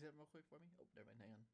that real quick for me? Oh, never mind. Hang on.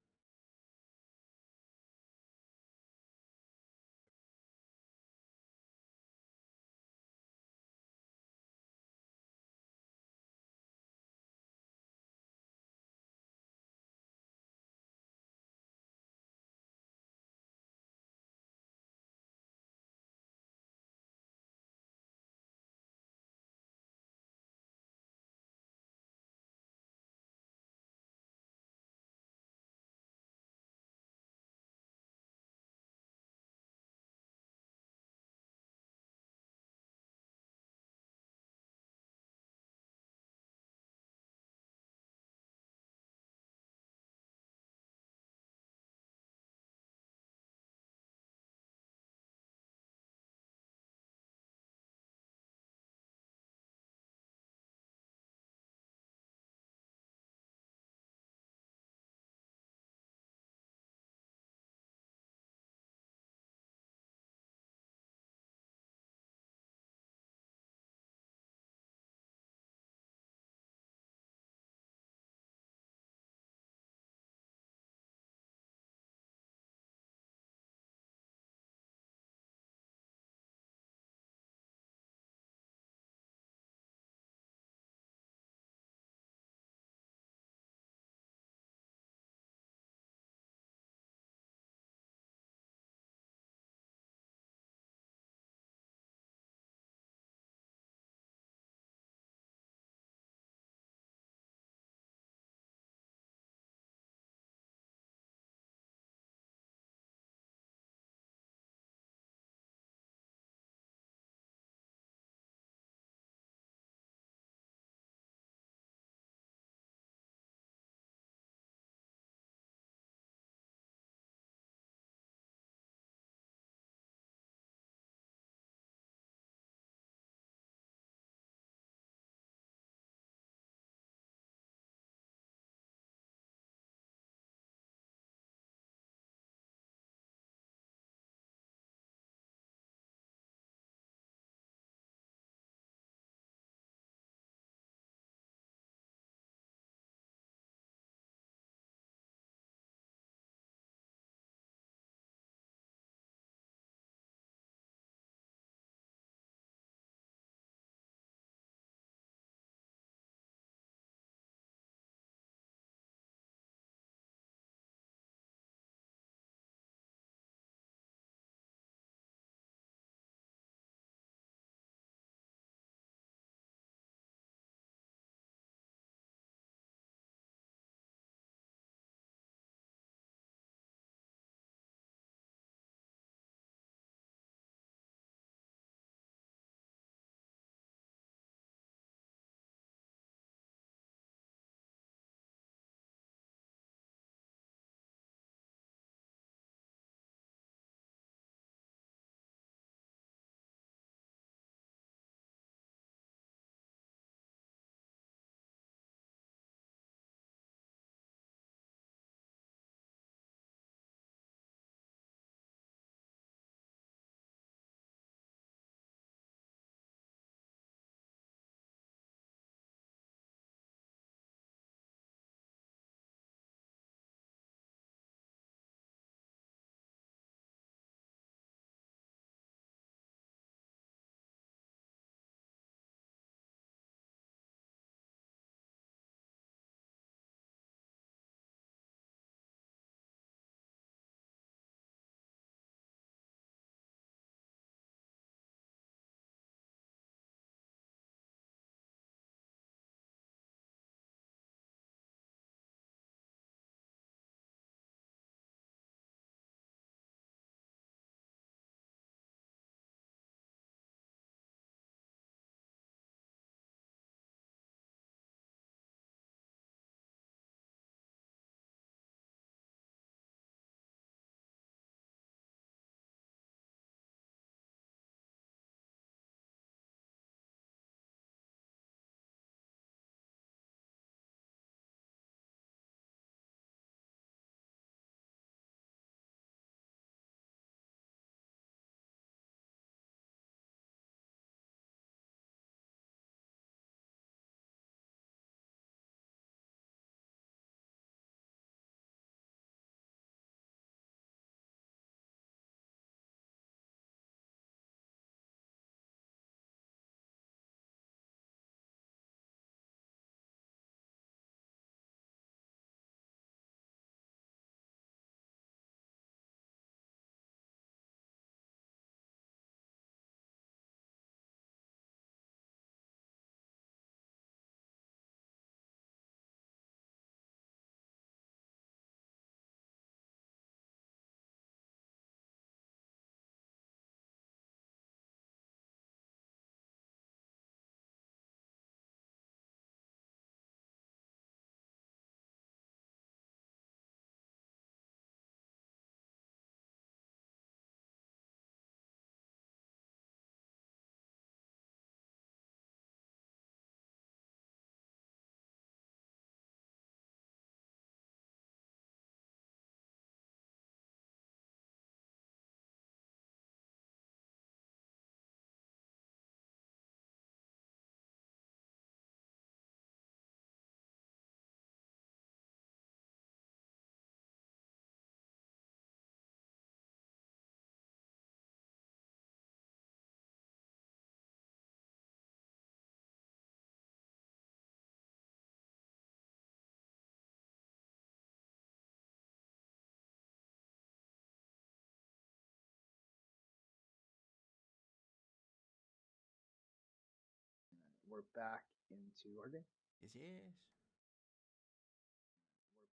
we're back into our game. Yes, yes.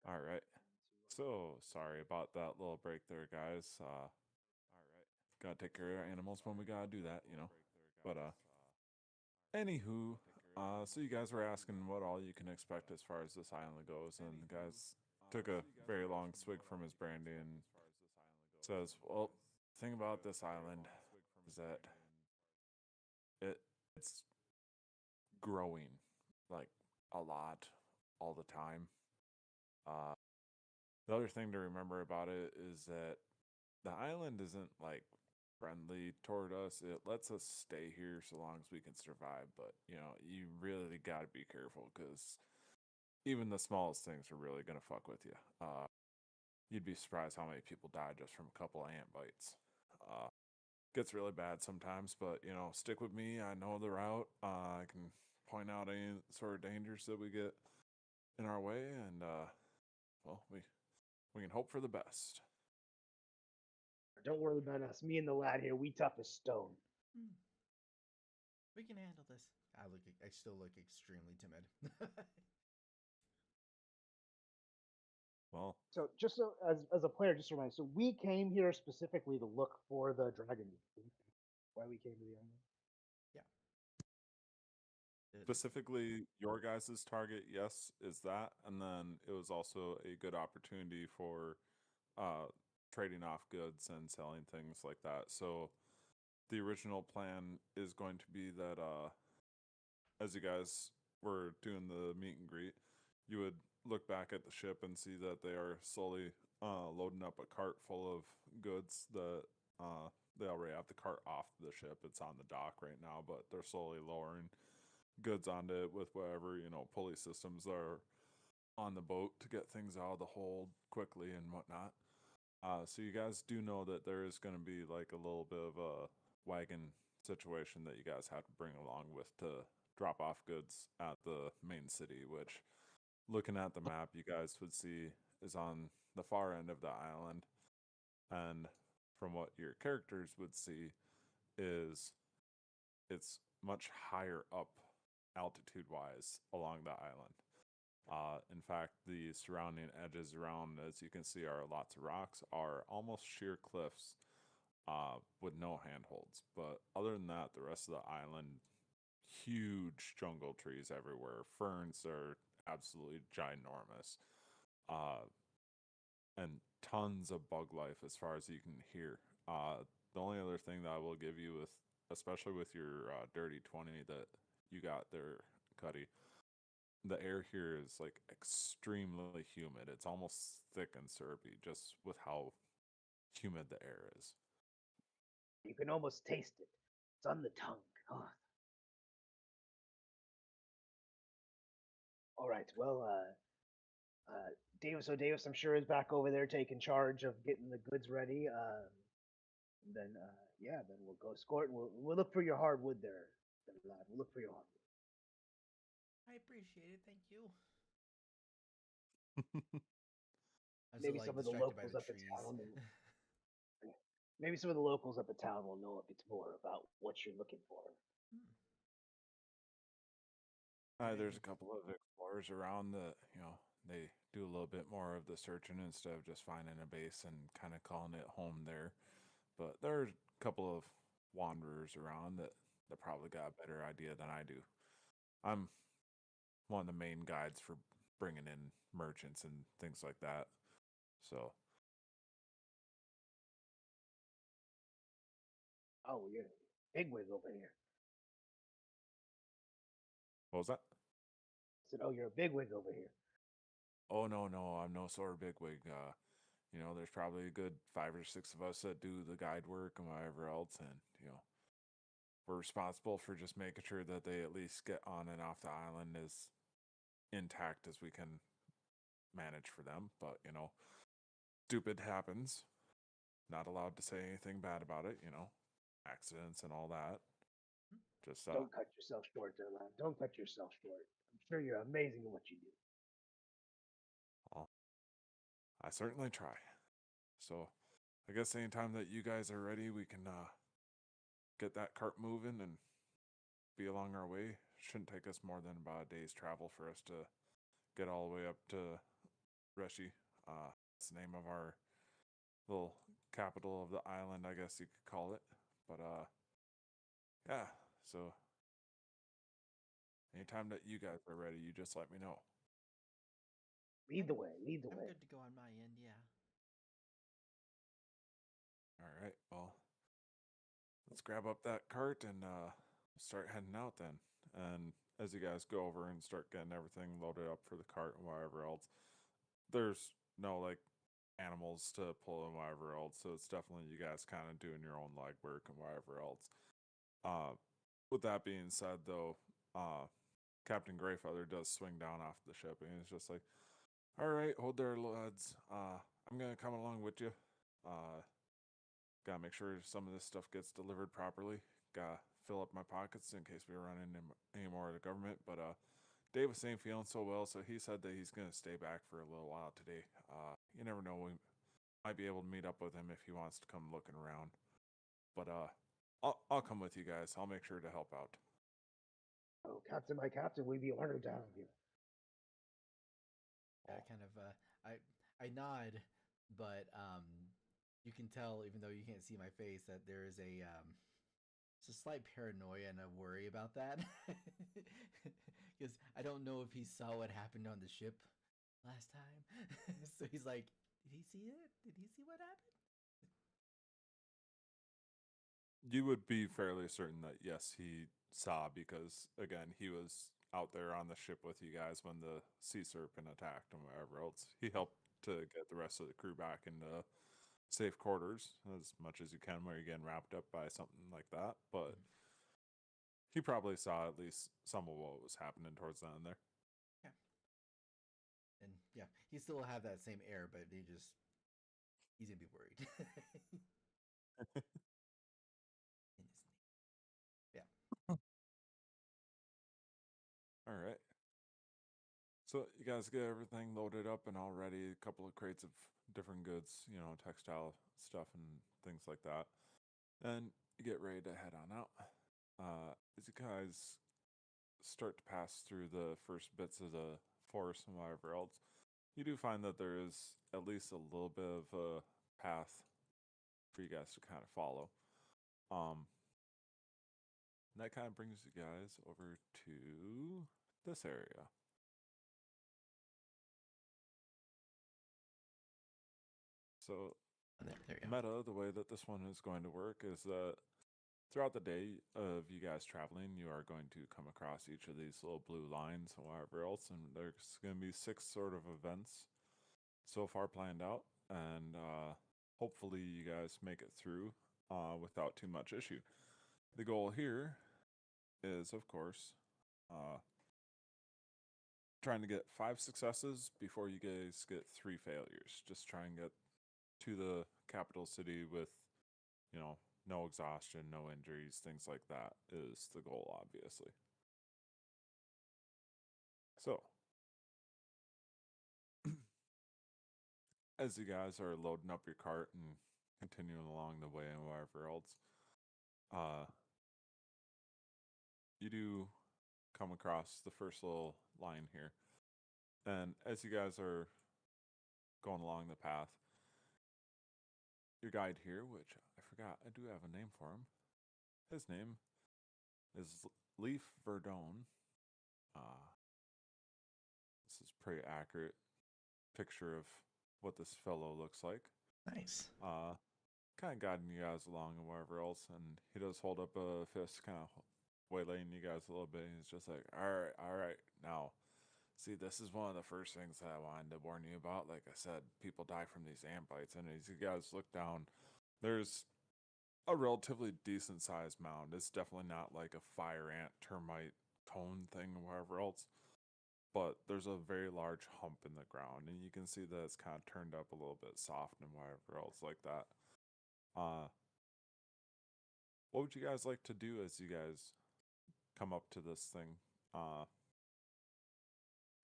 All right. So sorry about that little break there, guys. Gotta take care of animals when we gotta do that, you know. But anywho, so you guys were asking what all you can expect as far as this island goes, and the guys took a very long swig from his brandy and says, "Well, the thing about this island is that it's growing like a lot all the time. Uh, the other thing to remember about it is that the island isn't like friendly toward us. It lets us stay here so long as we can survive, but you know, you really got to be careful because even the smallest things are really going to fuck with you. You'd be surprised how many people die just from a couple ant bites. Uh, Gets really bad sometimes, but you know, stick with me. I know the route. I can point out any sort of dangers that we get in our way, and well, we can hope for the best. Don't worry about us. Me and the lad here, we tough as stone. Hmm. We can handle this. I still look extremely timid. Well, So just so as a player, just remind. So we came here specifically to look for the dragon. Why we came to the island? Yeah. specifically, your guys' target, yes, is that, and then it was also a good opportunity for uh, trading off goods and selling things like that. So the original plan is going to be that as you guys were doing the meet and greet, you would look back at the ship and see that they are slowly loading up a cart full of goods that they already have the cart off the ship. It's on the dock right now, but they're slowly lowering goods onto it with whatever, you know, pulley systems are on the boat to get things out of the hold quickly and whatnot. So you guys do know that there is going to be like a little bit of a wagon situation that you guys have to bring along with to drop off goods at the main city, which looking at the map, you guys would see is on the far end of the island. And from what your characters would see is it's much higher up altitude wise along the island. In fact, the surrounding edges around, as you can see, are lots of rocks, are almost sheer cliffs with no handholds. But other than that, the rest of the island, huge jungle trees everywhere. Ferns are absolutely ginormous. Uh, and tons of bug life as far as you can hear. The only other thing that I will give you with, especially with your dirty 20 that you got there, Cuddy, the air here is like extremely humid. It's almost thick and syrupy just with how humid the air is. You can almost taste it. It's on the tongue. Oh. All right. Well, Davis O'Davis, I'm sure is back over there taking charge of getting the goods ready. Then yeah, then we'll go escort. We'll look for your hardwood there, lad. We'll look for your hardwood. I appreciate it. Thank you. I'm still Maybe like some of the distracted by locals the up in trees. town. Maybe some of the locals up in town will know a bit more about what you're looking for. Hmm. Do There's a they? couple of explorers around that, you know, they do a little bit more of the searching instead of just finding a base and kind of calling it home there. But there's a couple of wanderers around that probably got a better idea than I do. I'm one of the main guides for bringing in merchants and things like that. So, Oh, you're bigwig over here. what was that? I said, oh, you're a bigwig over here. Oh no, no, I'm no sort of bigwig. You know, there's probably a good 5 or 6 of us that do the guide work and whatever else, and you know, we're responsible for just making sure that they at least get on and off the island as intact as we can manage for them. But you know, stupid happens. Not allowed to say anything bad about it. You know, accidents and all that. Hmm? Just Don't cut yourself short, there, lad. Don't cut yourself short. I'm sure you're amazing at what you do. well, I certainly try. So I guess anytime that you guys are ready, we can get that cart moving and be along our way. Shouldn't take us more than about a day's travel for us to get all the way up to Reshi. That's the name of our little capital of the island, I guess you could call it. But yeah. So anytime that you guys are ready, you just let me know. Lead the way. Lead the I'm way. good to go on my end, yeah. All right. Well, let's grab up that cart and start heading out then. And as you guys go over and start getting everything loaded up for the cart and whatever else, there's no like animals to pull and whatever else. So it's definitely you guys kind of doing your own legwork and whatever else. With that being said, though, Captain Greyfeather does swing down off the ship and he's just like, "All right, hold there, lads. I'm gonna come along with you. Uh, Gotta make sure some of this stuff gets delivered properly. Gotta fill up my pockets in case we run into any more of the government. But Dave was saying feeling so well, so he said that he's gonna stay back for a little while today. You never know, we might be able to meet up with him if he wants to come looking around. But I'll come with you guys. I'll make sure to help out." Oh, Captain, my Captain, we'd be honored to have you. I kind of I nod, but you can tell, even though you can't see my face, that there is it's a slight paranoia and a worry about that, because I don't know if he saw what happened on the ship last time. So he's like, did he see it? Did he see what happened? You would be fairly certain that yes, he saw because again, he was out there on the ship with you guys when the sea serpent attacked and whatever else. He helped to get the rest of the crew back into safe quarters as much as you can where you're getting wrapped up by something like that. But he probably saw at least some of what was happening towards the end there. Yeah. And yeah, he still will have that same air, but he's gonna be worried. Yeah. All right. So you guys get everything loaded up and all ready, a couple of crates of different goods, textile stuff and things like that. And you get ready to head on out. As you guys start to pass through the first bits of the forest and whatever else, you do find that there is at least a little bit of a path for you guys to kind of follow. And that kind of brings you guys over to this area. So There you go. meta, the way that this one is going to work is that throughout the day of you guys traveling, you are going to come across each of these little blue lines and whatever else, and there's going to be 6 sort of events so far planned out, and hopefully you guys make it through without too much issue. The goal here is, of course, trying to get 5 successes before you guys get 3 failures. Just try and get to the capital city with, no exhaustion, no injuries, things like that is the goal, obviously. So, as you guys are loading up your cart and continuing along the way and wherever else, you do come across the first little line here. And as you guys are going along the path, your guide here, which I forgot, I do have a name for him. His name is Leaf Verdone. This is pretty accurate picture of what this fellow looks like. Nice. Kind of guiding you guys along and wherever else, and he does hold up a fist, kind of waylaying you guys a little bit. He's just like, all right, now, see, this is one of the first things that I wanted to warn you about. Like I said, people die from these ant bites, and as you guys look down, there's a relatively decent sized mound. It's definitely not like a fire ant, termite, cone thing, or wherever else. But there's a very large hump in the ground, and you can see that it's kind of turned up a little bit soft and whatever else like that. What would you guys like to do as you guys come up to this thing?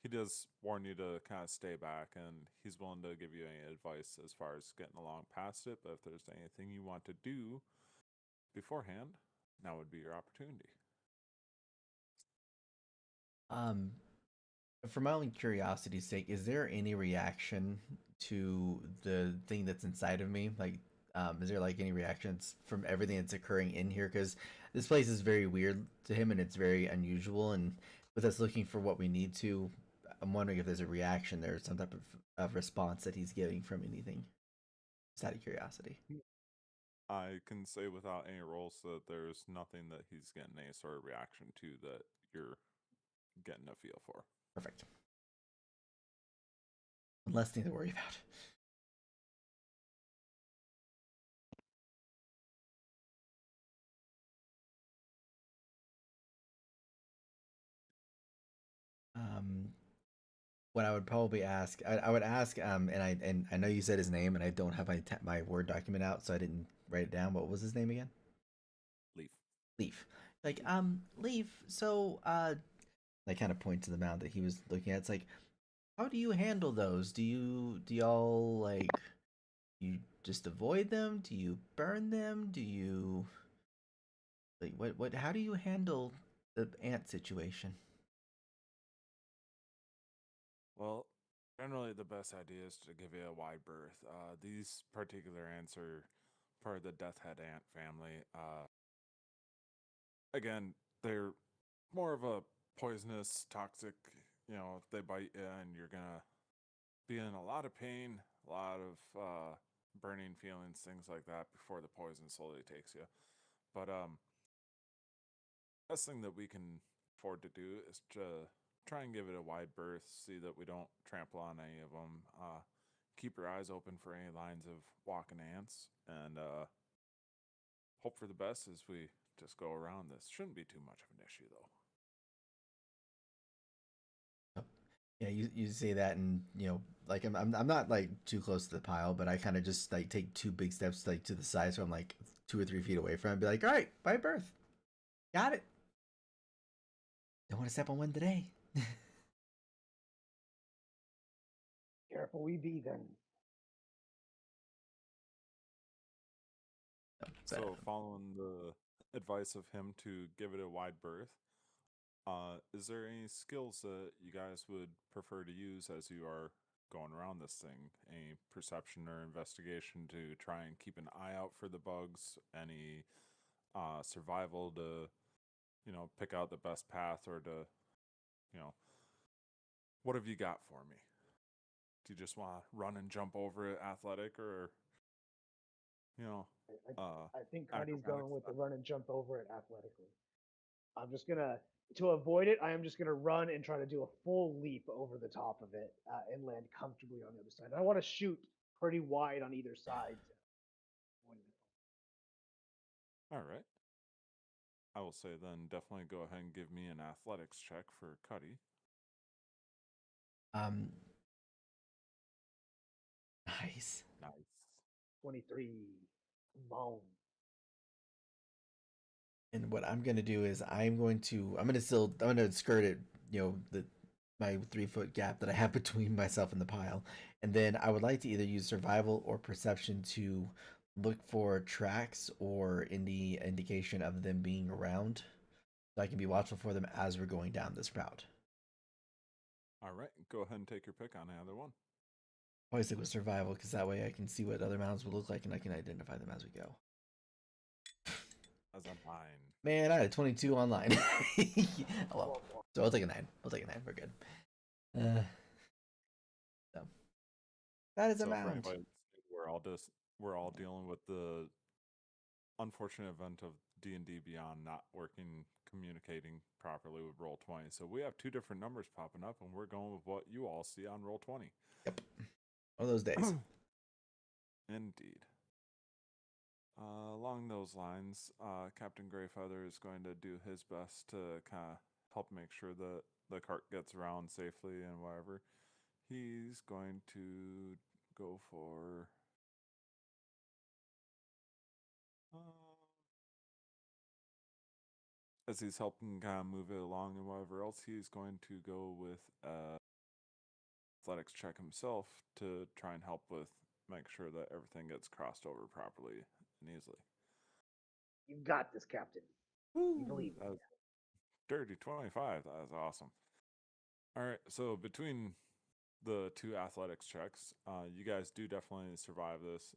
He does warn you to kind of stay back, and he's willing to give you any advice as far as getting along past it. But if there's anything you want to do beforehand, now would be your opportunity. Um, for my own curiosity's sake, is there any reaction to the thing that's inside of me? Like, is there like any reactions from everything that's occurring in here? Because this place is very weird to him and it's very unusual. And with us looking for what we need to, I'm wondering if there's a reaction there, some type of response that he's getting from anything. Just out of curiosity. I can say without any rolls that there's nothing that he's getting any sort of reaction to that you're getting a feel for. Perfect. Less thing to worry about. Um, what I would probably ask, I would ask, and I know you said his name, and I don't have my Word document out, so I didn't write it down. What was his name again? Leaf. Leaf. Like, Leaf. So, I kind of point to the mound that he was looking at. It's like, how do you handle those? Do y'all like you just avoid them? Do you burn them? Do you like what? How do you handle the ant situation? Well, generally the best idea is to give it a wide berth. These particular ants are part of the death head ant family. Again, they're more of a poisonous, toxic. You know, if they bite you, and you're gonna be in a lot of pain, a lot of burning feelings, things like that before the poison slowly takes you. But best thing that we can afford to do is to try and give it a wide berth, see that we don't trample on any of them. Keep your eyes open for any lines of walking ants, and hope for the best as we just go around this. Shouldn't be too much of an issue, though. Yeah, you say that, and like I'm not like too close to the pile, but I kind of just like take two big steps like to the side, so I'm like 2 or 3 feet away from it. And be like, all right, by birth, got it. Don't want to step on one today. Careful we be then. So, following the advice of him to give it a wide berth, is there any skills that you guys would prefer to use as you are going around this thing? Any perception or investigation to try and keep an eye out for the bugs? Any survival to, pick out the best path, or to, you know, what have you got for me? Do you just want to run and jump over it, athletic, or, you know, I, uh, I think Cuddy's going acrobatics? with the run and jump over it athletically. I'm just gonna to avoid it. I am just gonna run and try to do a full leap over the top of it and land comfortably on the other side. I want to shoot pretty wide on either side. All right. I will say then definitely go ahead and give me an athletics check for Cuddy. Um, nice. Nice. 23. Boom. And what I'm gonna do is I'm gonna skirt it, my 3 foot gap that I have between myself and the pile, and then I would like to either use survival or perception to look for tracks or any indication of them being around, so I can be watchful for them as we're going down this route. All right. Go ahead and take your pick on either one. I always stick with survival because that way I can see what other mountains will look like and I can identify them as we go. As a 9. Man, I had a 22 online. Oh, well. So I'll take a 9. I'll take a 9. We're good. So that is a So for mound. anybody, we're all dealing with the unfortunate event of D&D Beyond not working, communicating properly with Roll20. So we have 2 different numbers popping up, and we're going with what you all see on Roll20. Yep. One of those days. Indeed. Along those lines, Captain Greyfeather is going to do his best to kind of help make sure that the cart gets around safely and whatever. He's going to go for as he's helping kind of move it along and whatever else, he's going to go with athletics check himself to try and help with make sure that everything gets crossed over properly and easily. You've got this, Captain. You believe me. That's dirty 25. That was awesome. All right. So between the two athletics checks, you guys do definitely survive this.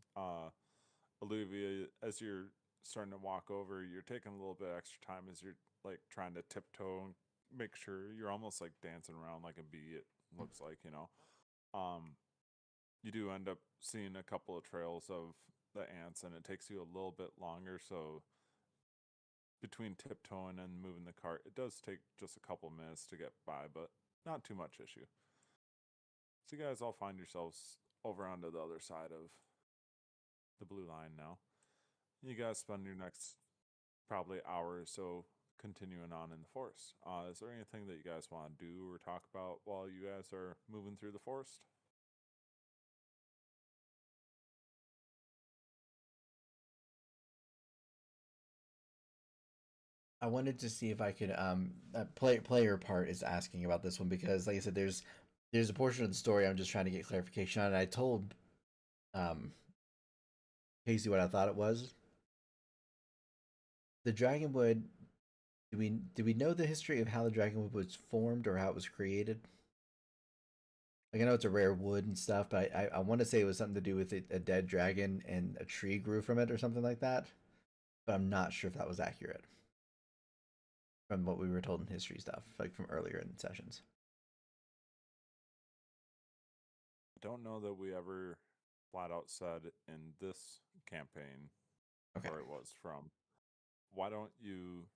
Olivia, as you're starting to walk over, you're taking a little bit extra time as you're like trying to tiptoe and make sure you're almost like dancing around like a bee. It looks like, you know. You do end up seeing a couple of trails of the ants, and it takes you a little bit longer. So between tiptoeing and moving the cart, it does take just a couple minutes to get by, but not too much issue. So you guys all find yourselves over onto the other side of the blue line now. You guys spend your next probably hour or so continuing on in the forest. Is there anything that you guys want to do or talk about while you guys are moving through the forest? I wanted to see if I could player part is asking about this one because like I said there's a portion of the story I'm just trying to get clarification on and I told um Casey what I thought it was. The Dragonwood, do we know the history of how the Dragonwood was formed or how it was created? Like I know it's a rare wood and stuff, but I want to say it was something to do with a dead dragon and a tree grew from it or something like that. But I'm not sure if that was accurate from what we were told in history stuff, like from earlier in sessions. I don't know that we ever flat out said in this campaign Okay. where it was from. Why don't you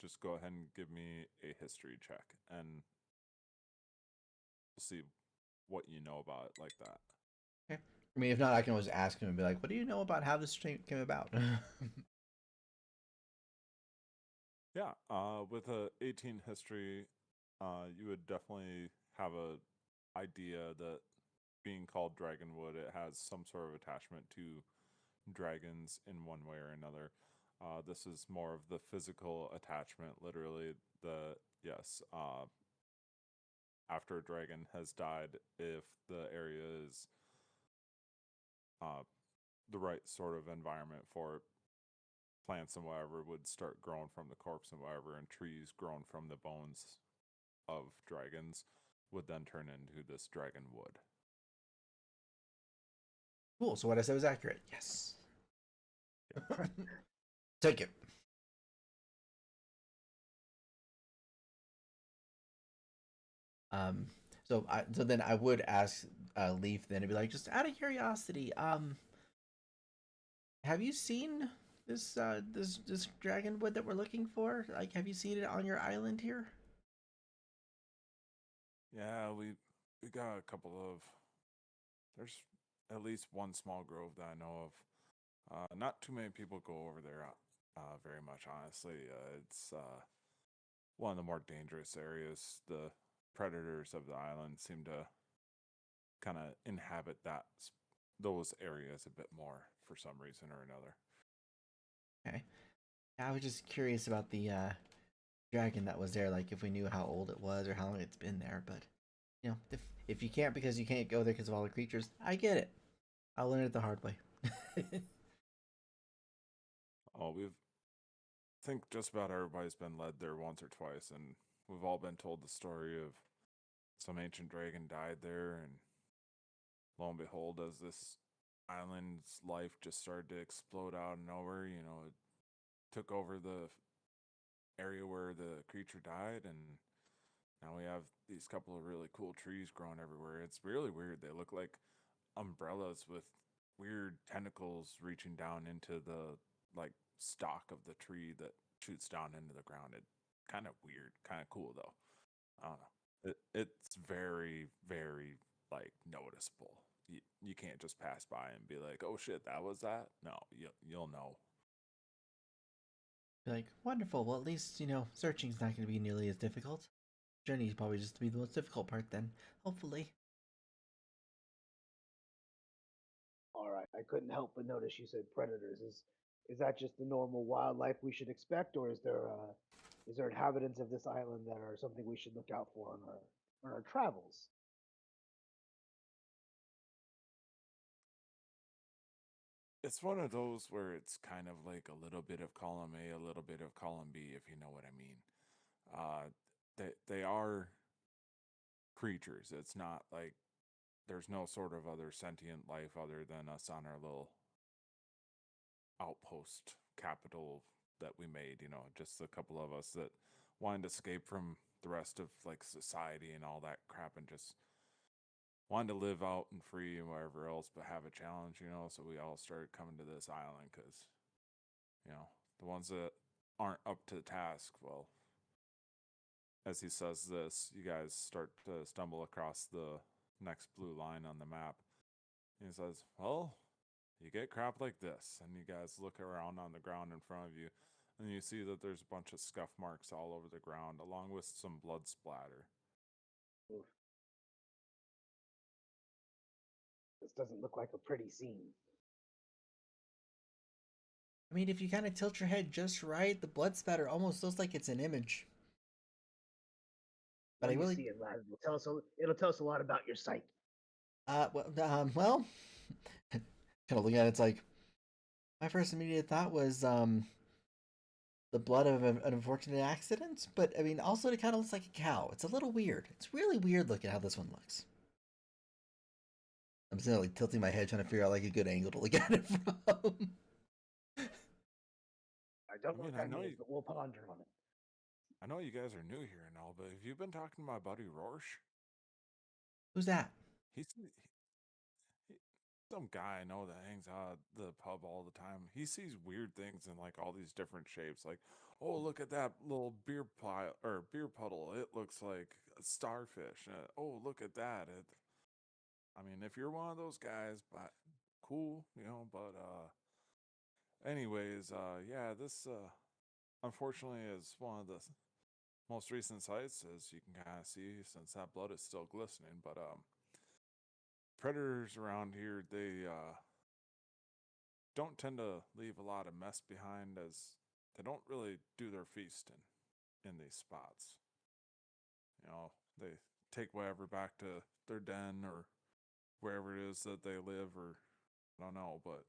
just go ahead and give me a history check and we'll see what you know about it like that. Okay. I mean, if not, I can always ask him and be like, "What do you know about how this came about?" Yeah, with a 18 history, you would definitely have a idea that being called Dragonwood, it has some sort of attachment to dragons in one way or another. This is more of the physical attachment, literally. The yes, after a dragon has died, if the area is uh, the right sort of environment for it, plants and whatever would start growing from the corpse and whatever, and trees grown from the bones of dragons would then turn into this dragon wood. Cool. So what I said was accurate. Yes. Take it. Um. So then I would ask Leaf then to be like, just out of curiosity, have you seen this dragon wood that we're looking for? Like, have you seen it on your island here? Yeah, we got a couple of. There's at least one small grove that I know of. Not too many people go over there very much, honestly. It's one of the more dangerous areas. The predators of the island seem to kind of inhabit those areas a bit more for some reason or another. Okay. I was just curious about the dragon that was there, like if we knew how old it was or how long it's been there. But you know, if you can't because you can't go there because of all the creatures, I get it. I'll learn it the hard way. Oh, we've think just about everybody's been led there once or twice, and we've all been told the story of some ancient dragon died there, and lo and behold, as this island's life just started to explode out of nowhere, it took over the area where the creature died, and now we have these couple of really cool trees growing everywhere. It's really weird. They look like umbrellas with weird tentacles reaching down into the like stalk of the tree that shoots down into the ground. It kind of weird, kind of cool though. I don't know. It's very, very like noticeable. You can't just pass by and be like, "Oh shit, that was that." No, you'll know. Like, wonderful. Well, at least, searching's not going to be nearly as difficult. Journey's probably just to be the most difficult part then. Hopefully. All right, I couldn't help but notice you said predators. Is that just the normal wildlife we should expect, or is there inhabitants of this island that are something we should look out for on our travels? It's one of those where it's kind of like a little bit of column A, a little bit of column B, if you know what I mean. They are creatures. It's not like there's no sort of other sentient life other than us on our little outpost capital that we made, just a couple of us that wanted to escape from the rest of like society and all that crap and just wanted to live out and free and wherever else, but have a challenge, So we all started coming to this island because, the ones that aren't up to the task, well, as he says this, you guys start to stumble across the next blue line on the map. And he says, well, you get crap like this. And you guys look around on the ground in front of you, and you see that there's a bunch of scuff marks all over the ground, along with some blood splatter. Oof. This doesn't look like a pretty scene. I mean, if you kind of tilt your head just right, the blood spatter almost looks like it's an image. But When I really you see it, lad, it'll tell us a lot about your psyche. well, kind of looking at it, it's like my first immediate thought was the blood of an unfortunate accident, but I mean, also it kind of looks like a cow. It's a little weird. It's really weird looking how this one looks. I'm still like tilting my head trying to figure out like a good angle to look at it from. I don't know what that means, but we'll ponder on it. I know you guys are new here and all, but have you been talking to my buddy Rorsch? Who's that? He's some guy I know that hangs out at the pub all the time. He sees weird things in like all these different shapes. Like, oh, look at that little beer pile or beer puddle. It looks like a starfish. Oh, look at that. I mean, if you're one of those guys, but cool, But anyways, yeah, this unfortunately is one of the most recent sights, as you can kind of see, since that blood is still glistening. But predators around here, they don't tend to leave a lot of mess behind, as they don't really do their feasting in these spots. They take whatever back to their den or wherever it is that they live, or I don't know, but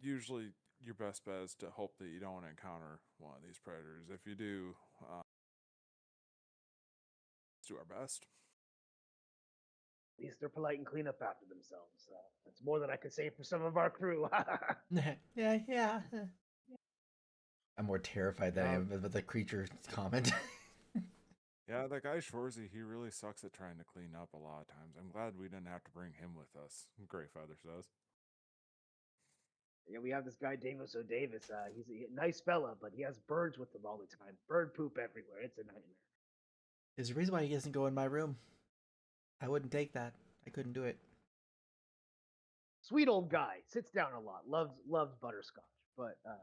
usually your best bet is to hope that you don't encounter one of these predators. If you do, let's do our best. At least they're polite and clean up after themselves. That's more than I could say for some of our crew. Yeah. I'm more terrified than I am with the creature comment. Yeah, that guy Shorzy, he really sucks at trying to clean up a lot of times. I'm glad we didn't have to bring him with us, Greyfeather says. Yeah, we have this guy Davis O'Davis. He's a nice fella, but he has birds with him all the time. Bird poop everywhere. It's a nightmare. There's a reason why he doesn't go in my room. I wouldn't take that. I couldn't do it. Sweet old guy. Sits down a lot. Loves butterscotch. But I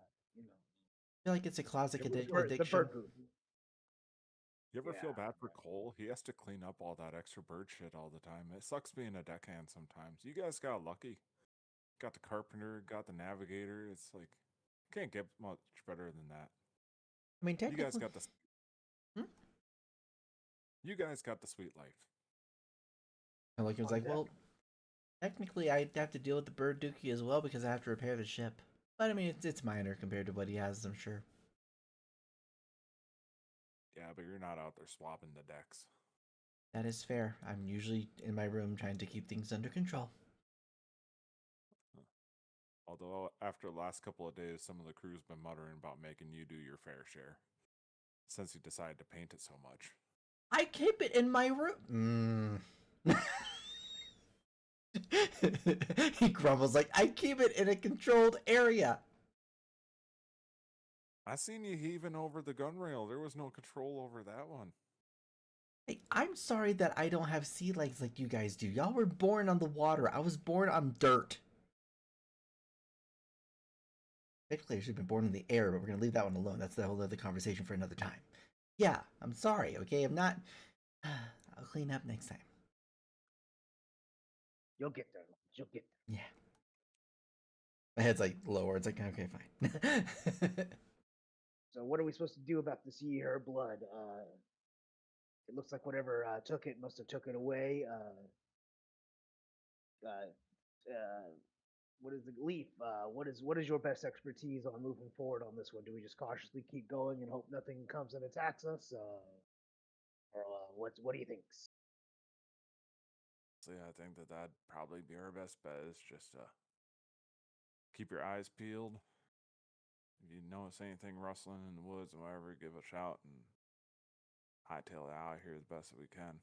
feel like it's a classic addiction. The bird poop. You ever feel bad for Cole? He has to clean up all that extra bird shit all the time. It sucks being a deckhand sometimes. You guys got lucky. Got the carpenter, got the navigator. It's like, can't get much better than that. I mean, technically, you guys got the you guys got the sweet life. And like it was like, well, technically I'd have to deal with the bird dookie as well because I have to repair the ship. But I mean, it's minor compared to what he has, I'm sure. Yeah, but you're not out there swapping the decks. That is fair. I'm usually in my room trying to keep things under control. Although after the last couple of days, some of the crew's been muttering about making you do your fair share, since you decided to paint it so much. I keep it in my room. He grumbles like, I keep it in a controlled area. I seen you heaving over the gun rail. There was no control over that one. Hey, I'm sorry that I don't have sea legs like you guys do. Y'all were born on the water. I was born on dirt. Technically, I should have been born in the air, but we're going to leave that one alone. That's the whole other conversation for another time. Yeah, I'm sorry, okay? I'm not... I'll clean up next time. You'll get there. You'll get there. Yeah. My head's like lower. It's like, okay, fine. So what are we supposed to do about this year blood? It looks like whatever took it must have took it away. What is the leaf? What is your best expertise on moving forward on this one? Do we just cautiously keep going and hope nothing comes and attacks us, or what do you think? So yeah, I think that that'd probably be our best bet. Is just keep your eyes peeled. If you notice anything rustling in the woods or whatever, give a shout and hightail it out of here as best as we can.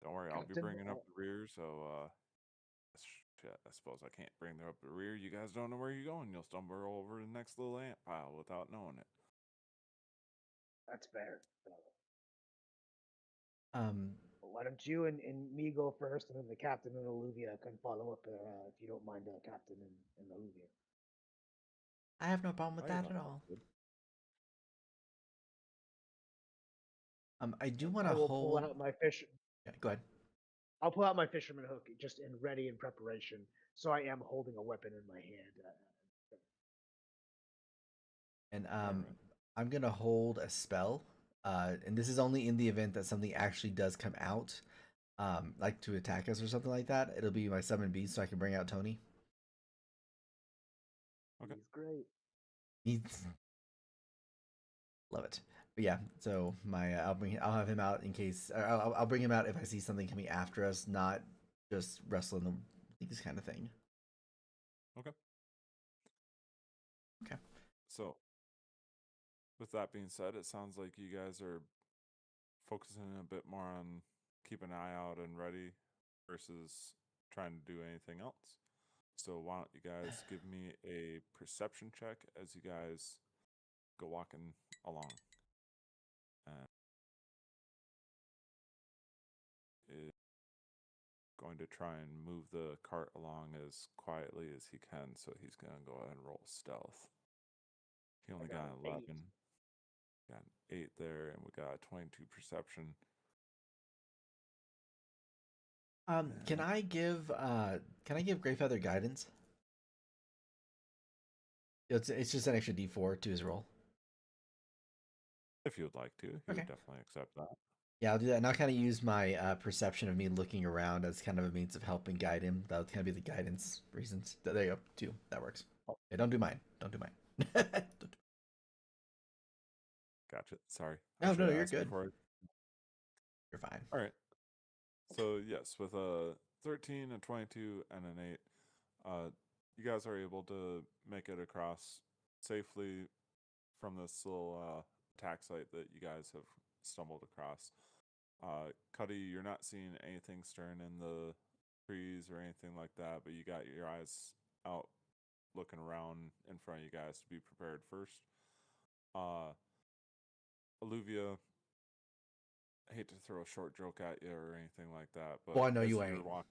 Don't worry, I'll be Captain, bringing up the rear. So shit, I suppose I can't bring up the rear. You guys don't know where you're going. You'll stumble over the next little ant pile without knowing it. that's fair. Um, Why don't you and me go first, and then the captain and Olivia can follow up if you don't mind, Captain and Olivia. I have no problem with Oh, yeah, that that at sounds all. good. I do And want I to will pull hold. out my fish. Yeah, go ahead. I'll pull out my fisherman hook just in ready in preparation, so I am holding a weapon in my hand. And Alright. I'm gonna hold a spell. And this is only in the event that something actually does come out, like to attack us or something like that. It'll be my summon beast, so I can bring out Tony. Okay. He's great. He's love it. But yeah, so I'll have him out in case I'll bring him out if I see something coming after us, not just wrestling the things kind of thing. Okay. Okay. So, with that being said, it sounds like you guys are focusing a bit more on keeping an eye out and ready versus trying to do anything else. So, why don't you guys give me a perception check as you guys go walking along? And is going to try and move the cart along as quietly as he can. So, he's going to go ahead and roll stealth. He only I got got an an 8. 11. Got an 8 there, and we got a 22 perception. Can I give Greyfeather guidance? It's just an extra D4 to his roll. If you would like to, he Okay. would definitely accept that. Yeah, I'll do that, and I'll kind of use my perception of me looking around as kind of a means of helping guide him. That'll kind of be the guidance reasons. There you go, too. That works. Oh. Yeah, don't do mine. Don't do mine. Gotcha. Sorry. No, I should no, have you're asked good. before. You're fine. All right. So yes, with a 13, a 22, and an 8, you guys are able to make it across safely from this little attack site that you guys have stumbled across. Cuddy, you're not seeing anything stirring in the trees or anything like that, but you got your eyes out looking around in front of you guys to be prepared first. Olivia, I hate to throw a short joke at you or anything like that, but Well, I know as you you're ain't. walking,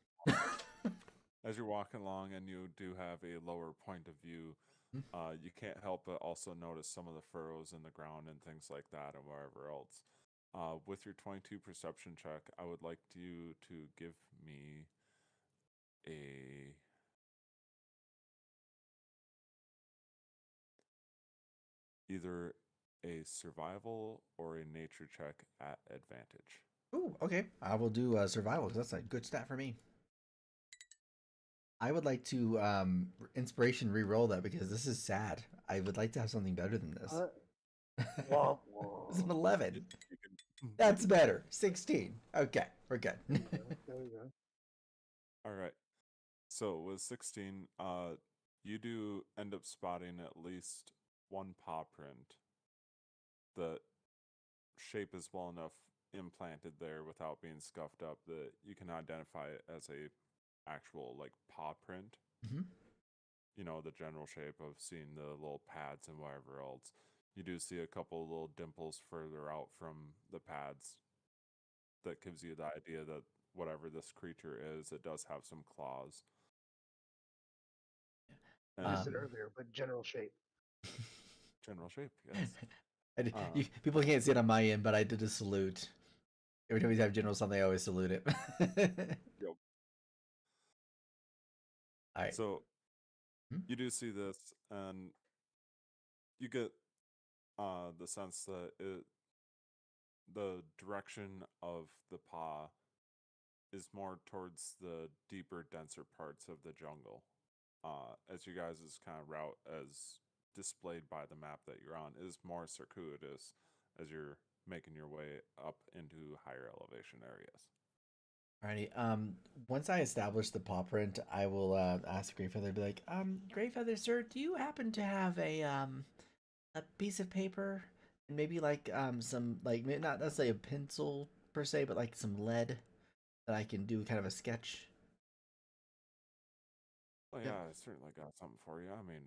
as you're walking along and you do have a lower point of view, you can't help but also notice some of the furrows in the ground and things like that, and wherever else. With your 22 perception check, I would like you to give me a either a survival or a nature check at advantage. Ooh, okay. I will do survival because that's a good stat for me. I would like to inspiration re-roll that because this is sad. I would like to have something better than this. Womp It's an womp. 11. You can, That's better. 16. Okay, we're good. There we go. all right. So with 16, you do end up spotting at least one paw print. The shape is well enough implanted there without being scuffed up that you can identify it as a actual like paw print. Mhm. You know, the general shape of seeing the little pads and whatever else. You do see a couple of little dimples further out from the pads that gives you the idea that whatever this creature is, it does have some claws. And Missed it earlier, but general shape. general shape, yes. People can't see it on my end, but I did a salute. Every time we have general something, I always salute it. Yep. All right. So Hmm? you do see this, and you get the sense that the direction of the paw is more towards the deeper, denser parts of the jungle. As you guys' kind of route, as displayed by the map that you're on, is more circuitous as you're making your way up into higher elevation areas. Alrighty. Once I establish the paw print, I will ask Greyfeather, be like, Greyfeather, sir, do you happen to have a piece of paper and maybe like some like not necessarily a pencil per se, but like some lead that I can do kind of a sketch? Well, Yep. yeah, I certainly got something for you. I mean,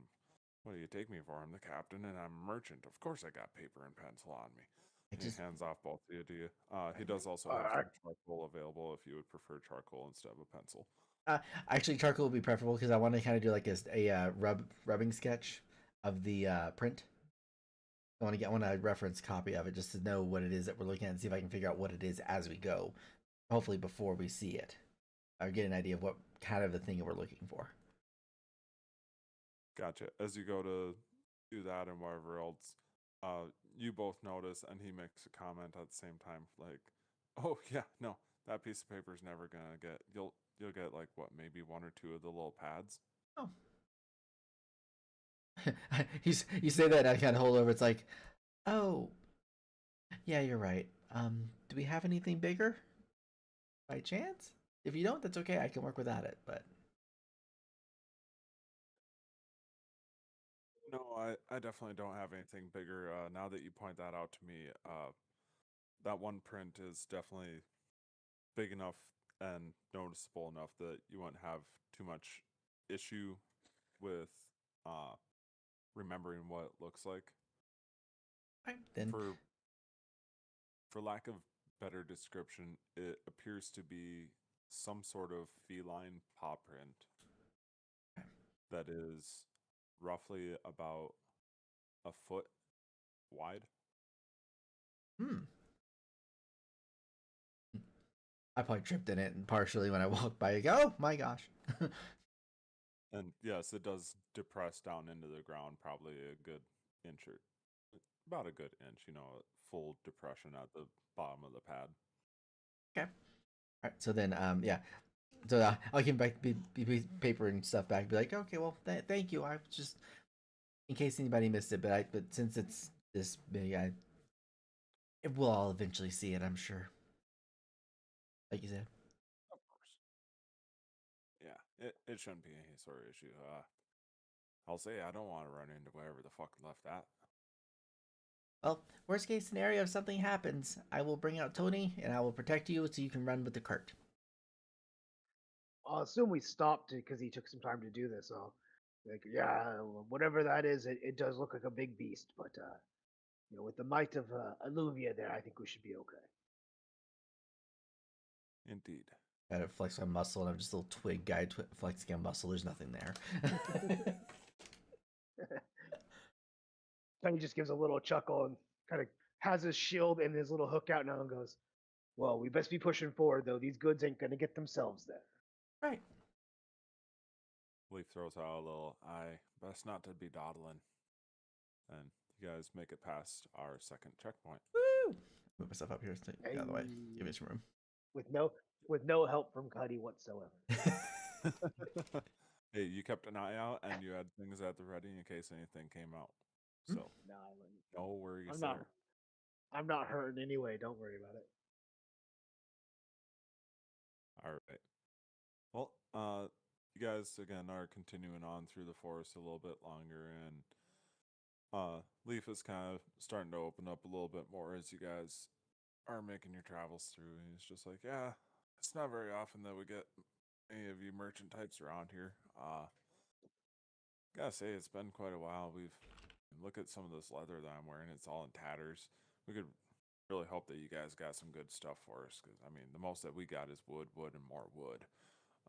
what do you take me for? I'm the captain and I'm a merchant. Of course, I got paper and pencil on me. I He just hands off both of you to you. He does also have Uh, some charcoal available if you would prefer charcoal instead of a pencil. actually charcoal would be preferable because I want to kind of do like a rubbing sketch of the print. I want a reference copy of it just to know what it is that we're looking at and see if I can figure out what it is as we go. Hopefully before we see it, or get an idea of what kind of the thing we're looking for. Gotcha. As you go to do that and whatever else, you both notice, and he makes a comment at the same time, like, "Oh yeah, no, that piece of paper is never gonna get. You'll get like what, maybe one or two of the little pads." Oh, you say that and I kind of hold over. It's like, oh, yeah, you're right. Do we have anything bigger by chance? If you don't, that's okay. I can work without it. But No, I definitely don't have anything bigger. Now that you point that out to me, that one print is definitely big enough and noticeable enough that you won't have too much issue with uh, remembering what it looks like. right, then For for lack of better description, it appears to be some sort of feline paw print that is roughly about a foot wide. hmm. I probably tripped in it and partially when I walked by. I go, oh my gosh. And yes, it does depress down into the ground, probably a good inch or about a good inch, full depression at the bottom of the pad. Okay. All right. So then, yeah. So I'll give him back the paper and stuff back. Be like, okay, well, thank you. I just in case anybody missed it, but since it's this big, we'll all eventually see it. I'm sure. Like you said. Of course. Yeah, it shouldn't be any sort of issue. I'll say I don't want to run into wherever the fuck left that. Well, worst case scenario, if something happens, I will bring out Tony and I will protect you so you can run with the cart. I'll assume we stopped because he took some time to do this. So, like, yeah, whatever that is, it does look like a big beast, but with the might of Alluvia there, I think we should be okay. Indeed. I had to flex my muscle, and I'm just a little twig guy flexing a muscle. There's nothing there. Tony just gives a little chuckle and kind of has his shield and his little hook out now and goes, "Well, we best be pushing forward, though. These goods ain't gonna get themselves there." Right. Leaf throws out a little, I best not to be dawdling. And you guys make it past our second checkpoint. Woo! Move myself up here. Get out of the way. Give me some room. With no help from Cuddy whatsoever. Hey, you kept an eye out and you had things at the ready in case anything came out. So No, no worries I'm there. not. I'm not hurting anyway. Don't worry about it. All right. Well, you guys again are continuing on through the forest a little bit longer, and Leaf is kind of starting to open up a little bit more as you guys are making your travels through. And he's just like, yeah, it's not very often that we get any of you merchant types around here. Gotta say, it's been quite a while. Look at some of this leather that I'm wearing; it's all in tatters. We could really hope that you guys got some good stuff for us, because I mean, the most that we got is wood, and more wood.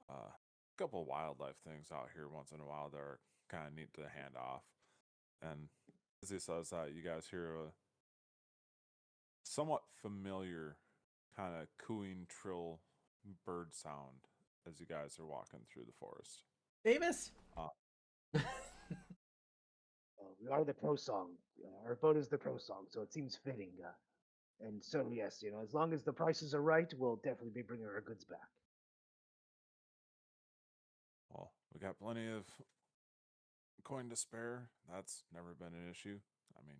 A couple of wildlife things out here once in a while that are kind of neat to hand off. And as he says that, you guys hear a somewhat familiar kind of cooing trill bird sound as you guys are walking through the forest. Davis. Uh, We are the pro song. Our boat is the pro song, so it seems fitting. And so, yes, as long as the prices are right, we'll definitely be bringing our goods back. well, we got plenty of coin to spare. That's never been an issue. I mean,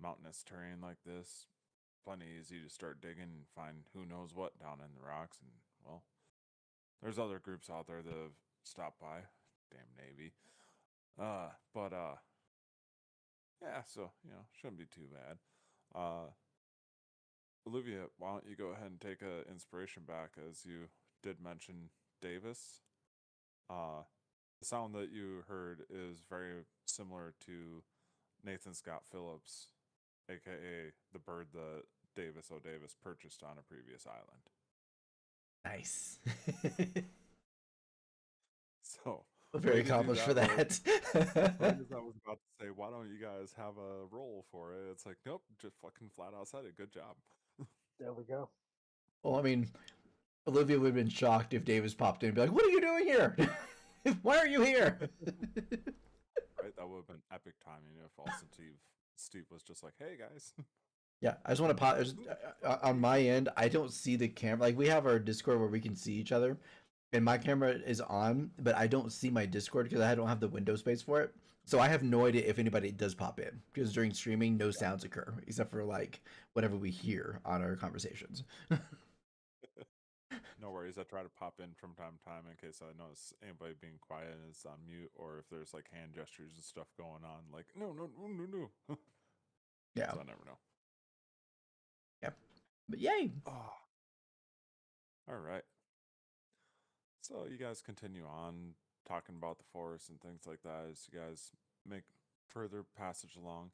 mountainous terrain like this, plenty easy to start digging and find who knows what down in the rocks. And, well, there's other groups out there that have stopped by. Damn Navy. But yeah, so, shouldn't be too bad. Olivia, why don't you go ahead and take a inspiration back, as you did mention Davis. The sound that you heard is very similar to Nathan Scott Phillips, aka the bird that Davis O'Davis purchased on a previous island. Nice. So very accomplished for that. Right as I was about to say, why don't you guys have a roll for it? It's like, nope, just fucking flat out said it. Good job. There we go. Well, I mean, Olivia would have been shocked if Davis popped in and be like, "What are you doing here? Why are you here?" Right? That would have been epic timing if also Steve was just like, "Hey guys." Yeah, I just want to pop. On my end, I don't see the camera. Like, we have our Discord where we can see each other, and my camera is on, but I don't see my Discord because I don't have the window space for it. So I have no idea if anybody does pop in, because during streaming, no sounds occur except for like whatever we hear on our conversations. No worries. I try to pop in from time to time in case I notice anybody being quiet and it's on mute, or if there's like hand gestures and stuff going on. Like, no. Yeah. So I never know. Yeah. But yay. Oh. All right. So you guys continue on talking about the forest and things like that as you guys make further passage along.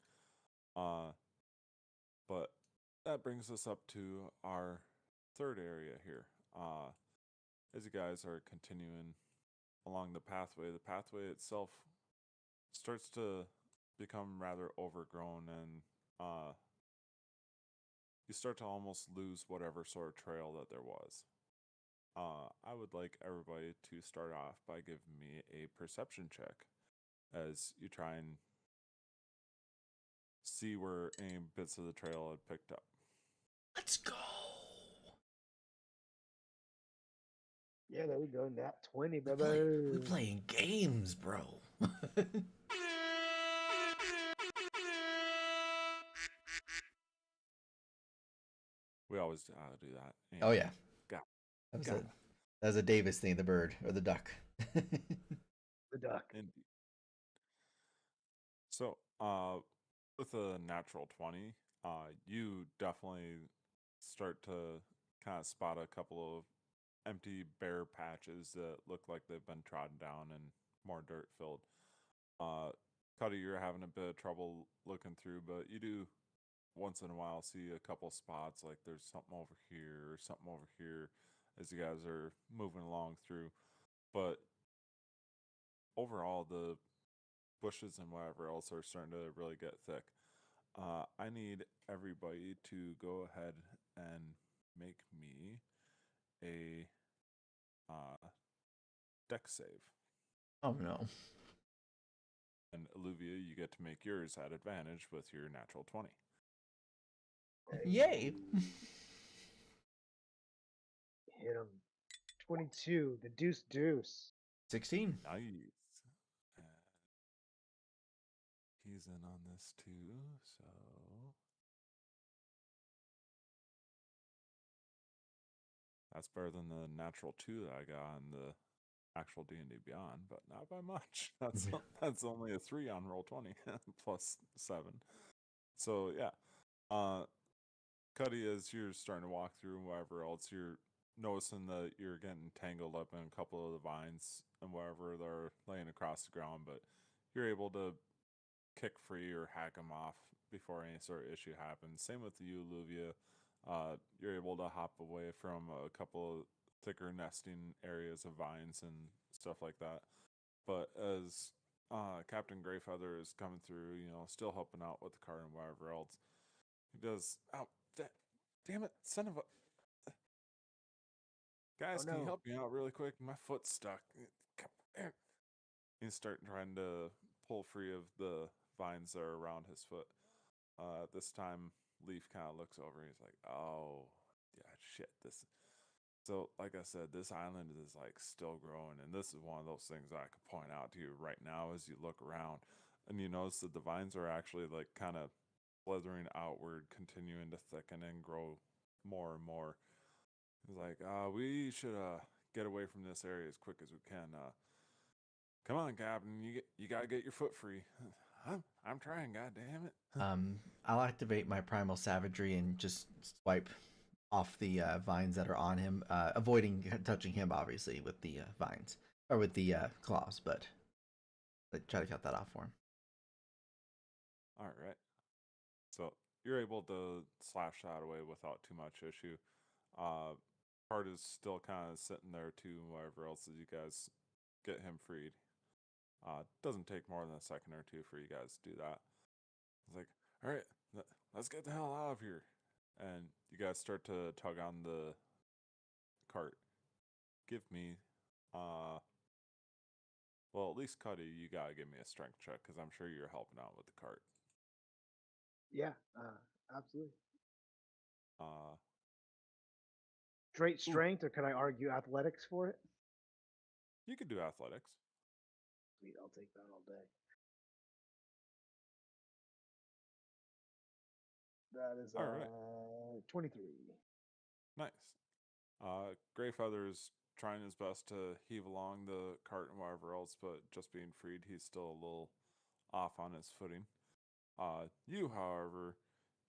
But that brings us up to our third area here. As you guys are continuing along the pathway itself starts to become rather overgrown, and you start to almost lose whatever sort of trail that there was. I would like everybody to start off by giving me a perception check as you try and see where any bits of the trail had picked up. Let's go. Yeah, there we go. Nat 20, baby. We're playing games, bro. We always do that. Oh yeah, Got that was a Davis thing, the bird or the duck. The duck. Indeed. So, with a natural 20, you definitely start to kind of spot a couple of empty, bare patches that look like they've been trodden down and more dirt filled. Cuddy, you're having a bit of trouble looking through, but you do once in a while see a couple spots like there's something over here or something over here as you guys are moving along through. But overall, the bushes and whatever else are starting to really get thick. I need everybody to go ahead and make me a deck save. Oh no. And Olivia, you get to make yours at advantage with your natural 20. Yay. Hit him. 22. The deuce. 16. Nice. He's in on this too, so that's better than the natural 2 that I got on the actual D&D Beyond, but not by much. That's only a 3 on roll 20 plus 7. So yeah, Cuddy, as you're starting to walk through and whatever else, you're noticing that you're getting tangled up in a couple of the vines and whatever they're laying across the ground, but you're able to kick free or hack them off before any sort of issue happens. Same with you, Luvia. You're able to hop away from a couple of thicker nesting areas of vines and stuff like that. But as Captain Greyfeather is coming through, still helping out with the car and whatever else, he does. Oh, damn it, son of a. Guys, Oh, can you no. help me out really quick? My foot's stuck. He's starting trying to pull free of the vines that are around his foot. This time, Leaf kind of looks over. He's like, "Oh, yeah, shit. This." So, like I said, this island is like still growing, and this is one of those things that I could point out to you right now as you look around, and you notice that the vines are actually like kind of slithering outward, continuing to thicken and grow more and more. He's like, we should get away from this area as quick as we can. Come on, Captain, you gotta get your foot free. I'm trying, god damn it. I'll activate my primal savagery and just swipe off the vines that are on him, avoiding touching him, obviously, with the vines or with the claws, but try to cut that off for him. All right. So you're able to slash that away without too much issue. Cart is still kind of sitting there too, whatever else as you guys get him freed. Doesn't take more than a second or two for you guys to do that. It's like, all right, let's get the hell out of here. And you guys start to tug on the cart. Give me, well, at least Cuddy, you gotta give me a strength check because I'm sure you're helping out with the cart. Yeah, absolutely. Uh, Straight strength, or can I argue athletics for it? You could do athletics. Sweet, I'll take that all day. That is all right. 23. Nice. Greyfeather is trying his best to heave along the cart and whatever else, but just being freed, he's still a little off on his footing. You, however,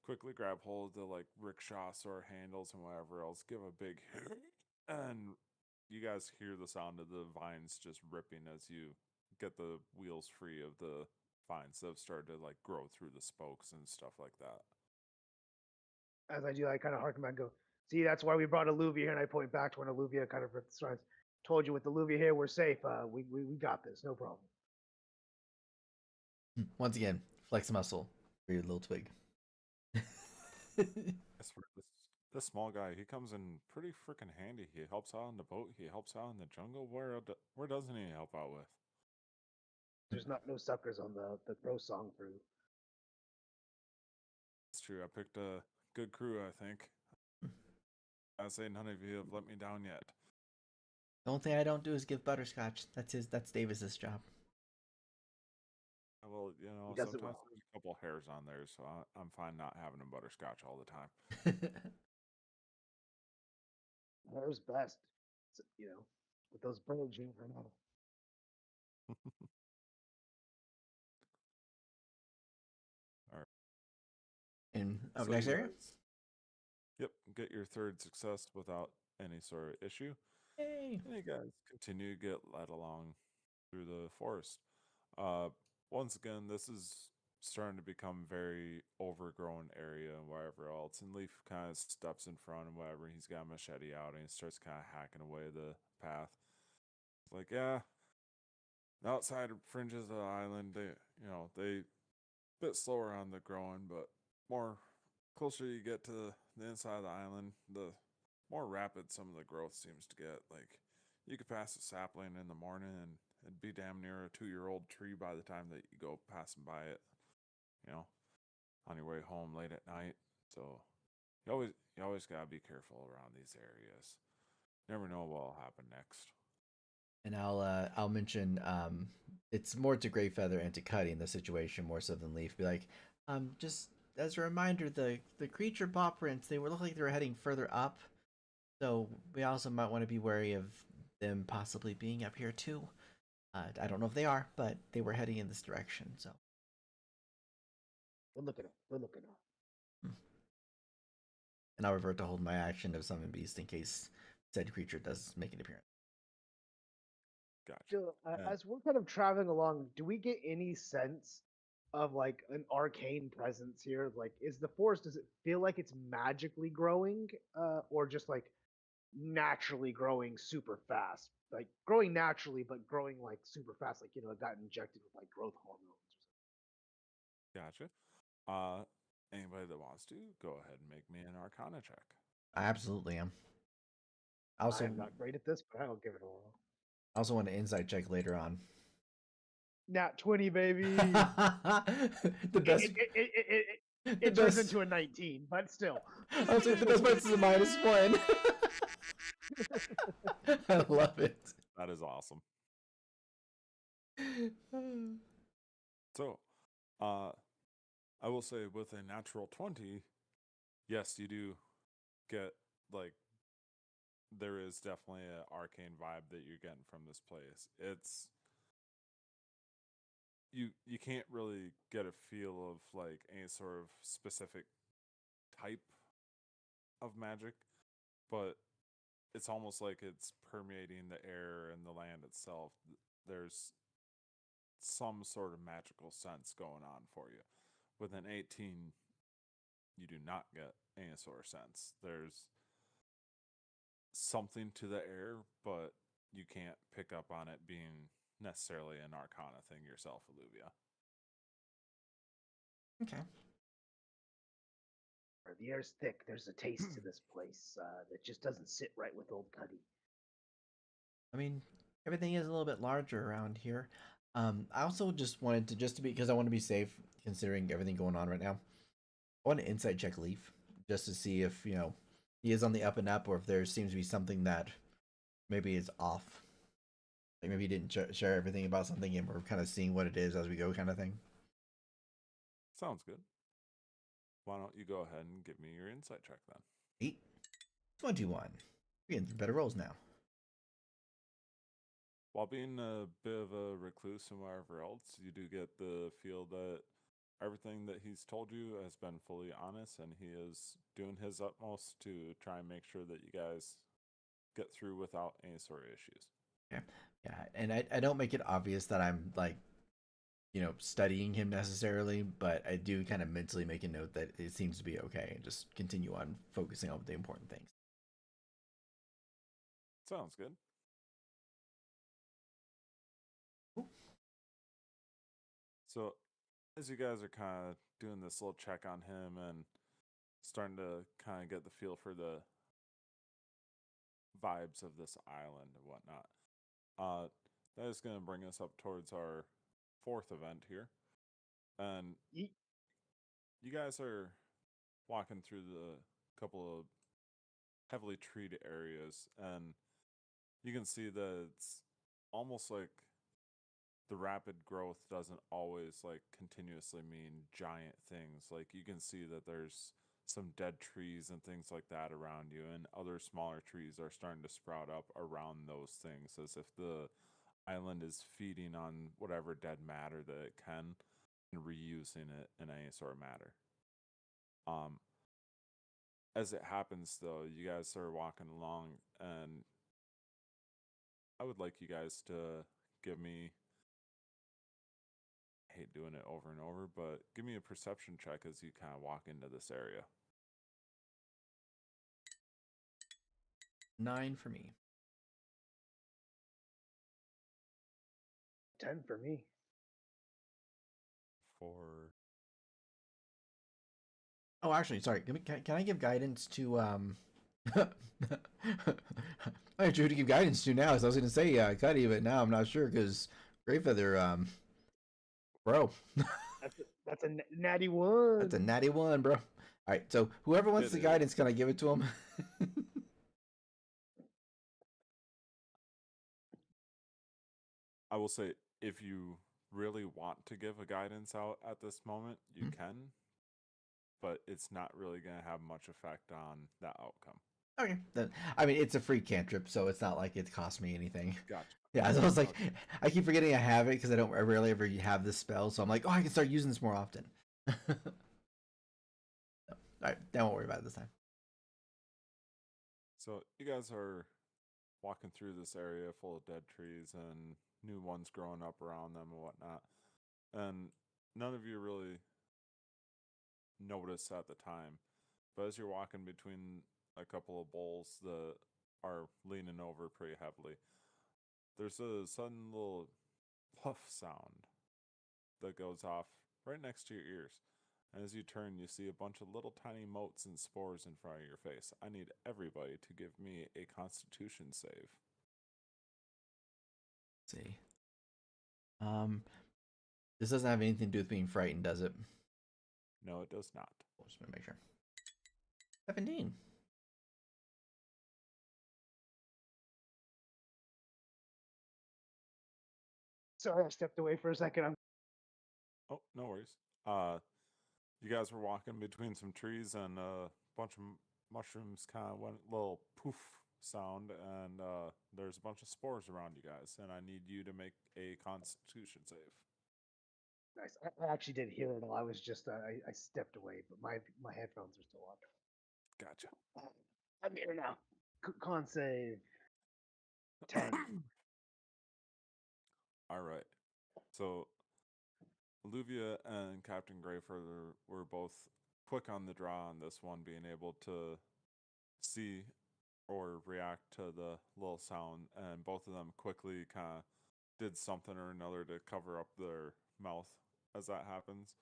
quickly grab hold of the like rickshaw sort of handles and whatever else, give a big hit, and you guys hear the sound of the vines just ripping as you get the wheels free of the vines that have started to like grow through the spokes and stuff like that. As I do, I kind of harken back and go, see, that's why we brought Alluvia here, and I point back to when Alluvia kind of starts. Told you with Alluvia here, we're safe. We got this, no problem. Once again, flex muscle for your little twig. As for this small guy, he comes in pretty freaking handy. He helps out on the boat. He helps out in the jungle. Where doesn't he help out with? There's no suckers on the Crow Song crew. It's true. I picked a good crew, I think. I say none of you have let me down yet. The only thing I don't do is give butterscotch. That's Davis's job. Well, sometimes there's a couple hairs on there, so I'm fine not having a butterscotch all the time. Hair's best, with those birds you never know. All right. In next area? Yep, get your third success without any sort of issue. Yay! And you guys continue to get led along through the forest. Once again, this is starting to become very overgrown area and wherever else. And Leaf kind of steps in front and whatever. He's got a machete out and he starts kind of hacking away the path. It's like, yeah, the outside fringes of the island, they a bit slower on the growing, but more closer you get to the inside of the island, the more rapid some of the growth seems to get. Like, you could pass a sapling in the morning and it'd be damn near a 2-year-old tree by the time that you go passing by it, on your way home late at night. So you always gotta be careful around these areas. Never know what will happen next. And I'll mention it's more to Greyfeather and to Cuddy in the situation more so than Leaf. Be like, just as a reminder, the creature paw prints, they look like they were heading further up, so we also might want to be wary of them possibly being up here too. I don't know if they are, but they were heading in this direction. So Good looking up. And I'll revert to hold my action of summon beast in case said creature does make an appearance. Gotcha. So, as we're kind of traveling along, do we get any sense of like an arcane presence here? Like, is the forest, does it feel like it's magically growing, or just like naturally growing super fast? Like growing naturally, but growing like super fast, like it got injected with like growth hormones or something. Gotcha. Anybody that wants to, go ahead and make me an Arcana check. I absolutely am. Also, I'm not great at this, but I'll give it a whirl. I also want an insight check later on. Nat 20, baby. The best. It turns into a 19, but still. I was like, the best part is a -1. I love it. That is awesome. So, I will say with a natural 20, yes, you do get like there is definitely an arcane vibe that you're getting from this place. It's you can't really get a feel of like any sort of specific type of magic, but it's almost like it's permeating the air and the land itself. There's some sort of magical sense going on for you. With an 18, you do not get any sort of sense. There's something to the air, but you can't pick up on it being necessarily an arcana thing yourself, Olivia. Okay. The air's thick. There's a taste to this place that just doesn't sit right with old Cuddy. I mean, everything is a little bit larger around here. I also just wanted to just to be because I want to be safe considering everything going on right now. I want to insight check Leaf just to see if he is on the up and up or if there seems to be something that maybe is off. Like maybe he didn't share everything about something and we're kind of seeing what it is as we go, kind of thing. Sounds good. Why don't you go ahead and give me your insight check then? 8, 21. We're getting some better rolls now. While being a bit of a recluse and wherever else, you do get the feel that everything that he's told you has been fully honest, and he is doing his utmost to try and make sure that you guys get through without any sort of issues. Yeah, and I don't make it obvious that I'm like, studying him necessarily, but I do kind of mentally make a note that it seems to be okay and just continue on focusing on the important things. Sounds good. Cool. So, as you guys are kind of doing this little check on him and starting to kind of get the feel for the vibes of this island and whatnot, that is going to bring us up towards our fourth event here. And you guys are walking through the couple of heavily treated areas, and you can see that it's almost like the rapid growth doesn't always like continuously mean giant things. Like you can see that there's some dead trees and things like that around you, and other smaller trees are starting to sprout up around those things as if the island is feeding on whatever dead matter that it can and reusing it in any sort of matter. As it happens though, you guys are walking along, and I would like you guys to give me, I hate doing it over and over, but give me a perception check as you kind of walk into this area. 9 for me. 10 for me. Oh, actually, sorry. Can I give guidance to I drew to give guidance to now. So I was going to say Cuddy, but now I'm not sure because Greyfeather, bro. That's a natty one. That's a natty one, bro. All right, so whoever wants the guidance, can I give it to him? I will say, if you really want to give a guidance out at this moment, you can, but it's not really going to have much effect on that outcome. Okay, then I mean it's a free cantrip, so it's not like it cost me anything. Gotcha. Yeah, so I was like, okay. I keep forgetting I have it because I rarely ever have this spell, so I'm like, oh, I can start using this more often. So, all right, don't worry about it this time. So you guys are walking through this area full of dead trees and new ones growing up around them and whatnot, and none of you really notice at the time, but as you're walking between a couple of bowls that are leaning over pretty heavily, there's a sudden little puff sound that goes off right next to your ears. And as you turn, you see a bunch of little tiny motes and spores in front of your face. I need everybody to give me a Constitution save. Let's see. This doesn't have anything to do with being frightened, does it? No, it does not. We'll just make sure. 17. Sorry, I stepped away for a second. Oh, no worries. you guys were walking between some trees, and a bunch of mushrooms kind of went little poof sound, and there's a bunch of spores around you guys, and I need you to make a Constitution save. Nice. I actually didn't hear it all. I was just I stepped away, but my headphones are still on. Gotcha. I'm here now. Con save 10. All right. So Olivia and Captain Greyfurther were both quick on the draw on this one, being able to see or react to the little sound, and both of them quickly kind of did something or another to cover up their mouth as that happens.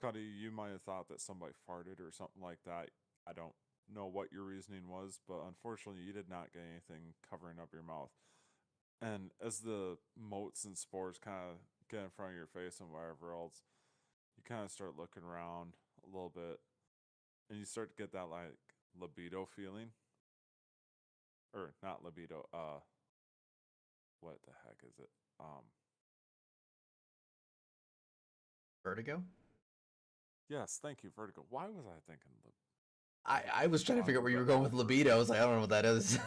Cuddy, you might have thought that somebody farted or something like that. I don't know what your reasoning was, but unfortunately, you did not get anything covering up your mouth. And as the motes and spores kind of get in front of your face and wherever else, you kind of start looking around a little bit, and you start to get that like libido feeling, or not libido. What the heck is it? Vertigo. Yes, thank you, vertigo. Why was I thinking? I was trying to figure out where you were going with libido. I was like, I don't know what that is.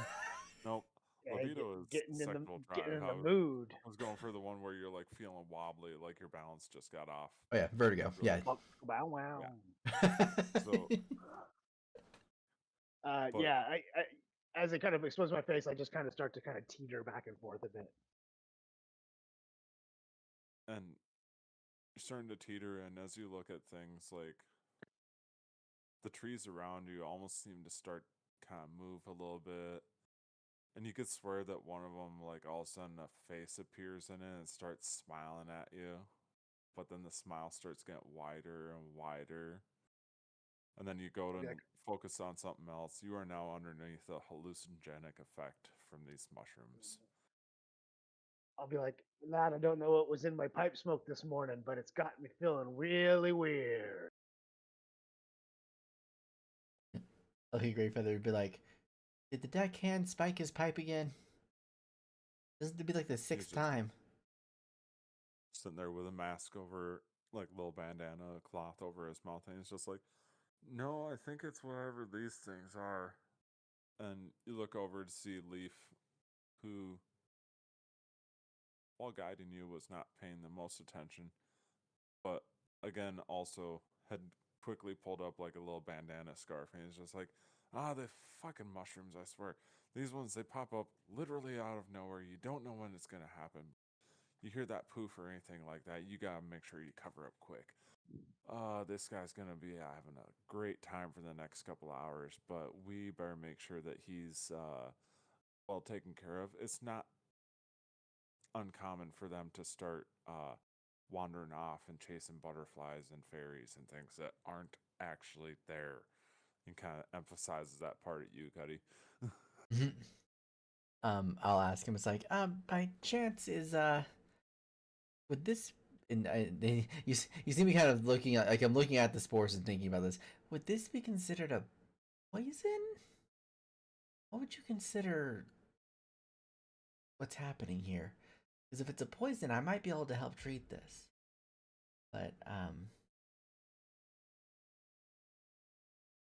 Nope. Yeah, Libido is getting in sexual drive. getting in the However, mood. I was going for the one where you're like feeling wobbly, like your balance just got off. Oh yeah, vertigo. Really. Yeah. Wow, wow. So, but yeah, I as it kind of exposes my face, I just kind of start to kind of teeter back and forth a bit. and you're starting to teeter, and as you look at things, like the trees around you almost seem to start kind of move a little bit, and you could swear that one of them, like all of a sudden, a face appears in it and starts smiling at you, but then the smile starts getting wider and wider. And then you go to focus on something else. You are now underneath a hallucinogenic effect from these mushrooms. I'll be like, lad, I don't know what was in my pipe smoke this morning, but it's got me feeling really weird. Okay, Greyfeather would be like, did the deckhand spike his pipe again? This would be like the sixth time. Sitting there with a mask over, like little bandana cloth over his mouth, and he's just like, no, I think it's whatever these things are. And you look over to see Leaf, who, while guiding you, was not paying the most attention, but again, also had quickly pulled up like a little bandana scarf, and he's just like, the fucking mushrooms, I swear. These ones, they pop up literally out of nowhere. You don't know when it's going to happen. You hear that poof or anything like that, you got to make sure you cover up quick. This guy's going to be having a great time for the next couple hours, but we better make sure that he's well taken care of. It's not uncommon for them to start wandering off and chasing butterflies and fairies and things that aren't actually there, and kind of emphasizes that part at you, Cuddy. I'll ask him. It's like, by chance is would this? And you see me kind of looking at, like, I'm looking at the spores and thinking about this. Would this be considered a poison? What would you consider? What's happening here? Because if it's a poison, I might be able to help treat this. But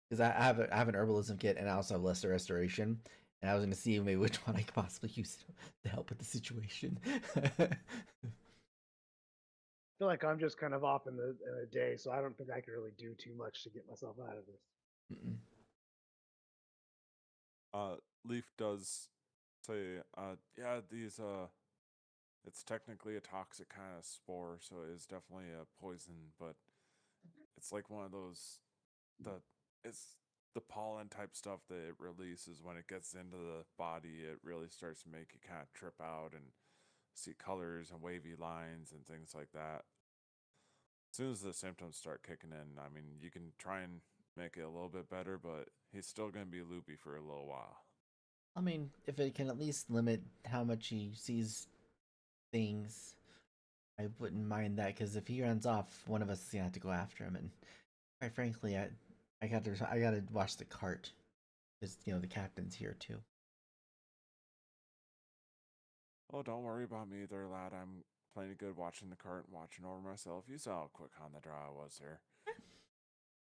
because I have an herbalism kit and I also have lesser restoration, and I was going to see maybe which one I could possibly use to help with the situation. I feel like I'm just kind of off in a day, so I don't think I can really do too much to get myself out of this. Leaf does say, yeah, these it's technically a toxic kind of spore, so it is definitely a poison, but it's like one of those, it's the pollen type stuff that it releases when it gets into the body. It really starts to make you kind of trip out and see colors and wavy lines and things like that. As soon as the symptoms start kicking in, I mean, you can try and make it a little bit better, but he's still going to be loopy for a little while. I mean, if it can at least limit how much he sees things, I wouldn't mind that, because if he runs off, one of us is gonna have to go after him, and quite frankly, I got to watch the cart, because the captain's here too. Oh, don't worry about me there, lad. I'm plenty good watching the cart and watching over myself. You saw how quick on the draw I was there.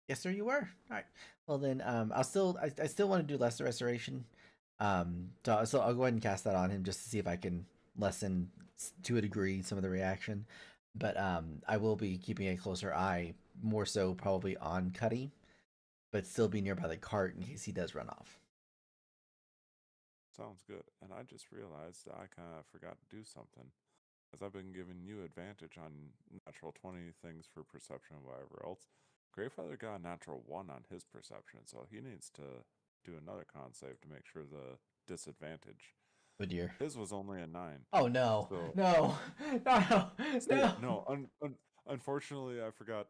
Yes, sir, you were. All right. Well, then, I still want to do lesser restoration. So I'll go ahead and cast that on him just to see if I can lessen to a degree some of the reaction. But I will be keeping a closer eye, more so probably on Cuddy, but still be nearby the cart in case he does run off. Sounds good. And I just realized that I kind of forgot to do something. As I've been giving you advantage on natural 20 things for perception and whatever else. Greyfeather got a natural 1 on his perception, so he needs to do another con save to make sure the disadvantage. Oh dear. His was only a 9. Oh no. So, No. No. no. Unfortunately, I forgot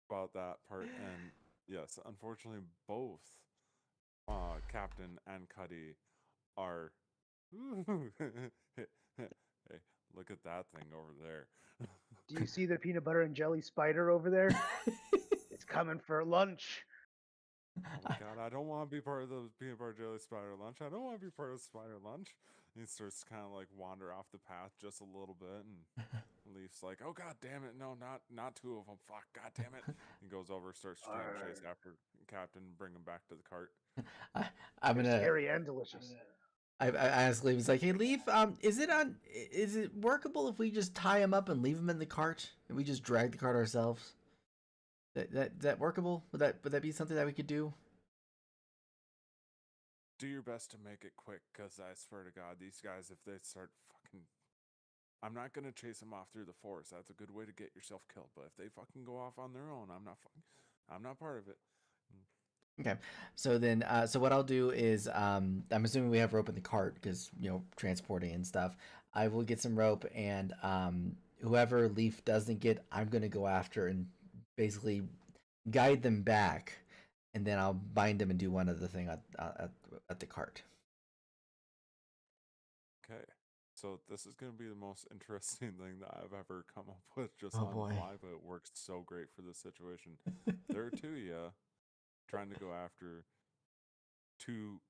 about that part. And yes, unfortunately, both Captain and Cuddy are. Hey, look at that thing over there. Do you see the peanut butter and jelly spider over there? It's coming for lunch. Oh my god, I don't want to be part of the peanut butter jelly spider lunch. I don't want to be part of spider lunch. And he starts to kind of like wander off the path just a little bit, and Leaf's like, "Oh god damn it, no, not two of them. Fuck, god damn it!" He goes over, starts trying to chase after Captain, bring him back to the cart. I'm They're gonna. scary and delicious. I asked Leaf. He's like, "Hey, Leaf, is it workable if we just tie him up and leave him in the cart and we just drag the cart ourselves? That workable? Would that be something that we could do?" Do your best to make it quick, because I swear to God, these guys, if they start fucking, I'm not gonna chase them off through the forest. That's a good way to get yourself killed. But if they fucking go off on their own, I'm not part of it. Okay, so then, so what I'll do is, I'm assuming we have rope in the cart because transporting and stuff. I will get some rope, and whoever Leaf doesn't get, I'm gonna go after and basically guide them back, and then I'll bind them and do one other thing at the cart. Okay, so this is gonna be the most interesting thing that I've ever come up with just Oh, on boy. the fly, but it works so great for this situation. There are two of you trying to go after two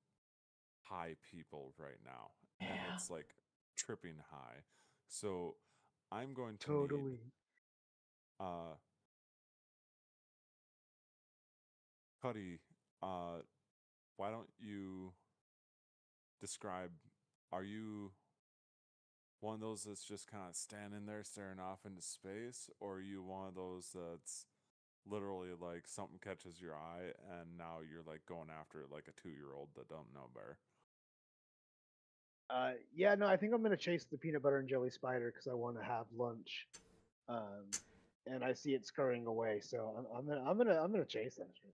high people right now, and Yeah. it's like tripping high. So I'm going to need Totally. Cuddy, why don't you describe, are you one of those that's just kind of standing there staring off into space, or are you one of those that's literally like something catches your eye and now you're like going after it like a 2-year-old that don't know better? Yeah, no, I think I'm gonna chase the peanut butter and jelly spider because I want to have lunch. And I see it scurrying away, so I'm gonna chase that shit.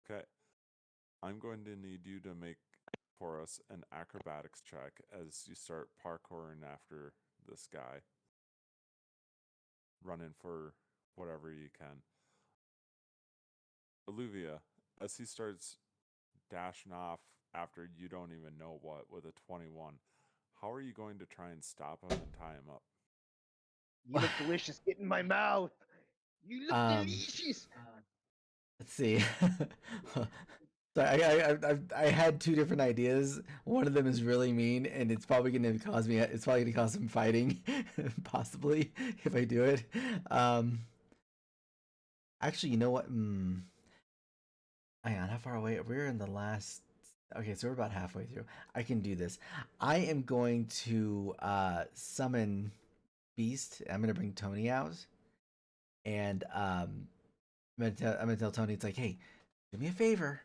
Okay, I'm going to need you to make for us an acrobatics check as you start parkouring after this guy, running for whatever you can. Olivia, as he starts dashing off after you don't even know what with a 21, how are you going to try and stop him and tie him up? You look delicious. Get in my mouth. You look delicious. Let's see. So I had two different ideas. One of them is really mean, and it's probably going to cause me. It's probably going to cause some fighting, possibly if I do it. Actually, you know what? Hang on, how far away? We're in the last. Okay, so we're about halfway through. I can do this. I am going to summon Beast. I'm going to bring Tony out, and I'm gonna tell Tony. It's like, hey, do me a favor.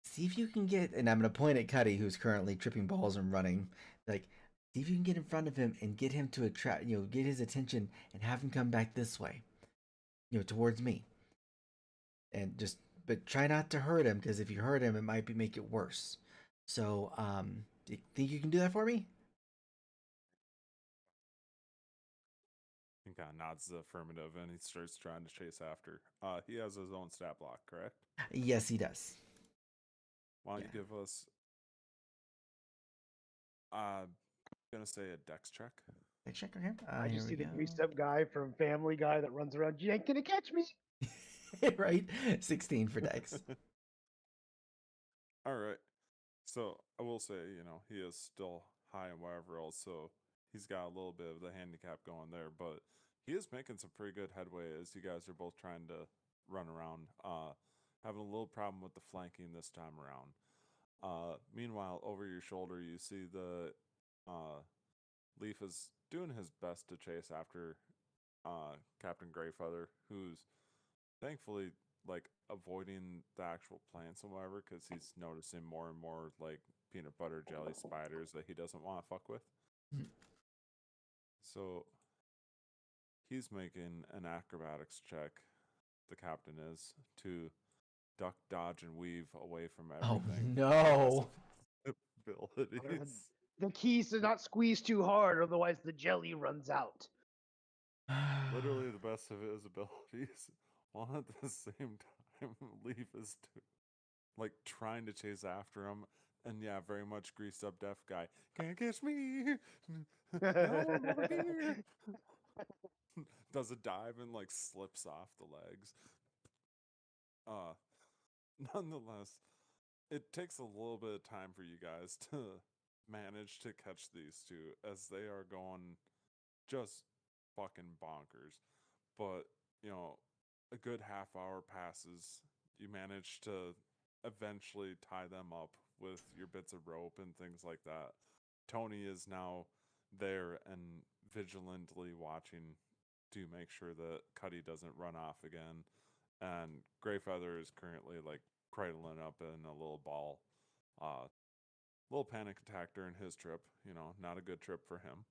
See if you can get, and I'm gonna point at Cuddy, who's currently tripping balls and running. Like, see if you can get in front of him and get him to attract, get his attention and have him come back this way, towards me. And but try not to hurt him because if you hurt him, it might make it worse. So, do you think you can do that for me? He kind of nods the affirmative and he starts trying to chase after. He has his own stat block, correct? Yes, he does. Why don't you give us, gonna say a dex check? Dex check here. I Here just we see the go. greased up guy from Family Guy that runs around. You ain't gonna catch me. Right, 16 for Dex. All right. So I will say, he is still high and whatever else, so he's got a little bit of the handicap going there, but he is making some pretty good headway as you guys are both trying to run around. Having a little problem with the flanking this time around. Meanwhile, over your shoulder, you see the Leaf is doing his best to chase after Captain Greyfeather, who's thankfully like avoiding the actual plants and whatever because he's noticing more and more like peanut butter jelly spiders that he doesn't want to fuck with. So he's making an acrobatics check, the captain is, to duck, dodge, and weave away from everything. Oh no! Abilities. The keys to not squeeze too hard, otherwise the jelly runs out. Literally the best of his abilities, while at the same time, Leaf is like trying to chase after him. And yeah, very much greased up deaf guy. Can't catch me. No, I'm over here. Does a dive and like slips off the legs. Nonetheless, it takes a little bit of time for you guys to manage to catch these two as they are going just fucking bonkers. But, you know, a good half hour passes. You manage to eventually tie them up with your bits of rope and things like that. Tony is now there and vigilantly watching to make sure that Cuddy doesn't run off again. And Greyfeather is currently like cradling up in a little ball. Little panic attack during his trip, not a good trip for him.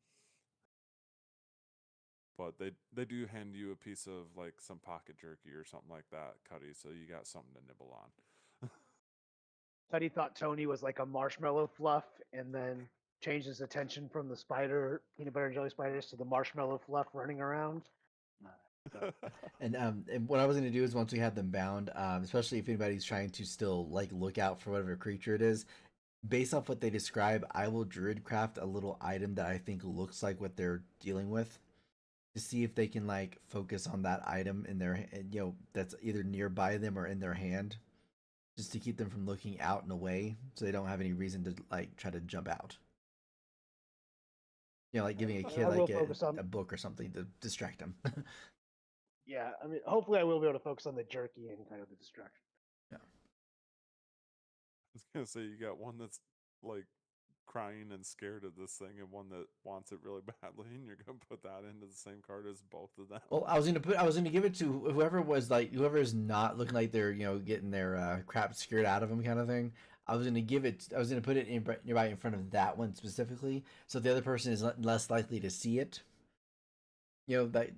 But they do hand you a piece of like some pocket jerky or something like that, Cuddy, so you got something to nibble on. Cuddy thought Tony was like a marshmallow fluff, and then changed his attention from the peanut butter and jelly spiders, to the marshmallow fluff running around. And what I was going to do is once we had them bound, especially if anybody's trying to still like look out for whatever creature it is, based off what they describe, I will druidcraft a little item that I think looks like what they're dealing with, to see if they can like focus on that item in their, that's either nearby them or in their hand, just to keep them from looking out and away, so they don't have any reason to like try to jump out. Like giving a kid like a book or something to distract them. Yeah, I mean, hopefully I will be able to focus on the jerky and kind of the distraction. Yeah. I was gonna say you got one that's like crying and scared of this thing, and one that wants it really badly, and you're gonna put that into the same card as both of them. Well, I was gonna give it to whoever is not looking like they're getting their crap scared out of them kind of thing. I was gonna put it nearby in front of that one specifically, so the other person is less likely to see it. That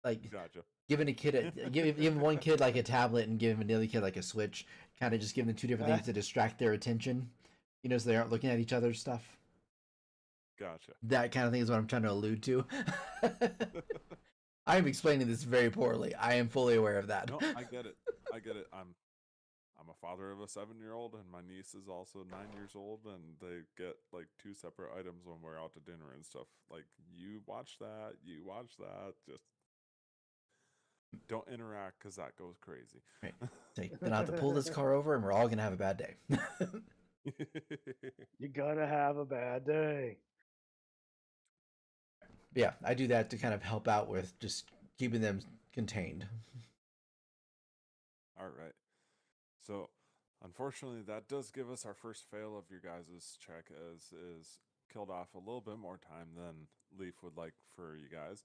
like Gotcha. Giving a kid giving one kid like a tablet and giving another kid like a Switch, kind of just giving them two different things to distract their attention, so they aren't looking at each other's stuff. Gotcha. That kind of thing is what I'm trying to allude to. I'm explaining this very poorly. I am fully aware of that. No, I get it. I'm a father of a 7-year-old, and my niece is also 9 years old, and they get like 2 separate items when we're out to dinner and stuff. Like, you watch that, just don't interact because that goes crazy. Right. Then I have to pull this car over, and we're all gonna have a bad day. You're gonna have a bad day. Yeah, I do that to kind of help out with just keeping them contained. All right. So, unfortunately, that does give us our first fail of your guys' check, as is killed off a little bit more time than Leaf would like for you guys.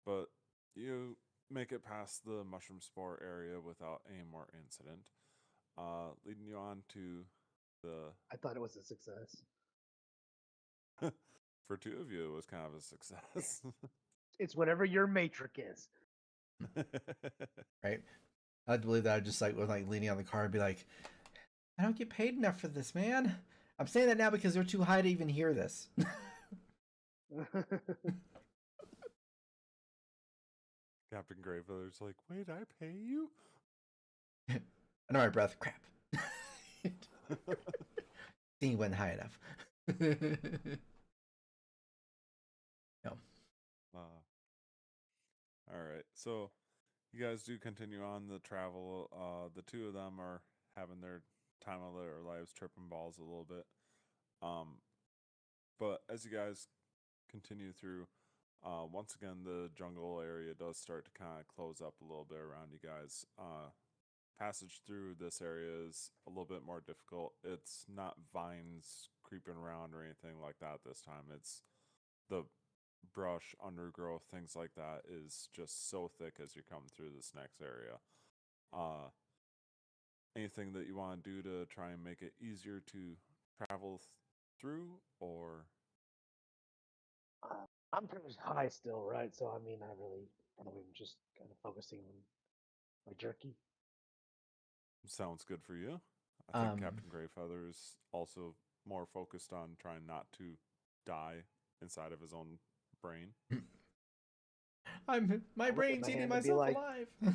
But you make it past the mushroom spore area without any more incident, leading you on to the... I thought it was a success. For 2 of you, it was kind of a success. It's whatever your matrix is. Right? I'd believe that I just was leaning on the car and be like, I don't get paid enough for this, man. I'm saying that now because they're too high to even hear this. Captain Greyfeather's like, wait, I pay you? I know my breath. Crap. He went high enough. No. All right. So you guys do continue on the travel. The 2 of them are having their time of their lives, tripping balls a little bit. But as you guys continue through. Once again, the jungle area does start to kind of close up a little bit around you guys. Passage through this area is a little bit more difficult. It's not vines creeping around or anything like that this time. It's the brush, undergrowth, things like that is just so thick as you come through this next area. Anything that you want to do to try and make it easier to travel through, or I'm pretty high still, right? So I mean, I really probably am just kind of focusing on my jerky. sounds good for you? I think Um, Captain Greyfeather is also more focused on trying not to die inside of his own brain. my I'll look at brain's my eating hand and be myself like, alive.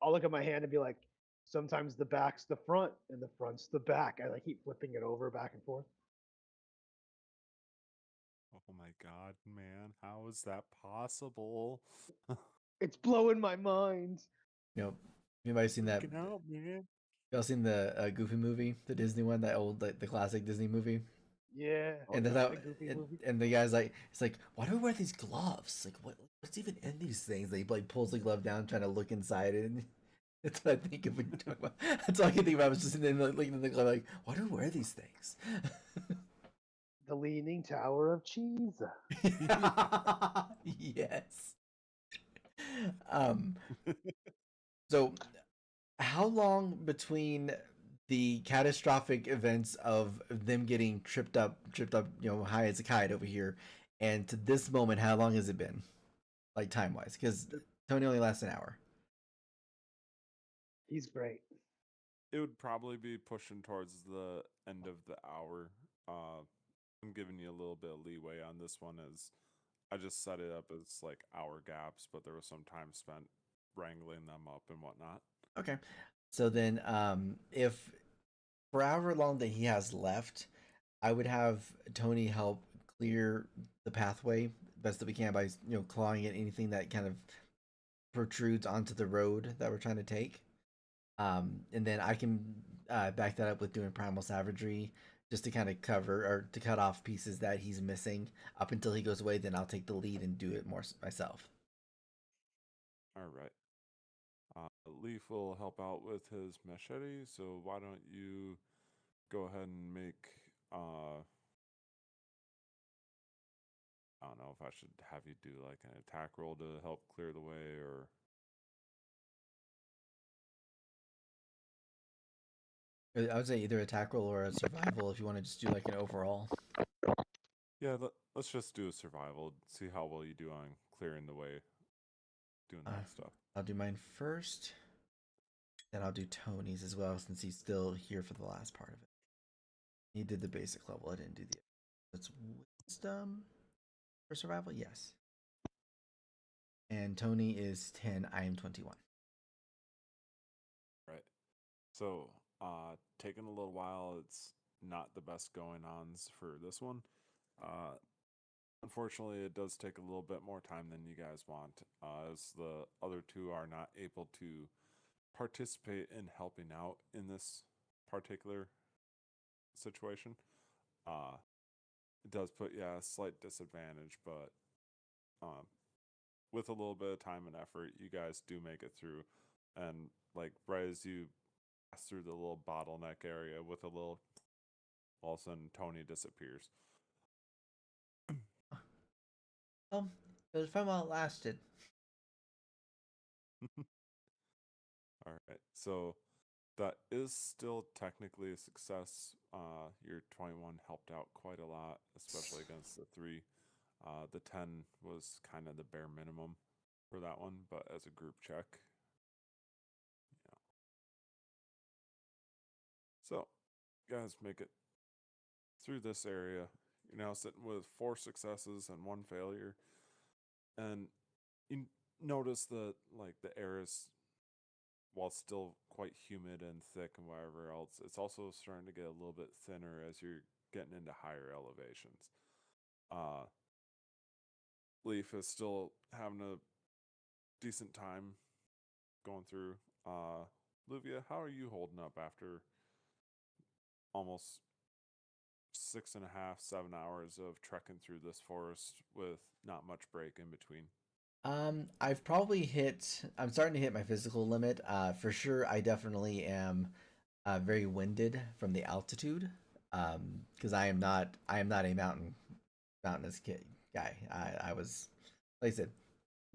I'll look at my hand and be like, sometimes the back's the front and the front's the back. I like keep flipping it over back and forth. Oh my god, man, how is that possible? It's blowing my mind. You know, anybody seen that? Freaking out, man. Y'all seen the Goofy movie, the Disney one, that old like the classic Disney movie? Yeah. Oh And yeah, then big goofy and, movie. and the guy's like, it's like, why do we wear these gloves? Like, what's even in these things? They like pulls the glove down, trying to look inside it. And that's what I think of when you talk about. That's all I can think about. I was just sitting there looking at the glove, like, why do we wear these things? The Leaning Tower of Cheese. Yes. Um. So, how long between the catastrophic events of them getting tripped up, high as a kite over here, and to this moment, how long has it been, like time wise? Because Tony only lasts an hour. He's great. It would probably be pushing towards the end of the hour. I'm giving you a little bit of leeway on this one as I just set it up as like hour gaps, but there was some time spent wrangling them up and whatnot. Okay, so then, if for however long that he has left, I would have Tony help clear the pathway best that we can by clawing at anything that kind of protrudes onto the road that we're trying to take. And then I can back that up with doing primal savagery just to kind of cover or to cut off pieces that he's missing up until he goes away. Then I'll take the lead and do it more myself. All right. Leaf will help out with his machete, so why don't you go ahead and make I don't know if I should have you do like an attack roll to help clear the way, or I would say either attack roll or a survival if you want to just do like an overall. yeah, let's just do a survival. See how well you do on clearing the way, doing that stuff. I'll do mine first. Then I'll do Tony's as well since he's still here for the last part of it. He did the basic level. I didn't do the. It's wisdom for survival. Yes. And Tony is 10. I am 21. Right. So, taking a little while. It's not the best going ons for this one. Unfortunately, it does take a little bit more time than you guys want, as the other two are not able to participate in helping out in this particular situation. Uh, it does put you at a slight disadvantage, but um, with a little bit of time and effort, you guys do make it through. And like right as you pass through the little bottleneck area with a little, all of a sudden Tony disappears. It was fun while it lasted. All right, so that is still technically a success. Your 21 helped out quite a lot, especially against the 3. The 10 was kind of the bare minimum for that one, but as a group check, yeah. So, you guys make it through this area. You're now sitting with 4 successes and 1 failure, and you notice that like the air is, while still quite humid and thick and whatever else, it's also starting to get a little bit thinner as you're getting into higher elevations. Leaf is still having a decent time going through. Luvia, how are you holding up after almost 6.5, 7 hours of trekking through this forest with not much break in between. I've probably hit. I'm starting to hit my physical limit. For sure, I definitely am very winded from the altitude. Because I am not. I am not a mountainous kid guy. I was, like I said,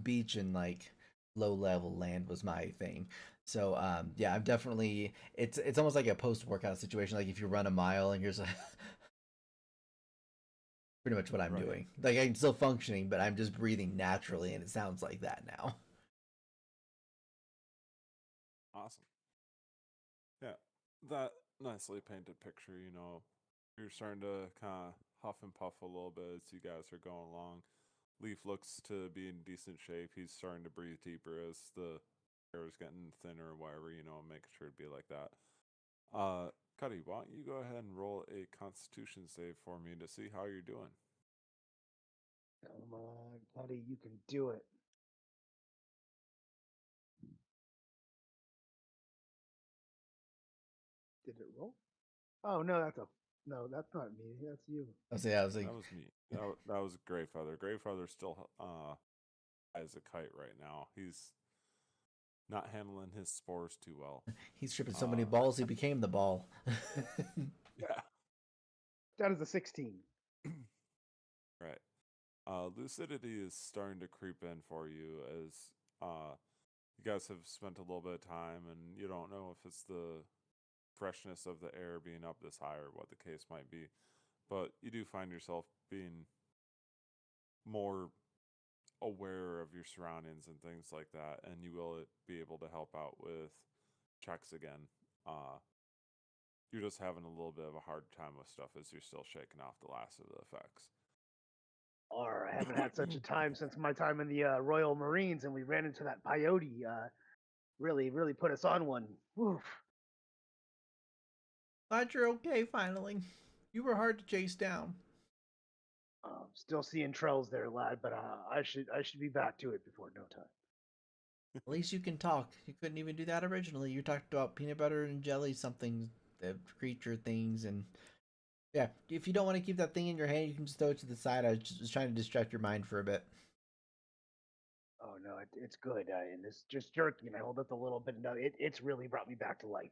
beach and like low level land was my thing. So yeah, I'm definitely. It's almost like a post workout situation. Like if you run a mile and you're just pretty much what I'm Right. doing. Like I'm still functioning, but I'm just breathing naturally, and it sounds like that now. Awesome. Yeah, that nicely painted picture, you're starting to kind of huff and puff a little bit as you guys are going along. Leaf looks to be in decent shape. He's starting to breathe deeper as the air is getting thinner or whatever, making sure to be like that. Cuddy, why don't you go ahead and roll a constitution save for me to see how you're doing? Come on, buddy, you can do it. Did it roll? Oh no, that's not me. That's you. I was like, That was me. That was Greyfeather. Greyfeather's still as a kite right now. He's not handling his spores too well. he's tripping so many Uh, balls, he became the ball. yeah, That is a 16. right. Lucidity is starting to creep in for you as you guys have spent a little bit of time, and you don't know if it's the freshness of the air being up this high or what the case might be. But you do find yourself being more aware of your surroundings and things like that, and you will be able to help out with checks again. You're just having a little bit of a hard time with stuff as you're still shaking off the last of the effects. Or I haven't had such a time since my time in the Royal Marines, and we ran into that peyote. Really put us on one. Oof. Glad you're okay finally. You were hard to chase down. Still seeing trails there, lad, but I should be back to it before no time. At least you can talk. You couldn't even do that originally. You talked about peanut butter and jelly, something, the creature things, and yeah. If you don't want to keep that thing in your hand, you can just throw it to the side. I was just trying to distract your mind for a bit. Oh no, it's good. And this just jerky, and I hold up a little bit. No, it's really brought me back to life.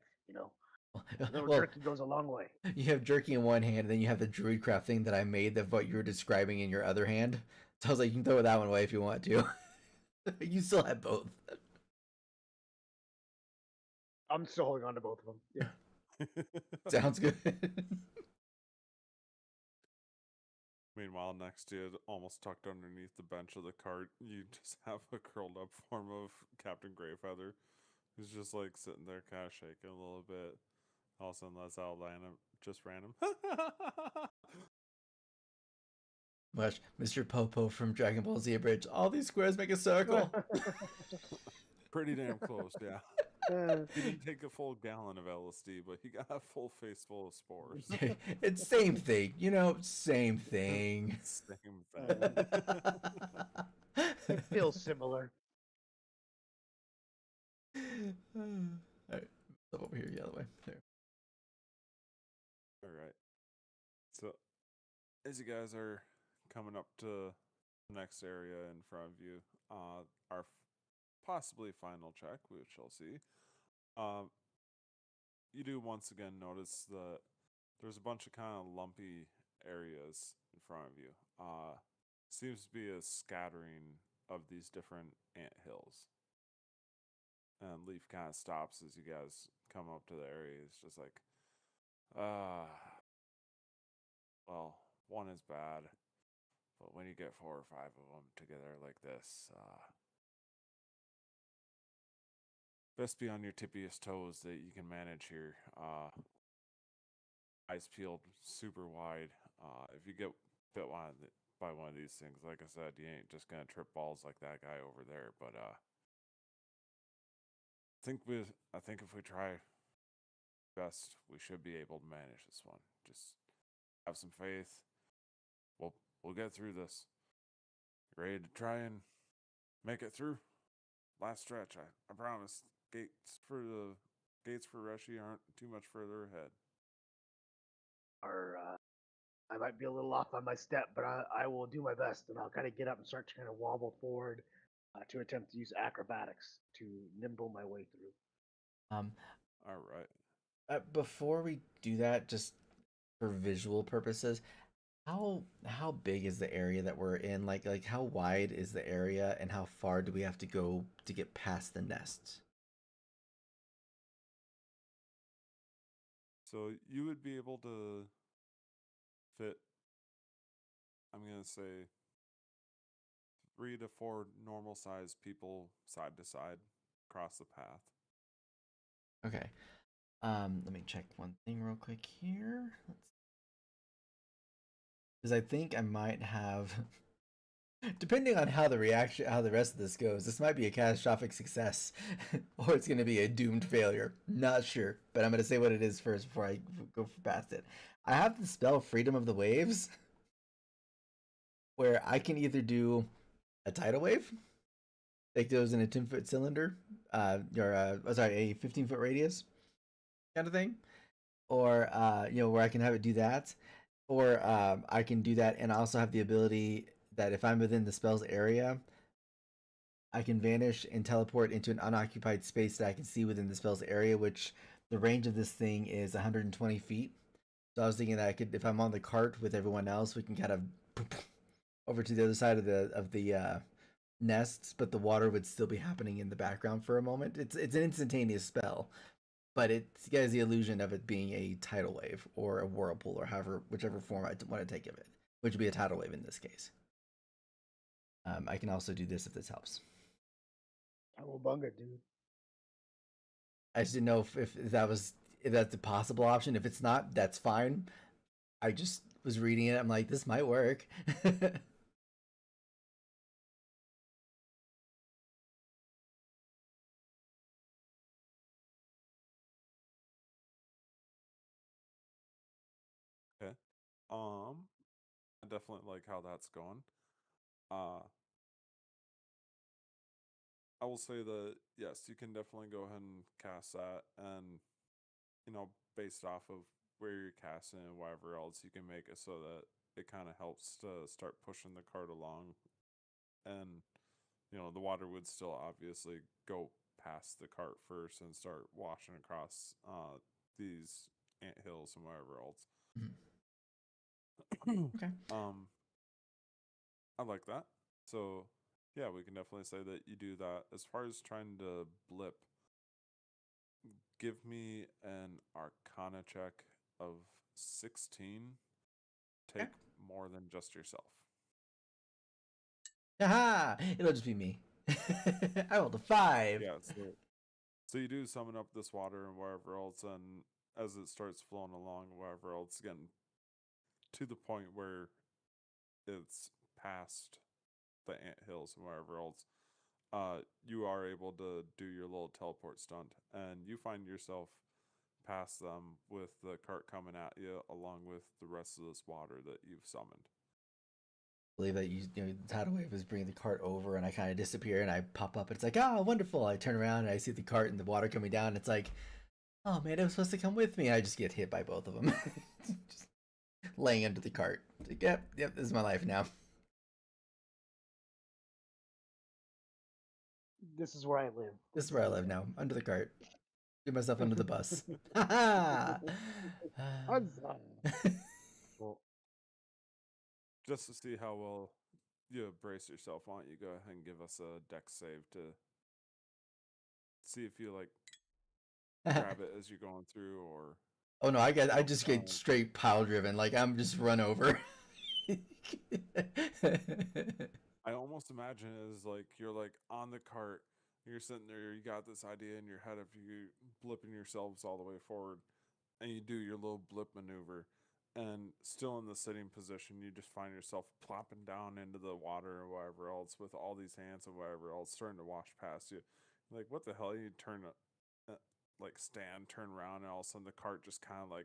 A little Well, jerky goes a long way. you have jerky in one hand, and then you have the druidcraft thing that I made of what you were describing in your other hand. So I was like, you can throw that one away if you want to. You still have both. I'm still holding on to both of them. Yeah. Sounds good. Meanwhile, next to you, almost tucked underneath the bench of the cart, you just have a curled up form of Captain Greyfeather, who's just like sitting there, kind of shaking a little bit. All of a sudden, that's out random, just random. Much Mr. Popo from Dragon Ball Z Bridge. All these squares make a circle. Pretty damn close, yeah. Uh, He didn't take a full gallon of LSD, but he got a full face full of spores. It's same thing, same thing. Same Uh, thing. it feels similar. All right, over here the other way. There. All right. So, as you guys are coming up to the next area in front of you, our possibly final check, we shall see. Um, you do once again notice that there's a bunch of kind of lumpy areas in front of you. Seems to be a scattering of these different ant hills. And Leaf kind of stops as you guys come up to the area. It's just like, uh, well, one is bad, but when you get 4 or 5 of them together like this, best be on your tippiest toes that you can manage here. Eyes peeled super wide. If you get bit by one of these things, like I said, you ain't just gonna trip balls like that guy over there. But I think if we try best, we should be able to manage this one. Just have some faith. We'll get through this. You ready to try and make it through? Last stretch, I promise. Gates for Reshi aren't too much further ahead. Are I might be a little off on my step, but I will do my best, and I'll kind of get up and start to kind of wobble forward to attempt to use acrobatics to nimble my way through. Um, All right. Before we do that, just for visual purposes, how big is the area that we're in? Like how wide is the area, and how far do we have to go to get past the nest? So you would be able to fit, I'm going to say, 3 to 4 normal sized people side to side across the path. Okay. Let me check one thing real quick here. Because I think I might have, depending on how the rest of this goes, this might be a catastrophic success, or it's going to be a doomed failure. Not sure, but I'm going to say what it is first before I go past it. I have the spell Freedom of the Waves, where I can either do a tidal wave, that goes in a 10-foot cylinder, or a 15-foot radius kind of thing, or where I can have it do that, or I can do that and also have the ability that if I'm within the spell's area, I can vanish and teleport into an unoccupied space that I can see within the spell's area, which the range of this thing is 120 feet. So I was thinking that I could, if I'm on the cart with everyone else, we can kind of over to the other side of the nests, but the water would still be happening in the background for a moment. It's an instantaneous spell, but it gives the illusion of it being a tidal wave or a whirlpool or whichever form I want to take of it, which would be a tidal wave in this case. I can also do this if this helps. I will bunga, dude. I just didn't know if that's a possible option. If it's not, that's fine. I just was reading it. I'm like, this might work. Okay. I definitely like how that's going. Uh, I will say that yes, you can definitely go ahead and cast that, and based off of where you're casting and whatever else, you can make it so that it kind of helps to start pushing the cart along, and the water would still obviously go past the cart first and start washing across these ant hills and whatever else. Okay. I like that. So, yeah, we can definitely say that you do that. As far as trying to blip, give me an Arcana check of 16. Okay. Take more than just yourself. Aha! It'll just be me. I rolled a 5. Yeah, so you do summon up this water and wherever else, and as it starts flowing along, wherever else, again, to the point where it's past the ant hills and wherever else, you are able to do your little teleport stunt, and you find yourself past them with the cart coming at you, along with the rest of this water that you've summoned. I believe that the tidal wave is bringing the cart over, and I kind of disappear, and I pop up. And it's like, oh, wonderful! I turn around and I see the cart and the water coming down. And it's like, oh man, it was supposed to come with me. I just get hit by both of them, just laying under the cart. Like, yep, this is my life now. This is where I live. This is where I live now, under the cart. Get myself under the bus. Ha Huzzah. Well, just to see how well you brace yourself, why don't you go ahead and give us a dex save to see if you grab it as you're going through, or Oh no, I just get straight pile driven. Like I'm just run over. I almost imagine it as like you're on the cart, you're sitting there, you got this idea in your head of you blipping yourselves all the way forward, and you do your little blip maneuver, and still in the sitting position, you just find yourself plopping down into the water or whatever else with all these hands and whatever else starting to wash past you. Like, what the hell? You stand, turn around, and all of a sudden the cart just kind of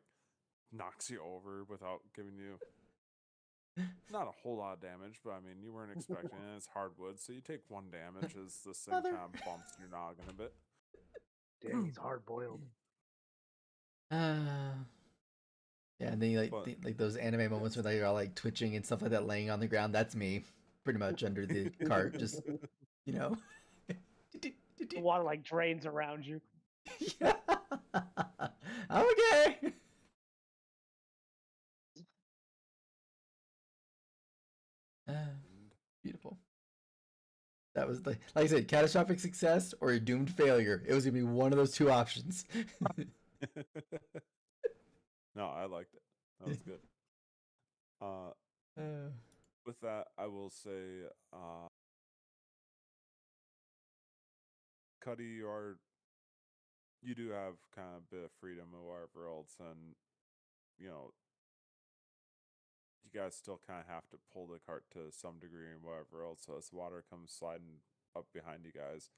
knocks you over without giving you not a whole lot of damage, but I mean, you weren't expecting it. It's hardwood, so you take 1 damage as this thing Mother. kind of bumps your noggin a bit. Dang, he's hard boiled. Yeah, and then you But like those anime moments where they're all like twitching and stuff like that, laying on the ground. That's me, pretty much under the cart, just you know. The water like drains around you. Yeah. I'm okay. Beautiful. That was like I said, catastrophic success or a doomed failure. It was gonna be one of those two options. no, I liked it. That was good. With that, I will say, Cuddy, you do have kind of a bit of freedom or whatever else, and you know, you guys still kind of have to pull the cart to some degree and whatever else. So as water comes sliding up behind you guys,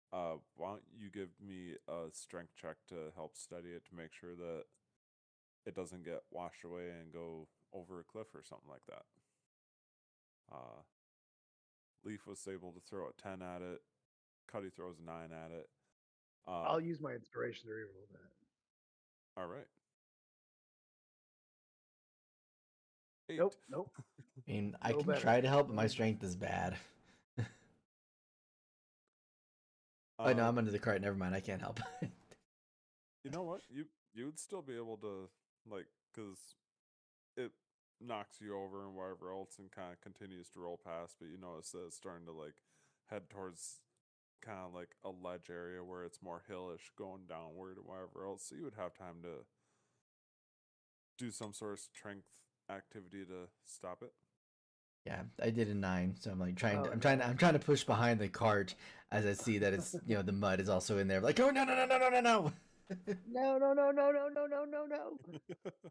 why don't you give me a strength check to help steady it to make sure that it doesn't get washed away and go over a cliff or something like that. Leaf was able to throw a 10 at it. Cuddy throws a 9 at it. I'll use my inspiration to reroll that. All right. 8. Nope. I mean, I No can better. try to help, but my strength is bad. Oh no, I'm under the cart. Never mind, I can't help. You know what? You would still be able to, like, because it knocks you over and whatever else and kind of continues to roll past, but you notice that it's starting to like head towards kind of like a ledge area where it's more hillish going downward or whatever else. So you would have time to do some sort of strength activity to stop it. Yeah, I did a 9, so I'm like Oh, I'm trying to push behind the cart as I see that it's the mud is also in there. Like, oh no. no. No.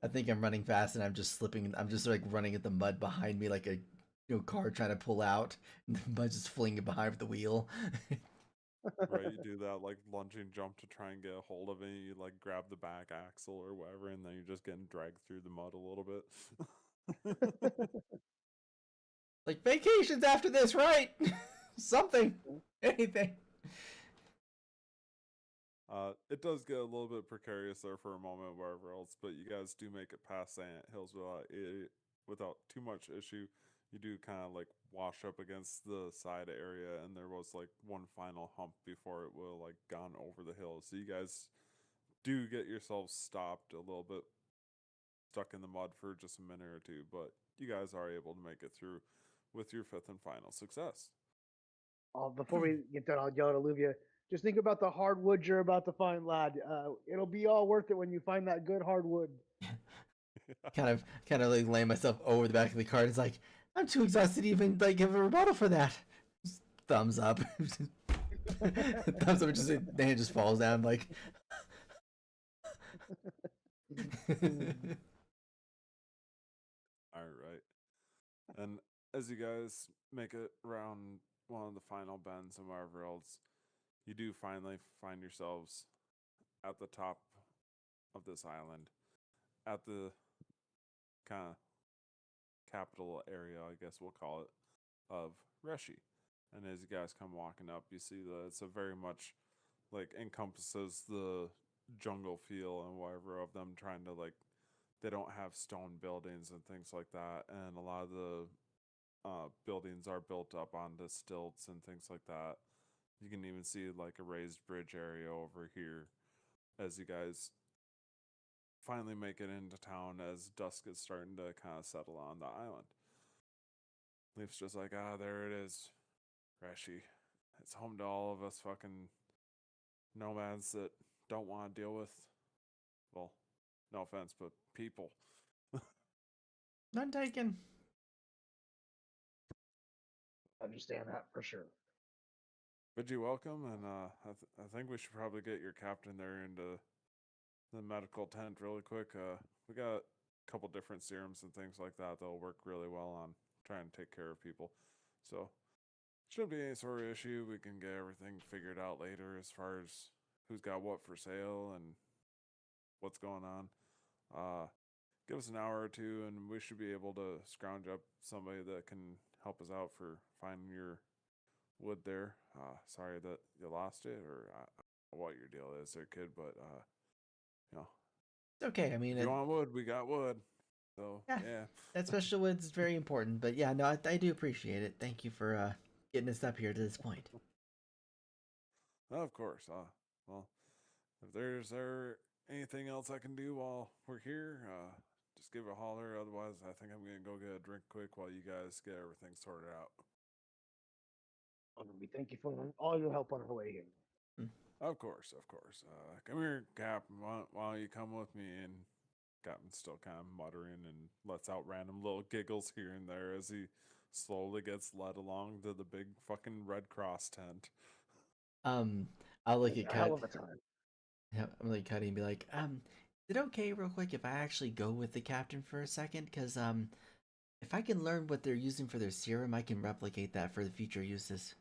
I think I'm running fast and I'm just slipping. I'm just like running at the mud behind me like a car trying to pull out, and the mud just flinging behind with the wheel. Right, you do that like lunging jump to try and get a hold of it. You like grab the back axle or whatever, and then you're just getting dragged through the mud a little bit. Like vacations after this, right? Something, anything. It does get a little bit precarious there for a moment, wherever else, but you guys do make it past Sand Hills without too much issue. You do kind of like wash up against the side area, and there was like one final hump before it will like gone over the hill. So you guys do get yourselves stopped a little bit, stuck in the mud for just a minute or two, but you guys are able to make it through with your 5th and final success. Before we get done, I'll yell at Olivia. Just think about the hardwood you're about to find, lad. It'll be all worth it when you find that good hardwood. kind of like laying myself over the back of the cart. It's like I'm too exhausted to even like give a rebuttal for that. Just thumbs up. Thumbs up. Just the hand just falls down. Like. All right. And as you guys make it around one of the final bends and wherever else, you do finally find yourselves at the top of this island, at the kind of capital area, I guess we'll call it, of Reshi. And as you guys come walking up, you see that it's a very much like encompasses the jungle feel and whatever of them trying to like, they don't have stone buildings and things like that, and a lot of the buildings are built up onto stilts and things like that. You can even see like a raised bridge area over here as you guys finally make it into town as dusk is starting to kind of settle on the island. Leaf's just like, there it is, Reshi. It's home to all of us fucking nomads that don't want to deal with, well, no offense, but people. None taken. Understand that for sure. But you're welcome, and I think we should probably get your captain there into the medical tent really quick. We got a couple different serums and things like that that'll work really well on trying to take care of people. So shouldn't be any sort of issue. We can get everything figured out later as far as who's got what for sale and what's going on. Give us an hour or two, and we should be able to scrounge up somebody that can help us out for finding your wood there. Sorry that you lost it, or what your deal is there, kid, but you know, It's okay. I mean, If you want wood, we got wood. So yeah, yeah. that special wood is very important. But yeah, no, I do appreciate it. Thank you for getting us up here to this point. Of course. Well, if there's anything else I can do while we're here, just give a holler. Otherwise, I think I'm gonna go get a drink quick while you guys get everything sorted out. We thank you for all your help on our way here. Mm. Of course, of course. Come here, Captain. Why don't you come with me? And Captain's still kind of muttering and lets out random little giggles here and there as he slowly gets led along to the big fucking Red Cross tent. Um, I'll look It's at a hell Cut. of a time. Yeah, I'm like Cuddy and be like, is it okay, real quick, if I actually go with the captain for a second? Because if I can learn what they're using for their serum, I can replicate that for the future uses.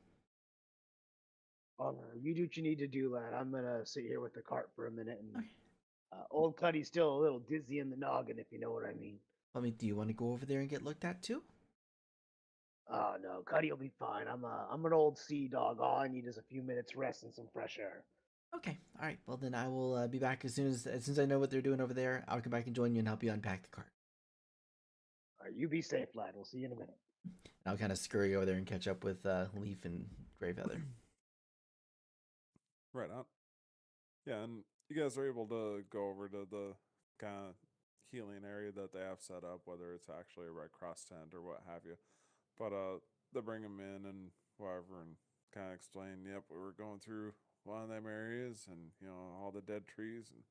You do what you need to do, lad. I'm gonna sit here with the cart for a minute, and Okay. old Cuddy's still a little dizzy in the noggin, if you know what I mean. I mean, do you want to go over there and get looked at too? Oh no, Cuddy will be fine. I'm an old sea dog. All I need is a few minutes rest and some fresh air. Okay, all right. Well, then I will be back as soon as I know what they're doing over there. I'll come back and join you and help you unpack the cart. All right, you be safe, lad. We'll see you in a minute. And I'll kind of scurry over there and catch up with Leaf and Greyfeather. Right on. Yeah, and you guys are able to go over to the kind of healing area that they have set up, whether it's actually a Red Cross tent or what have you. But they bring them in and whatever, and kind of explain. Yep, we were going through one of them areas, and all the dead trees, and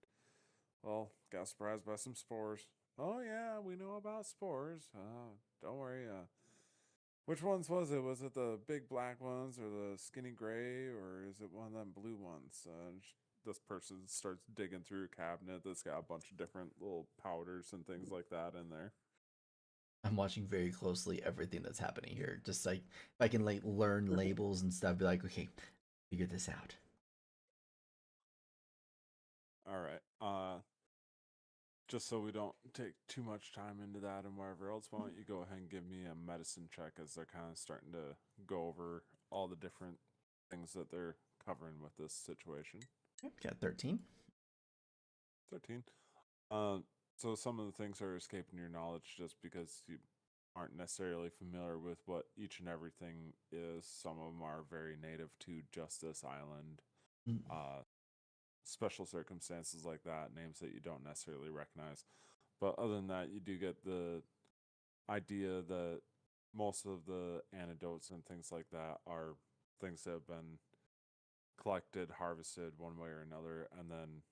well, got surprised by some spores. Oh yeah, we know about spores. Don't worry. Which ones was it? Was it the big black ones or the skinny gray, or is it one of them blue ones? This person starts digging through a cabinet that's got a bunch of different little powders and things like that in there. I'm watching very closely everything that's happening here. Just like if I can like learn labels and stuff, be like, okay, figure this out. All right. Just so we don't take too much time into that and whatever else, why don't you go ahead and give me a medicine check as they're kind of starting to go over all the different things that they're covering with this situation. Yep, got 13. 13. So some of the things are escaping your knowledge just because you aren't necessarily familiar with what each and everything is. Some of them are very native to just this island. Mm. Special circumstances like that, names that you don't necessarily recognize. But other than that, you do get the idea that most of the antidotes and things like that are things that have been collected, harvested one way or another, and then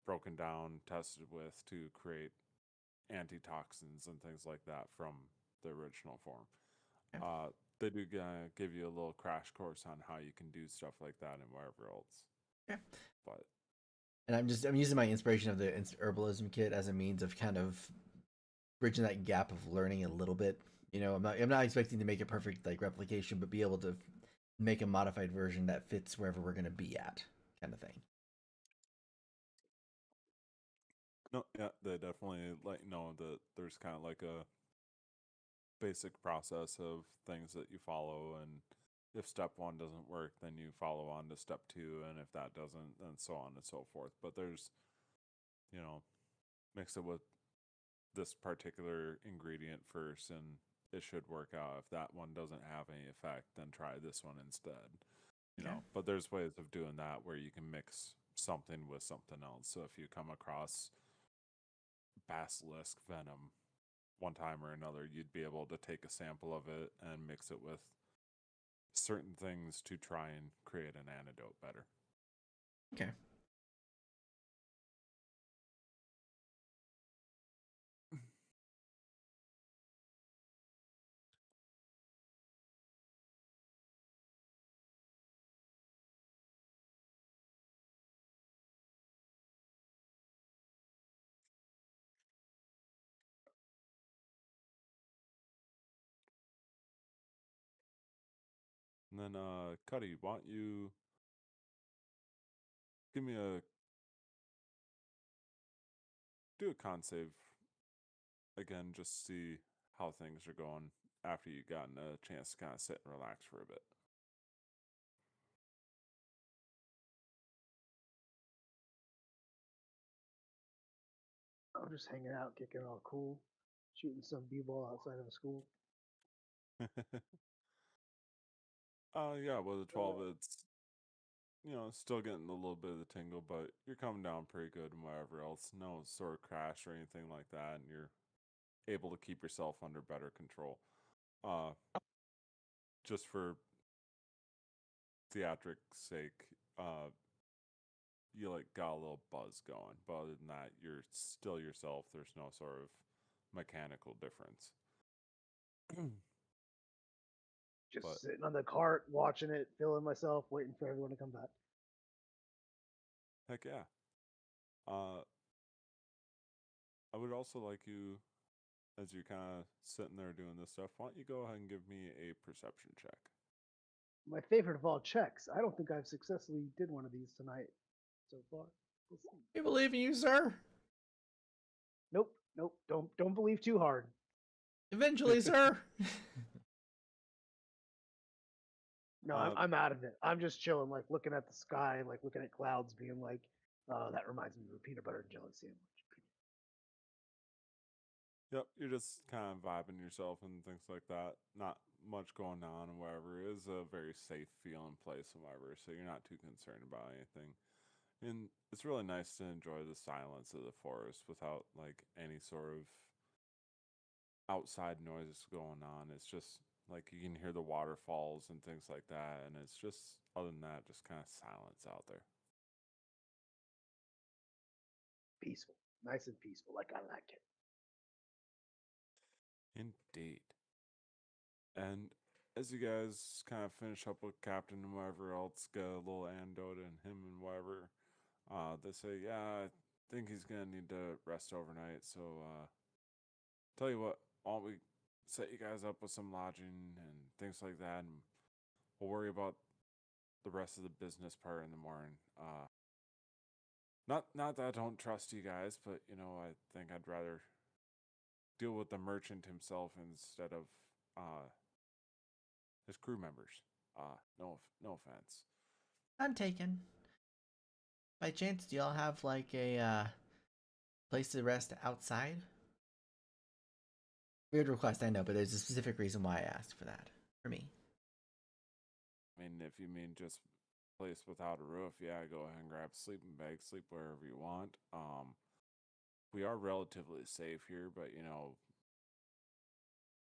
broken down, tested with to create antitoxins and things like that from the original form. Okay. They do give you a little crash course on how you can do stuff like that and wherever else. Okay. But And I'm using my inspiration of the herbalism kit as a means of kind of bridging that gap of learning a little bit. I'm not expecting to make a perfect like replication, but be able to make a modified version that fits wherever we're going to be at, kind of thing. no, yeah, they definitely let you know that there's kind of like a basic process of things that you follow, and if step one doesn't work, then you follow on to step two, and if that doesn't, then so on and so forth. But there's, mix it with this particular ingredient first, and it should work out. If that one doesn't have any effect, then try this one instead. Okay. But there's ways of doing that where you can mix something with something else. So if you come across basilisk venom one time or another, you'd be able to take a sample of it and mix it with certain things to try and create an antidote better. Okay. And then, Cuddy, why don't you give me do a con save again, just see how things are going after you've gotten a chance to kind of sit and relax for a bit. I'm just hanging out, kicking it all cool, shooting some b-ball outside of the school. Yeah, well, the 12, it's, still getting a little bit of the tingle, but you're coming down pretty good and whatever else. No sort of crash or anything like that, and you're able to keep yourself under better control. Uh, just for theatric sake, you like got a little buzz going, but other than that, you're still yourself. There's no sort of mechanical difference. Just But sitting on the cart, watching it, feeling myself, waiting for everyone to come back. heck yeah. Uh, I would also like you, as you're kind of sitting there doing this stuff, why don't you go ahead and give me a perception check? My favorite of all checks. I don't think I've successfully did one of these tonight so far. We'll see. We believe in you, sir. Nope, nope. Don't believe too hard. Eventually, sir. No, I'm out of it. I'm just chilling, like looking at the sky, like looking at clouds, being like, "Oh, that reminds me of a peanut butter and jelly sandwich." Yep, you're just kind of vibing yourself and things like that. Not much going on and whatever. It is a very safe feeling place and whatever, so you're not too concerned about anything. And it's really nice to enjoy the silence of the forest without like any sort of outside noises going on. It's just like you can hear the waterfalls and things like that, and it's just other than that, just kind of silence out there. Peaceful, nice and peaceful, like I like it. Indeed. And as you guys kind of finish up with Captain and whatever else, get a little anecdote and him and whatever, they say, yeah, I think he's gonna need to rest overnight. So, tell you what, why don't we set you guys up with some lodging and things like that, and we'll worry about the rest of the business part in the morning. Not that I don't trust you guys, but I think I'd rather deal with the merchant himself instead of his crew members. No offense. I'm taken. By chance, do y'all have like a place to rest outside? Weird request, I know, but there's a specific reason why I asked for that. For me. I mean, if you mean just place without a roof, yeah, go ahead and grab a sleeping bag, sleep wherever you want. We are relatively safe here, but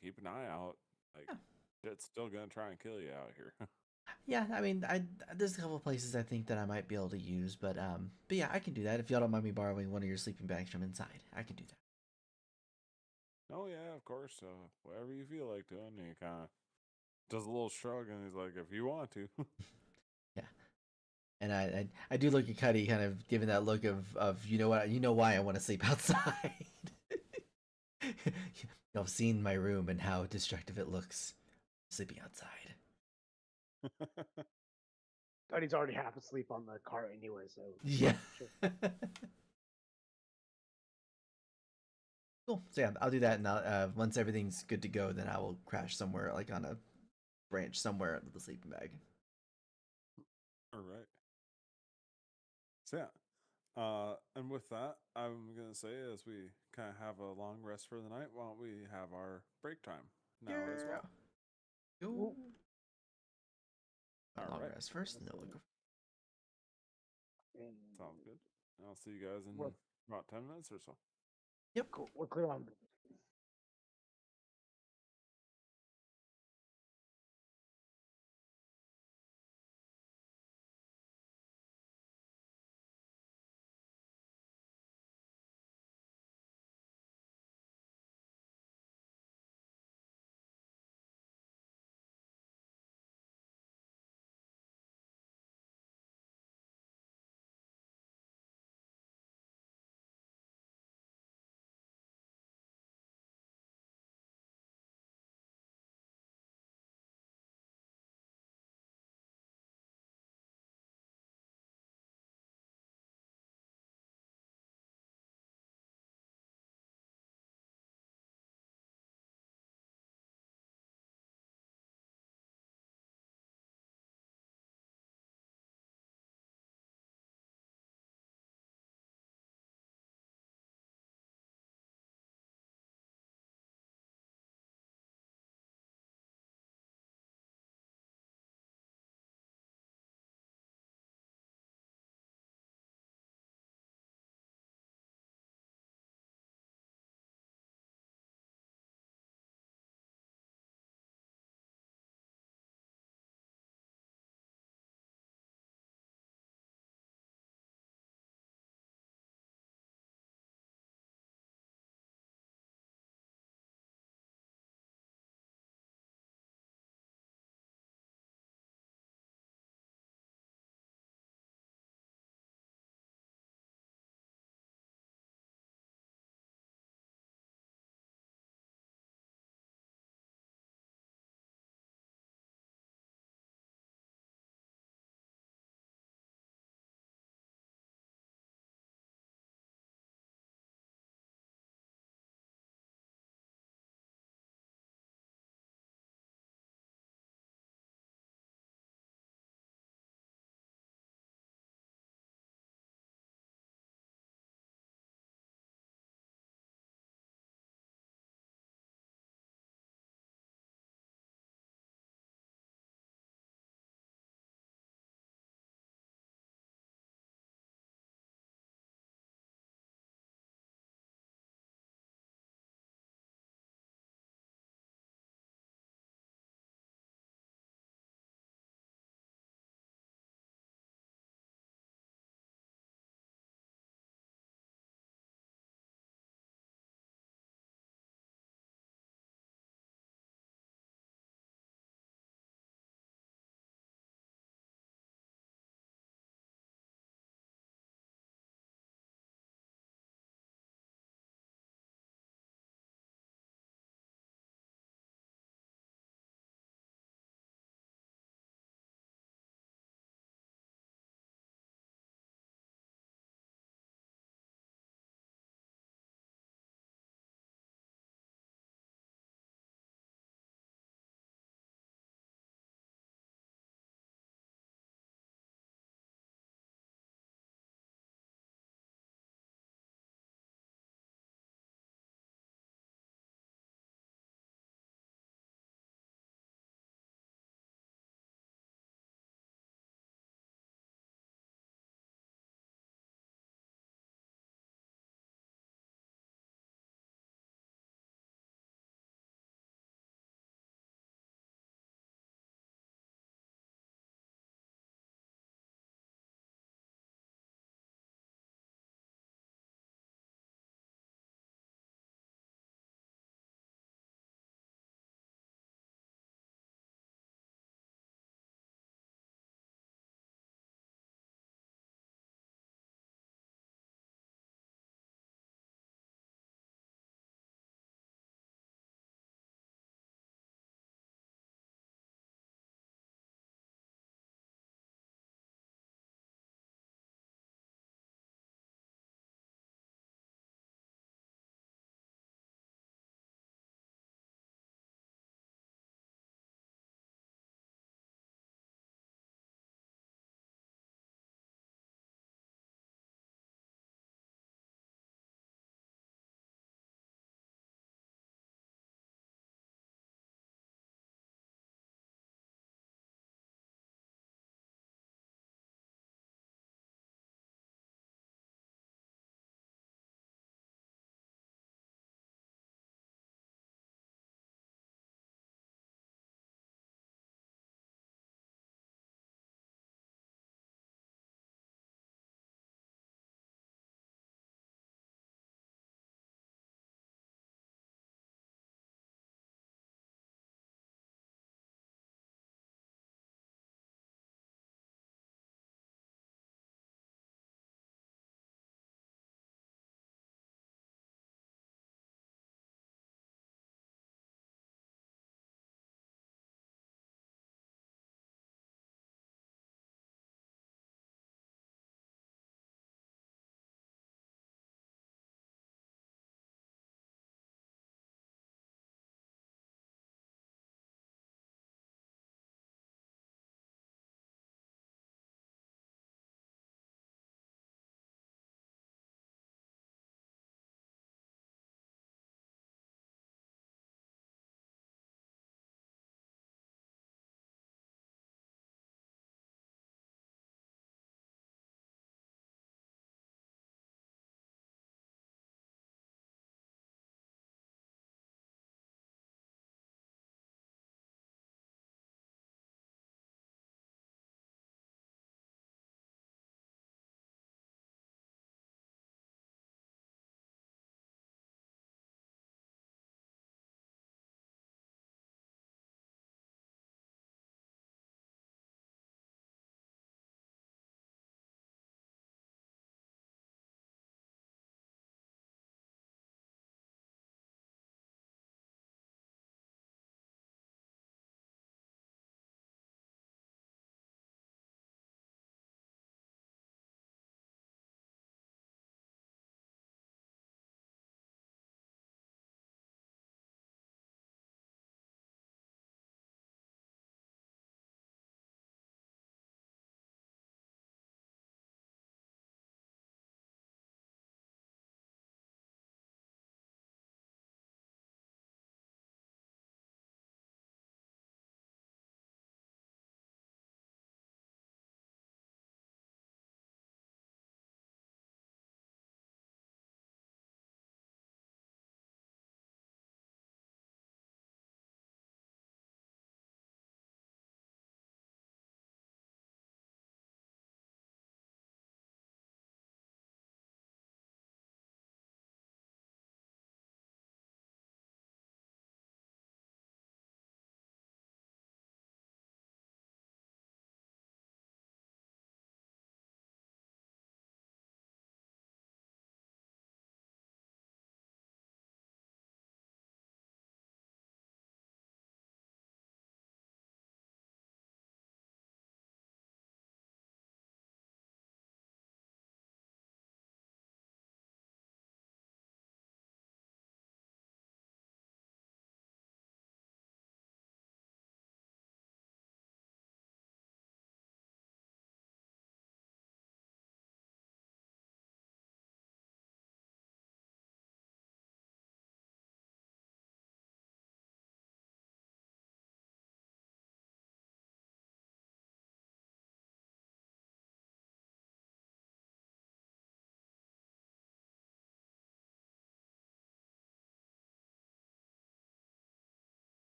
keep an eye out. Like, it's still gonna try and kill you out here. Yeah, I mean, there's a couple places I think that I might be able to use, but yeah, I can do that if y'all don't mind me borrowing one of your sleeping bags from inside. I can do that. Oh yeah, of course. Whatever you feel like doing, and he kind of does a little shrug, and he's like, "If you want to." Yeah, and I do look at Cuddy, kind of giving that look of you know what, you know why I want to sleep outside. Y'all have seen my room and how destructive it looks sleeping outside. Cody's already half asleep on the cart anyway, so Yeah. sure. Cool. So yeah, I'll do that, and once everything's good to go, then I will crash somewhere, like on a branch somewhere with the sleeping bag. All right. So yeah. And with that, I'm gonna say as we kind of have a long rest for the night, why don't we have our break time now as well? Cool. All Long right. rest first, and then we'll go. And Sounds good. I'll see you guys in we're, about 10 minutes or so. Yep. cool. We're clear on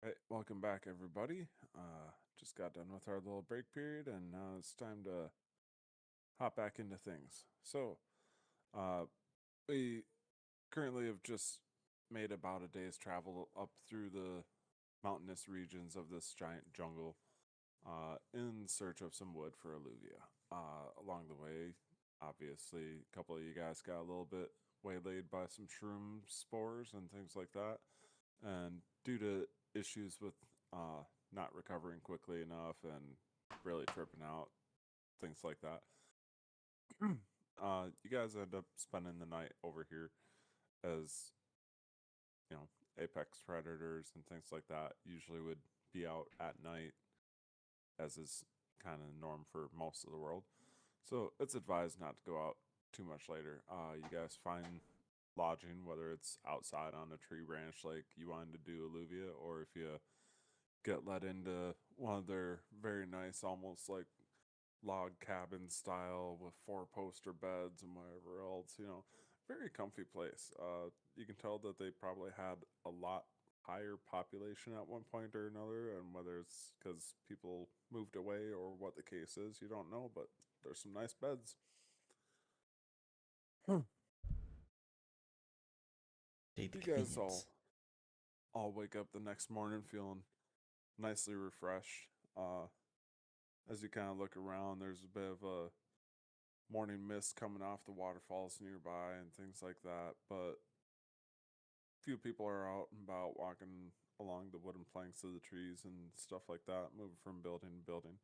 Hey, welcome back, everybody. Just got done with our little break period, and now it's time to hop back into things. So, uh, we currently have just made about a day's travel up through the mountainous regions of this giant jungle, in search of some wood for Alluvia. Along the way, obviously, a couple of you guys got a little bit waylaid by some shroom spores and things like that. And due to issues with not recovering quickly enough and really tripping out, things like that, you guys end up spending the night over here as apex predators and things like that usually would be out at night, as is kind of the norm for most of the world. So it's advised not to go out too much later. You guys find lodging, whether it's outside on a tree branch like you wanted to do Alluvia, or if you get let into one of their very nice, almost like log cabin style with four-poster beds and whatever else. Very comfy place. You can tell that they probably had a lot higher population at one point or another, and whether it's because people moved away or what the case is, you don't know. But there's some nice beds. Take the You guys convenience. all wake up the next morning feeling nicely refreshed. As you kind of look around, there's a bit of a morning mist coming off the waterfalls nearby and things like that. But few people are out and about walking along the wooden planks of the trees and stuff like that, moving from building to building.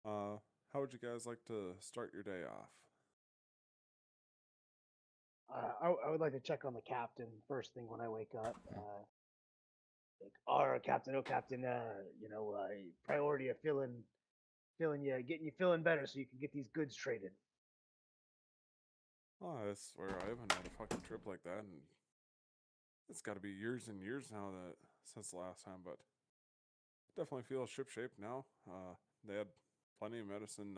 How would you guys like to start your day off? I would like to check on the captain first thing when I wake up. Like, all right, Captain, oh Captain, priority of feeling you, getting you feeling better so you can get these goods traded. Oh, I swear I haven't had a fucking trip like that, and it's got to be years and years now that since the last time. But definitely feel ship shape now. They had plenty of medicine.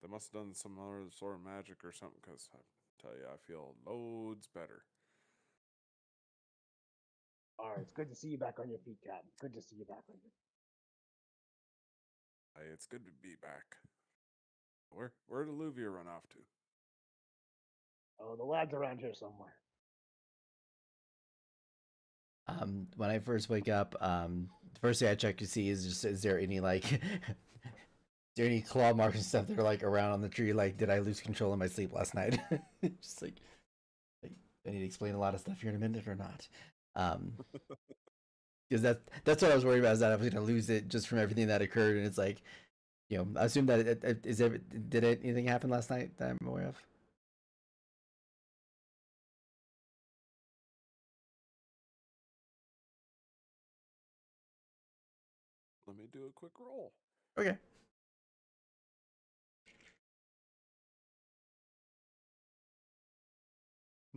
They must have done some other sort of magic or something, because I tell you, I feel loads better. All right, it's good to see you back on your feet, Captain. Good to see you back on your feet. Hey, it's good to be back. Where did Luvia run off to? Oh, the lad's around here somewhere. When I first wake up, the first thing I check to see is just, is there any like is there any claw marks and stuff that are like around on the tree? Like, did I lose control of my sleep last night? Just like I need to explain a lot of stuff here in a minute or not. Because that's what I was worried about, is that I was gonna lose it just from everything that occurred, and it's like, I assume that did anything happen last night that I'm aware of? Let me do a quick roll. Okay.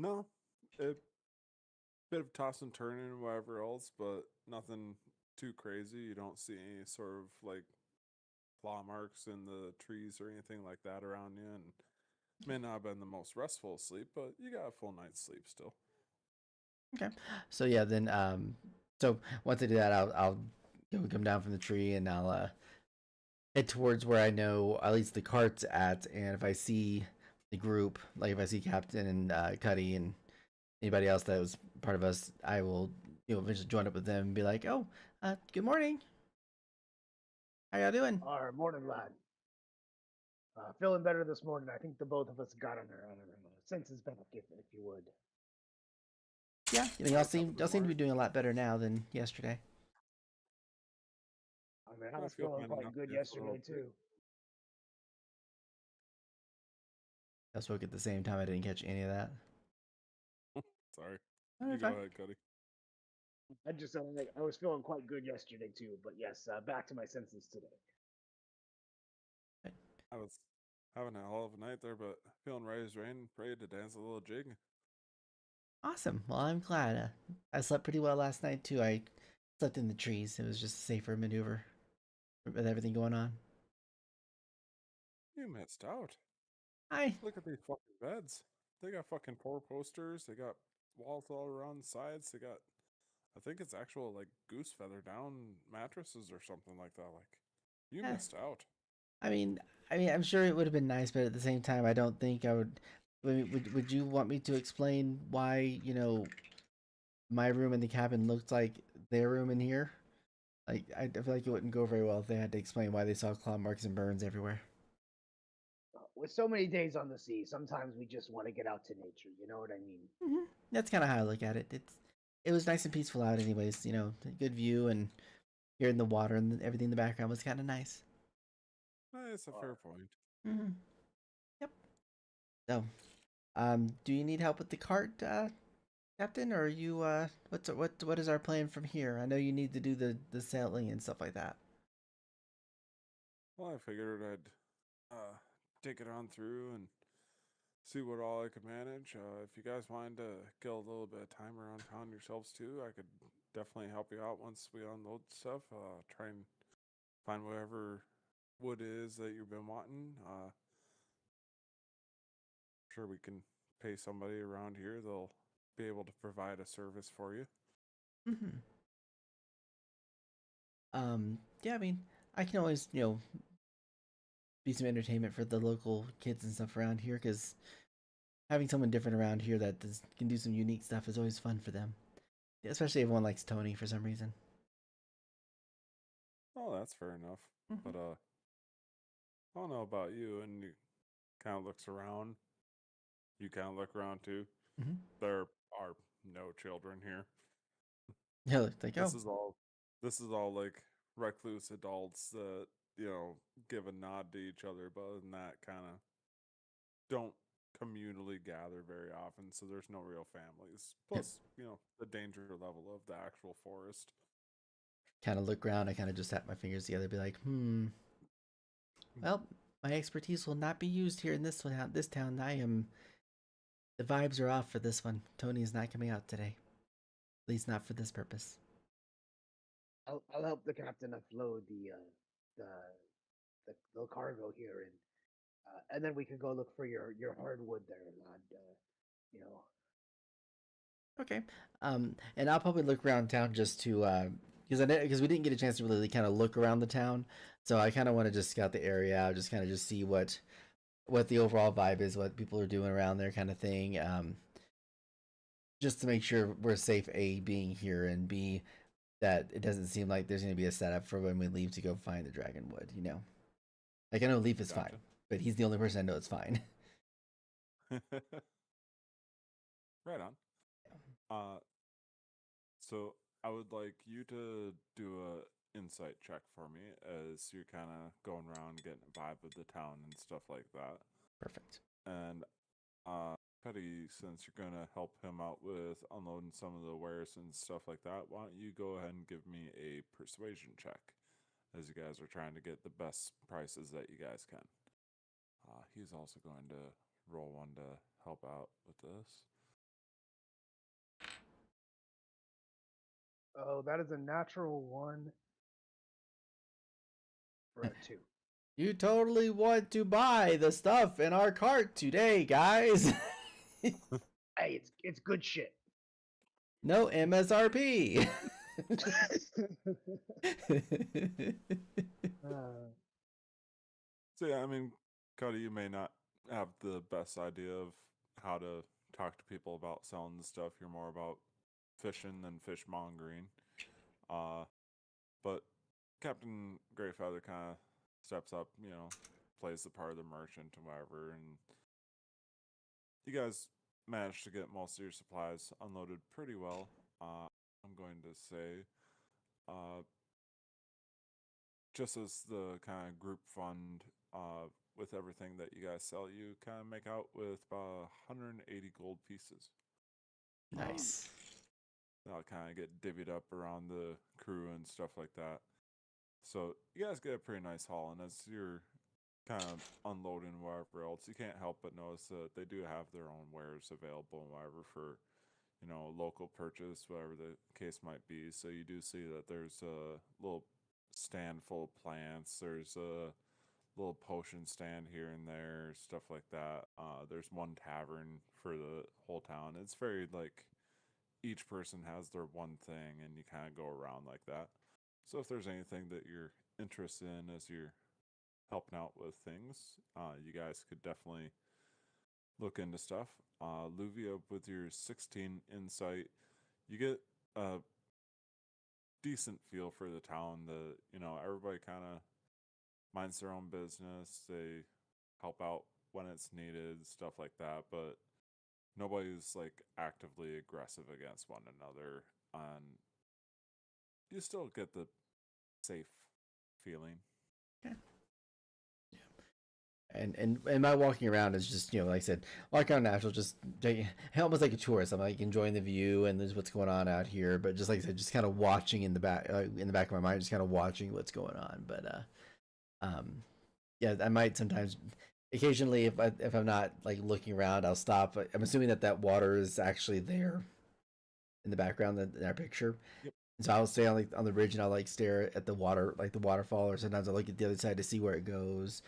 No, a bit of toss and turning and whatever else, but nothing too crazy. You don't see any sort of like claw marks in the trees or anything like that around you, and may not have been the most restful sleep, but you got a full night's sleep still. Okay. So yeah, then so once I do that, I'll come down from the tree, and I'll head towards where I know at least the cart's at, and if I see the group, like if I see Captain and Cuddy and anybody else that was part of us, I will eventually join up with them and be like, "Oh, good morning. How y'all doing?" All right, morning, lad. Feeling better this morning. I think the both of us got on our senses back, if you would. Yeah, y'all seem to be doing a lot better now than yesterday. I mean, I I was feel feeling fine quite enough good here for a little yesterday bit. too. I spoke at the same time. I didn't catch any of that. Sorry. Oh, You go fine. ahead, Cuddy. I just like I was feeling quite good yesterday too. But yes, back to my senses today. I was having a hell of a night there, but feeling right as rain, ready to dance a little jig. Awesome. Well, I'm glad. I slept pretty well last night too. I slept in the trees. It was just a safer maneuver with everything going on. You missed out. Hi. Look at these fucking beds. They got fucking four posters. They got walls all around the sides. They got I think it's actual like goose feather down mattresses or something like that. Like you Eh, missed out. I mean, I'm sure it would have been nice, but at the same time, I don't think I would. Would you want me to explain why my room in the cabin looked like their room in here? Like I feel like it wouldn't go very well if they had to explain why they saw claw marks and burns everywhere. With so many days on the sea, sometimes we just want to get out to nature. You know what I mean? That's kind of how I look at it. It was nice and peaceful out, anyways. Good view and hearing the water and everything in the background was kind of nice. It's a fair point. Mm-hmm. Yep. So, do you need help with the cart, Captain, or are you what is our plan from here? I know you need to do the sailing and stuff like that. Well, I figured I'd take it on through and see what all I could manage. If you guys wanted to kill a little bit of time around town yourselves too, I could definitely help you out once we unload stuff. Try and find whatever wood is that you've been wanting. Sure, we can pay somebody around here. They'll be able to provide a service for you. Mm-hmm. Yeah, I mean, I can always be some entertainment for the local kids and stuff around here because having someone different around here that can do some unique stuff is always fun for them. Especially everyone likes Tony for some reason. Oh, that's fair enough. Mm-hmm. But I don't know about you, and you kind of looks around. You kind of look around too. Mm-hmm. There are no children here. Yeah, looks like This is all this is all like recluse adults that, give a nod to each other, but other than that kind of don't communally gather very often, so there's no real families. yep. Plus, the danger level of the actual forest. Kind of look around. I kind of just tap my fingers together, be like, well, my expertise will not be used here in this one. This town, the vibes are off for this one. Tony is not coming out today. At least not for this purpose. I'll help the captain upload the the cargo here, and then we can go look for your hardwood there, lad. You know, Okay. And I'll probably look around town just to because we didn't get a chance to really kind of look around the town, so I kind of want to just scout the area out, just kind of just see what the overall vibe is, what people are doing around there, kind of thing. Just to make sure we're safe. A being here and B that it doesn't seem like there's going to be a setup for when we leave to go find the dragonwood. Like I know Leaf is fine, Gotcha. but he's the only person I know it's fine. Right on. Uh, so I would like you to do a insight check for me as you're kind of going around getting a vibe of the town and stuff like that. Perfect. And Petty, since you're gonna help him out with unloading some of the wares and stuff like that, why don't you go ahead and give me a persuasion check as you guys are trying to get the best prices that you guys can. He's also going to roll one to help out with this. oh, that is a natural one for a 2. You totally want to buy the stuff in our cart today, guys. Hey, it's good shit. No MSRP. So yeah, I mean, Cody, you may not have the best idea of how to talk to people about selling the stuff. You're more about fishing than fishmongering. But Captain Greyfeather kind of steps up, plays the part of the merchant and whatever, and you guys managed to get most of your supplies unloaded pretty well. I'm going to say, uh, just as the kind of group fund, with everything that you guys sell, you kind of make out with about 180 gold pieces. Nice. That'll kind of get divvied up around the crew and stuff like that. So you guys get a pretty nice haul, and as you're kind of unloading wherever else, you can't help but notice that they do have their own wares available and whatever for, local purchase, whatever the case might be. So you do see that there's a little stand full of plants. There's a little potion stand here and there, stuff like that. There's one tavern for the whole town. It's very like each person has their one thing, and you kind of go around like that. So if there's anything that you're interested in as you're helping out with things, you guys could definitely look into stuff. Luvia, with your 16 insight, you get a decent feel for the town. Everybody kind of minds their own business. They help out when it's needed, stuff like that. But nobody's like actively aggressive against one another. And you still get the safe feeling. Okay. And my walking around is just, like I said, walking around Nashville, just almost like a tourist. I'm like enjoying the view and there's what's going on out here, but just like I said, just kind of watching in the back of my mind, just kind of watching what's going on. But yeah, I might sometimes, occasionally, if I'm not like looking around, I'll stop. I'm assuming that water is actually there in the background in our picture. Yep. So I'll stay on the ridge and I'll like stare at the water, like the waterfall, or sometimes I'll look at the other side to see where it goes.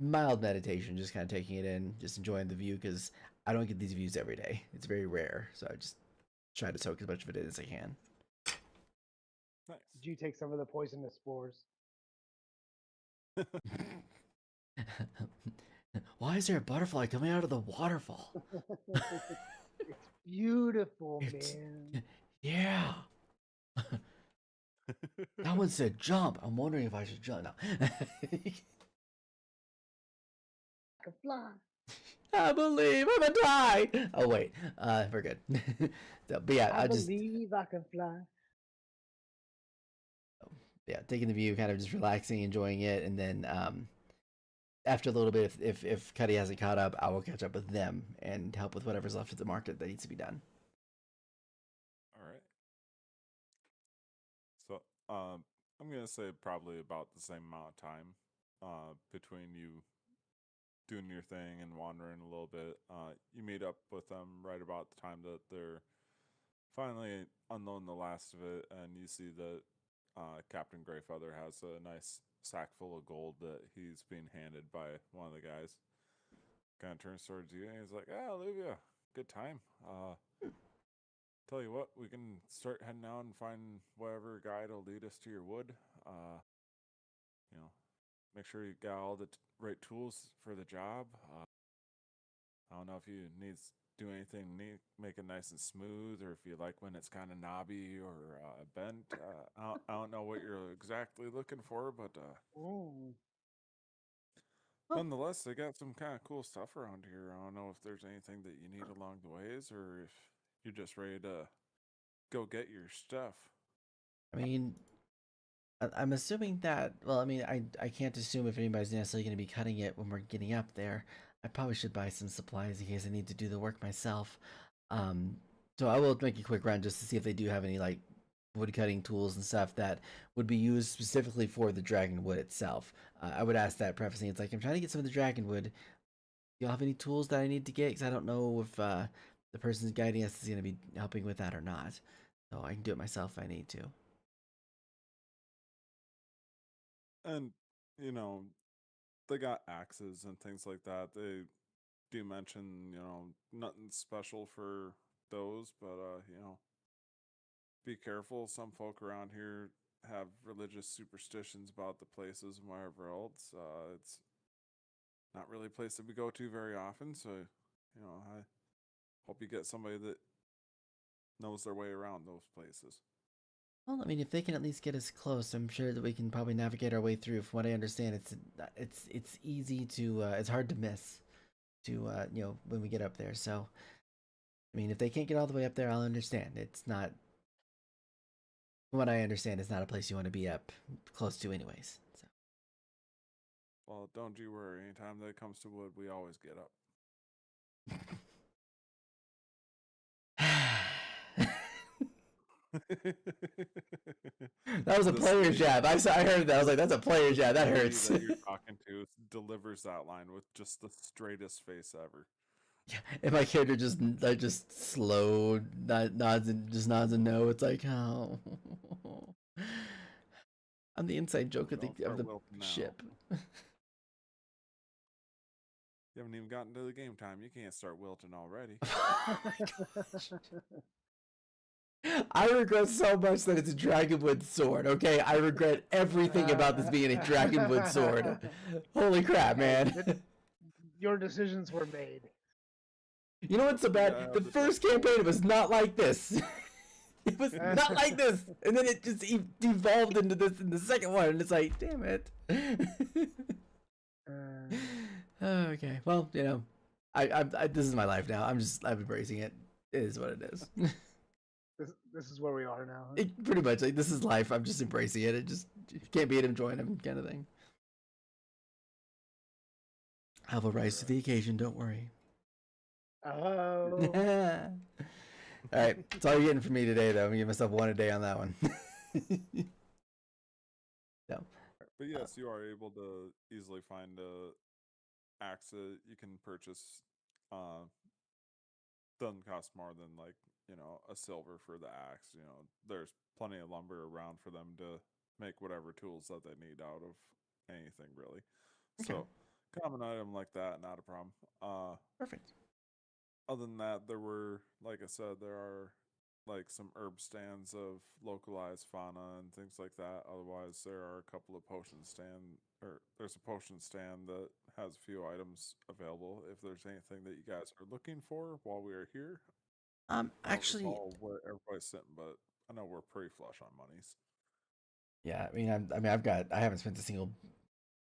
Mild meditation, just kind of taking it in, just enjoying the view, because I don't get these views every day. It's very rare, so I just try to soak as much of it in as I can. Nice. Did you take some of the poisonous spores? Why is there a butterfly coming out of the waterfall? It's beautiful, It's- man. Yeah. That one said jump. I'm wondering if I should jump. No. I can fly. I believe I'm gonna die. Oh wait, we're good. But yeah, I believe I can fly. Taking the view, kind of just relaxing, enjoying it, and then after a little bit, if Cuddy hasn't caught up, I will catch up with them and help with whatever's left of the market that needs to be done. All right. So I'm gonna say probably about the same amount of time between you doing your thing and wandering a little bit. You meet up with them right about the time that they're finally unloading the last of it, and you see that Captain Greyfeather has a nice sack full of gold that he's being handed by one of the guys. Kind of turns towards you and he's like, "Ah, Olivia, good time. Tell you what, we can start heading out and find whatever guide will lead us to your wood. You know, make sure you got all the right tools for the job. I don't know if you need do anything neat, make it nice and smooth, or if you like when it's kind of knobby or bent. I don't know what you're exactly looking for, but nonetheless, they got some kind of cool stuff around here. I don't know if there's anything that you need along the ways, or if you're just ready to go get your stuff. I mean, I'm assuming that. Well, I mean, I can't assume if anybody's necessarily going to be cutting it when we're getting up there. I probably should buy some supplies in case I need to do the work myself. Um, so I will make a quick run just to see if they do have any like wood cutting tools and stuff that would be used specifically for the dragon wood itself. I would ask that, prefacing it's like I'm trying to get some of the dragon wood. Do y'all have any tools that I need to get? Because I don't know if the person's guiding us is going to be helping with that or not. So I can do it myself if I need to. And, you know, they got axes and things like that. They do mention, nothing special for those, but, be careful. Some folk around here have religious superstitions about the places and wherever else. It's not really a place that we go to very often, so, I hope you get somebody that knows their way around those places. Well, I mean, if they can at least get us close, I'm sure that we can probably navigate our way through. From what I understand, it's easy to it's hard to miss to when we get up there. So, I mean, if they can't get all the way up there, I'll understand. It's not, from what I understand, it's not a place you want to be up close to, anyways. So, Well, don't you worry. Anytime that comes to wood, we always get up. that was a player's jab. I heard that. I was like, that's a player's jab. That hurts. That you're talking to delivers that line with just the straightest face ever. Yeah, and my character just slow nods and no. It's like, oh, I'm the inside joke of the ship. You haven't even gotten to the game time. You can't start wilting already. I regret so much that it's a dragonwood sword. Okay, I regret everything about this being a dragonwood sword. Holy crap, man! Your decisions were made. You know what's so bad? The first campaign it was not like this. It was not like this, and then it just devolved into this in the second one, and it's like, damn it. Okay, well, you know, I this is my life now. I'm embracing it. It is what it is. This is where we are now. Pretty much, like, this is life. I'm just embracing it. It just, if you can't beat him, join him, kind of thing. I will rise to the occasion. Don't worry. Oh. All right, that's all you're getting from me today, though. I'm gonna give myself one a day on that one. No. But yes, you are able to easily find a axe that you can purchase. Doesn't cost more than, like, a silver for the axe. There's plenty of lumber around for them to make whatever tools that they need out of anything, really. Okay. So common item like that, not a problem. Perfect. Other than that, there were, like I said, there are like some herb stands of localized fauna and things like that. Otherwise, there are a couple of there's a potion stand that has a few items available. If there's anything that you guys are looking for while we are here, I don't Actually, recall where everybody's sitting, but I know we're pretty flush on monies. yeah. I haven't spent a single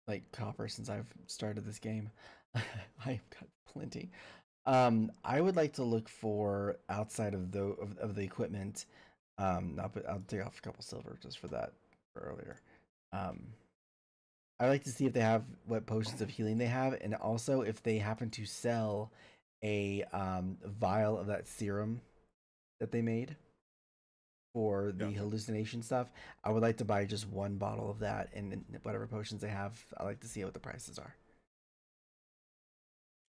like copper since I've started this game. I've got plenty. I would like to look for outside of the equipment. I'll take off a couple silver just for that for earlier. I like to see if they have what potions of healing they have, and also if they happen to sell a vial of that serum that they made for the hallucination stuff. I would like to buy just one bottle of that, and whatever potions they have, I like to see what the prices are.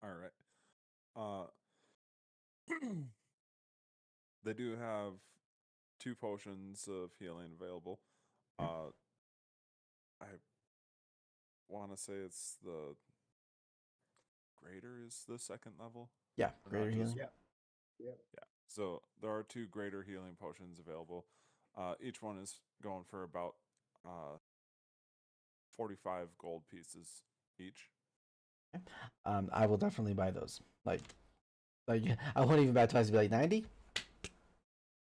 All right. They do have 2 potions of healing available. I want to say it's the greater is the second level. Yeah, greater healing. Yeah. So there are 2 greater healing potions available. Each one is going for about 45 gold pieces each. I will definitely buy those. Like I won't even buy twice. Be like 90.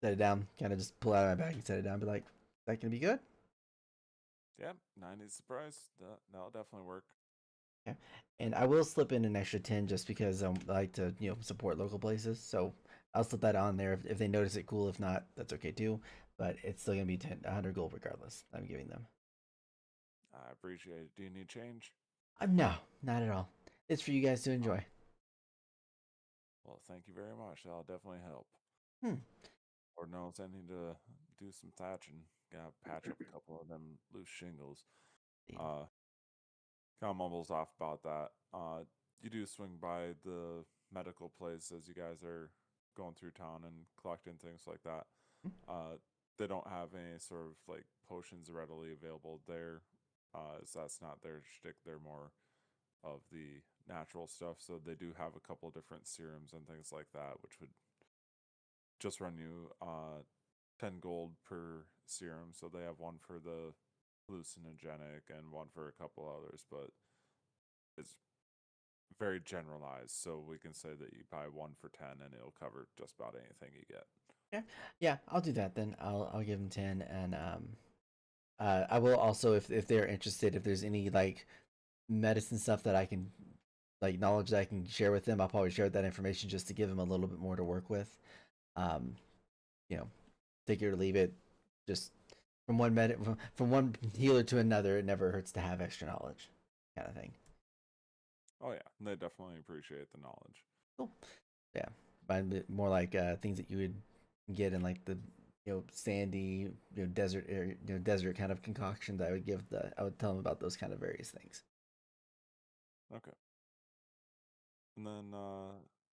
Set it down. Kind of just pull out of my bag and set it down. Be like, that can be good. Yeah, 90 is the price. That'll definitely work. Yeah, and I will slip in an extra 10 just because I like to support local places. So I'll slip that on there if they notice it. Cool. If not, that's okay too. But it's still gonna be 100 gold regardless. I'm giving them. I appreciate it. Do you need change? No, not at all. It's for you guys to enjoy. Well, thank you very much. That'll definitely help. Hmm. Or knows I need to do some thatching. Gotta patch up a couple of them loose shingles. Kind of mumbles off about that. You do swing by the medical place as you guys are going through town and collecting things like that. They don't have any sort of like potions readily available there, as that's not their shtick. They're more of the natural stuff. So they do have a couple different serums and things like that, which would just run you 10 gold per serum. So they have one for the hallucinogenic and one for a couple others, but it's very generalized. So we can say that you buy one for 10 and it'll cover just about anything you get. Yeah, I'll do that then. I'll give them 10, and I will also, if they're interested, if there's any like medicine stuff that I can, like knowledge that I can share with them, I'll probably share that information just to give them a little bit more to work with. You know, take it or leave it. Just from one healer to another, it never hurts to have extra knowledge, kind of thing. Oh yeah, they definitely appreciate the knowledge. Cool. Yeah, but more like things that you would get in like the sandy desert area, desert kind of concoctions. I would tell them about those kind of various things. Okay. And then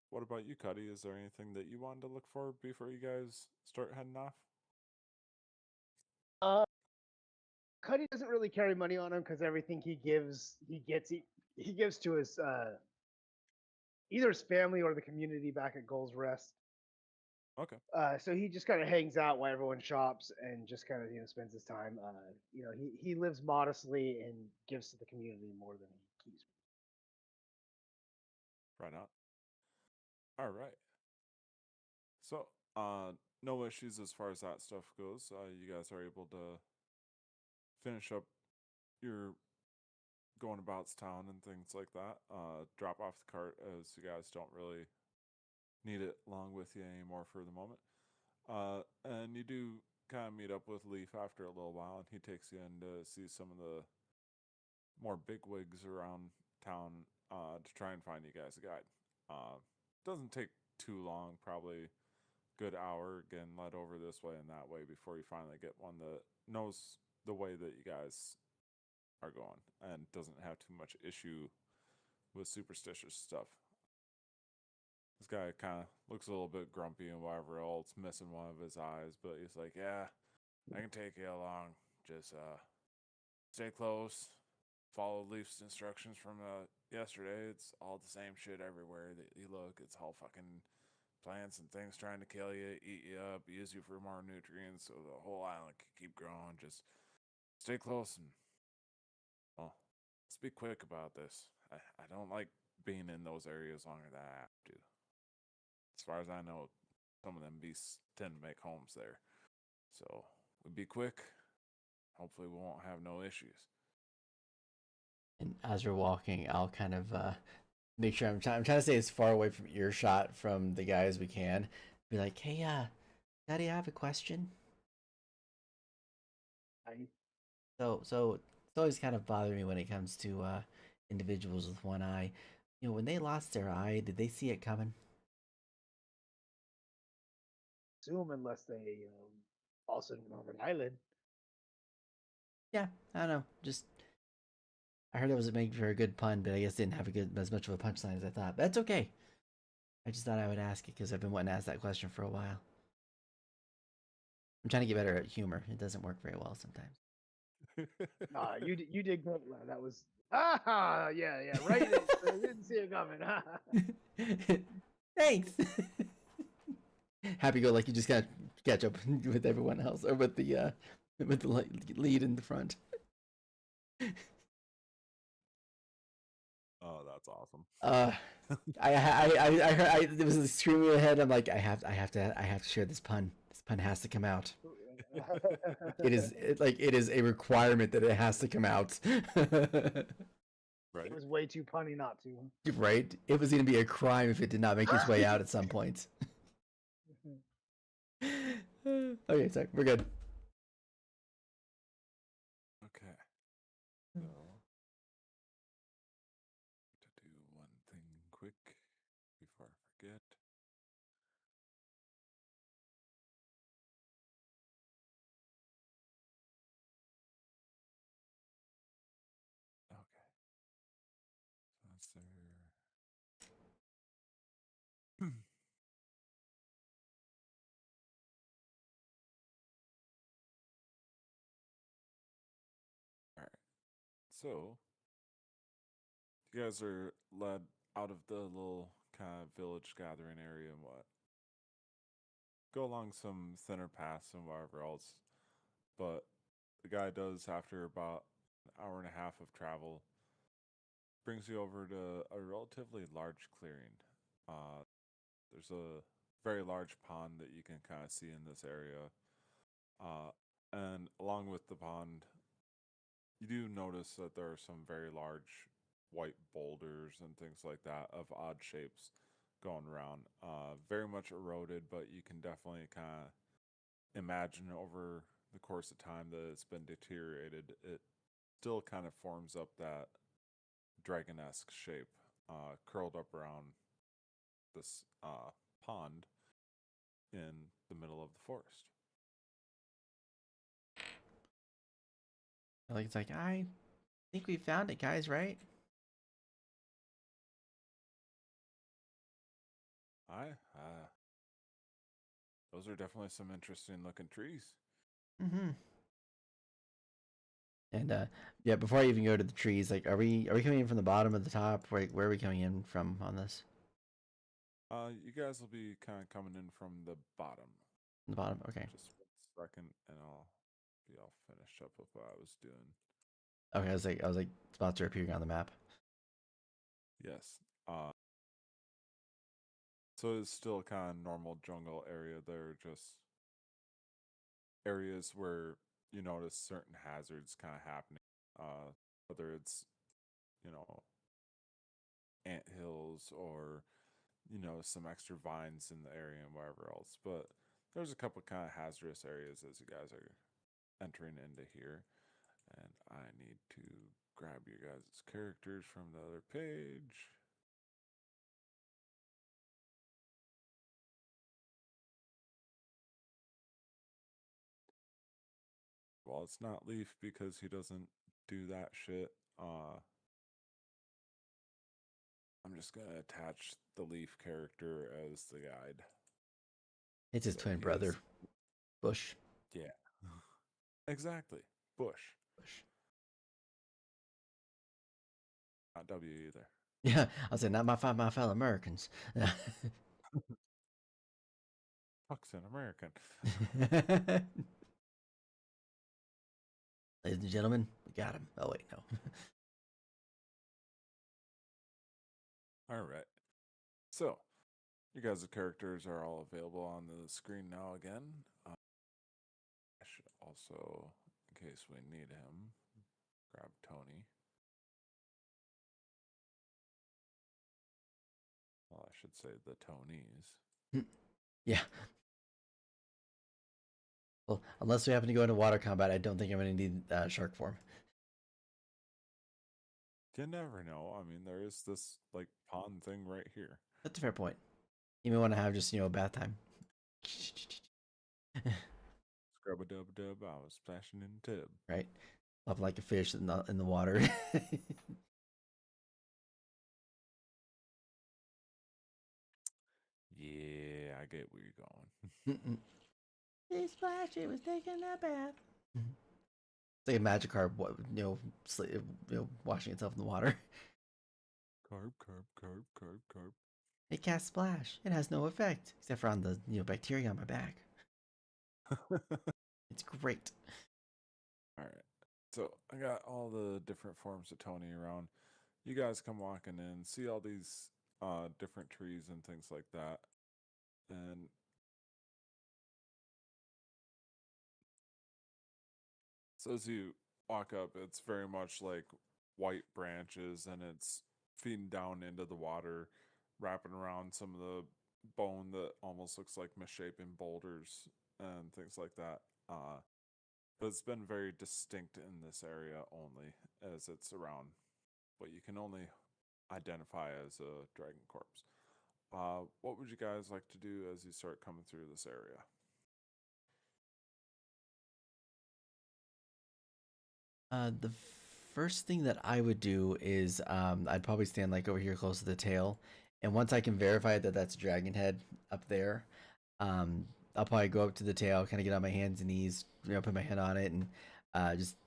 what about you, Cuddy? Is there anything that you wanted to look for before you guys start heading off? Cuddy doesn't really carry money on him because everything he gives to his either his family or the community back at Gold's Rest. Okay. So he just kind of hangs out while everyone shops and just kind of spends his time. He lives modestly and gives to the community more than he keeps. Right on. All right. So, no issues as far as that stuff goes. You guys are able to finish up your going about town and things like that. Drop off the cart as you guys don't really need it along with you anymore for the moment. And you do kind of meet up with Leaf after a little while, and he takes you in to see some of the more bigwigs around town to try and find you guys a guide. Doesn't take too long, probably good hour again, led over this way and that way before you finally get one that knows the way that you guys are going and doesn't have too much issue with superstitious stuff. This guy kind of looks a little bit grumpy and whatever else, missing one of his eyes, but he's like, yeah, I can take you along. Just stay close. Follow Leaf's instructions from yesterday. It's all the same shit everywhere that you look. It's all fucking plants and things trying to kill you, eat you up, use you for more nutrients so the whole island can keep growing. Just stay close and, well, let's be quick about this. I don't like being in those areas longer than I have to. As far as I know, some of them beasts tend to make homes there. So we'll be quick. Hopefully we won't have no issues. And as we're walking, I'll kind of make sure I'm trying to stay as far away from earshot from the guy as we can. Be like, hey, Daddy, I have a question. So it's always kind of bothered me when it comes to individuals with one eye. You know, when they lost their eye, did they see it coming? Assume unless they also on an island. Yeah, I don't know. Just I heard it was making for a good pun, but I guess didn't have as much of a punchline as I thought. But that's okay. I just thought I would ask it because I've been wanting to ask that question for a while. I'm trying to get better at humor. It doesn't work very well sometimes. You did great. That was yeah right. I didn't see it coming. Thanks. Happy go lucky, just gotta catch up with everyone else or with the lead in the front. Oh, that's awesome. I heard it was screaming in my head. I'm like, I have to share this pun. This pun has to come out. It is a requirement that it has to come out. Right. It was way too punny not to. Right? It was going to be a crime if it did not make its way out at some point. Okay, sorry, we're good. Okay. So, to do one thing quick before I forget. Okay. So that's there. All right. So, you guys are led out of the little kind of village gathering area and what? Go along some thinner paths and whatever else. But the guy does, after about an hour and a half of travel, brings you over to a relatively large clearing. There's a very large pond that you can kind of see in this area. And along with the pond, you do notice that there are some very large white boulders and things like that of odd shapes going around. Very much eroded, but you can definitely kind of imagine over the course of time that it's been deteriorated. It still kind of forms up that dragon-esque shape, curled up around this pond in the middle of the forest. It's like, I think we found it, guys, right? Those are definitely some interesting looking trees. Mm-hmm. And yeah, before I even go to the trees, like, are we coming in from the bottom or the top? Where are we coming in from on this? You guys will be kind of coming in from the bottom. The bottom. Okay. Just 1 second, and I'll be all finished up with what I was doing. Okay. I was like spots are appearing on the map. Yes. So it's still kind of normal jungle area. There are just areas where you notice certain hazards kind of happening. Whether it's, you know, ant hills or, you know, some extra vines in the area and wherever else. But there's a couple kind of hazardous areas as you guys are entering into here. And I need to grab your guys' characters from the other page. Well, it's not Leaf because he doesn't do that shit. I'm just gonna attach the Leaf character as the guide. It's his So twin he brother, is- Bush. Yeah. Exactly. Bush. Bush. Not W either. Yeah, I said not my fellow Americans. Fuck's an American. Ladies and gentlemen, we got him. Oh wait, no. All right. So, you guys' characters are all available on the screen now again. I should also, in case we need him, grab Tony. Well, I should say the Tonys. Yeah. Well, unless we happen to go into water combat, I don't think I'm going to need shark form. You never know. I mean, there is this like pond thing right here. That's a fair point. You may want to have just, you know, bath time. Scrub a dub dub. I was splashing in the tub. Right? Up like a fish in the water. Yeah, I get where you're going. He splashed. It was taking a bath. It's like a magic carp, you know, washing itself in the water. Carp, carp, carp, carp, carp. It casts splash. It has no effect except for on the bacteria on my back. It's great. All right. So I got all the different forms of Tony around. You guys come walking in, see all these different trees and things like that. And so as you walk up, it's very much like white branches and it's feeding down into the water, wrapping around some of the bone that almost looks like misshapen boulders and things like that. But it's been very distinct in this area only as it's around what you can only identify as a dragon corpse. What would you guys like to do as you start coming through this area? The first thing that I would do is I'd probably stand like over here close to the tail, and once I can verify that that's a dragon head up there, I'll probably go up to the tail, kind of get on my hands and knees, you know, put my head on it, and just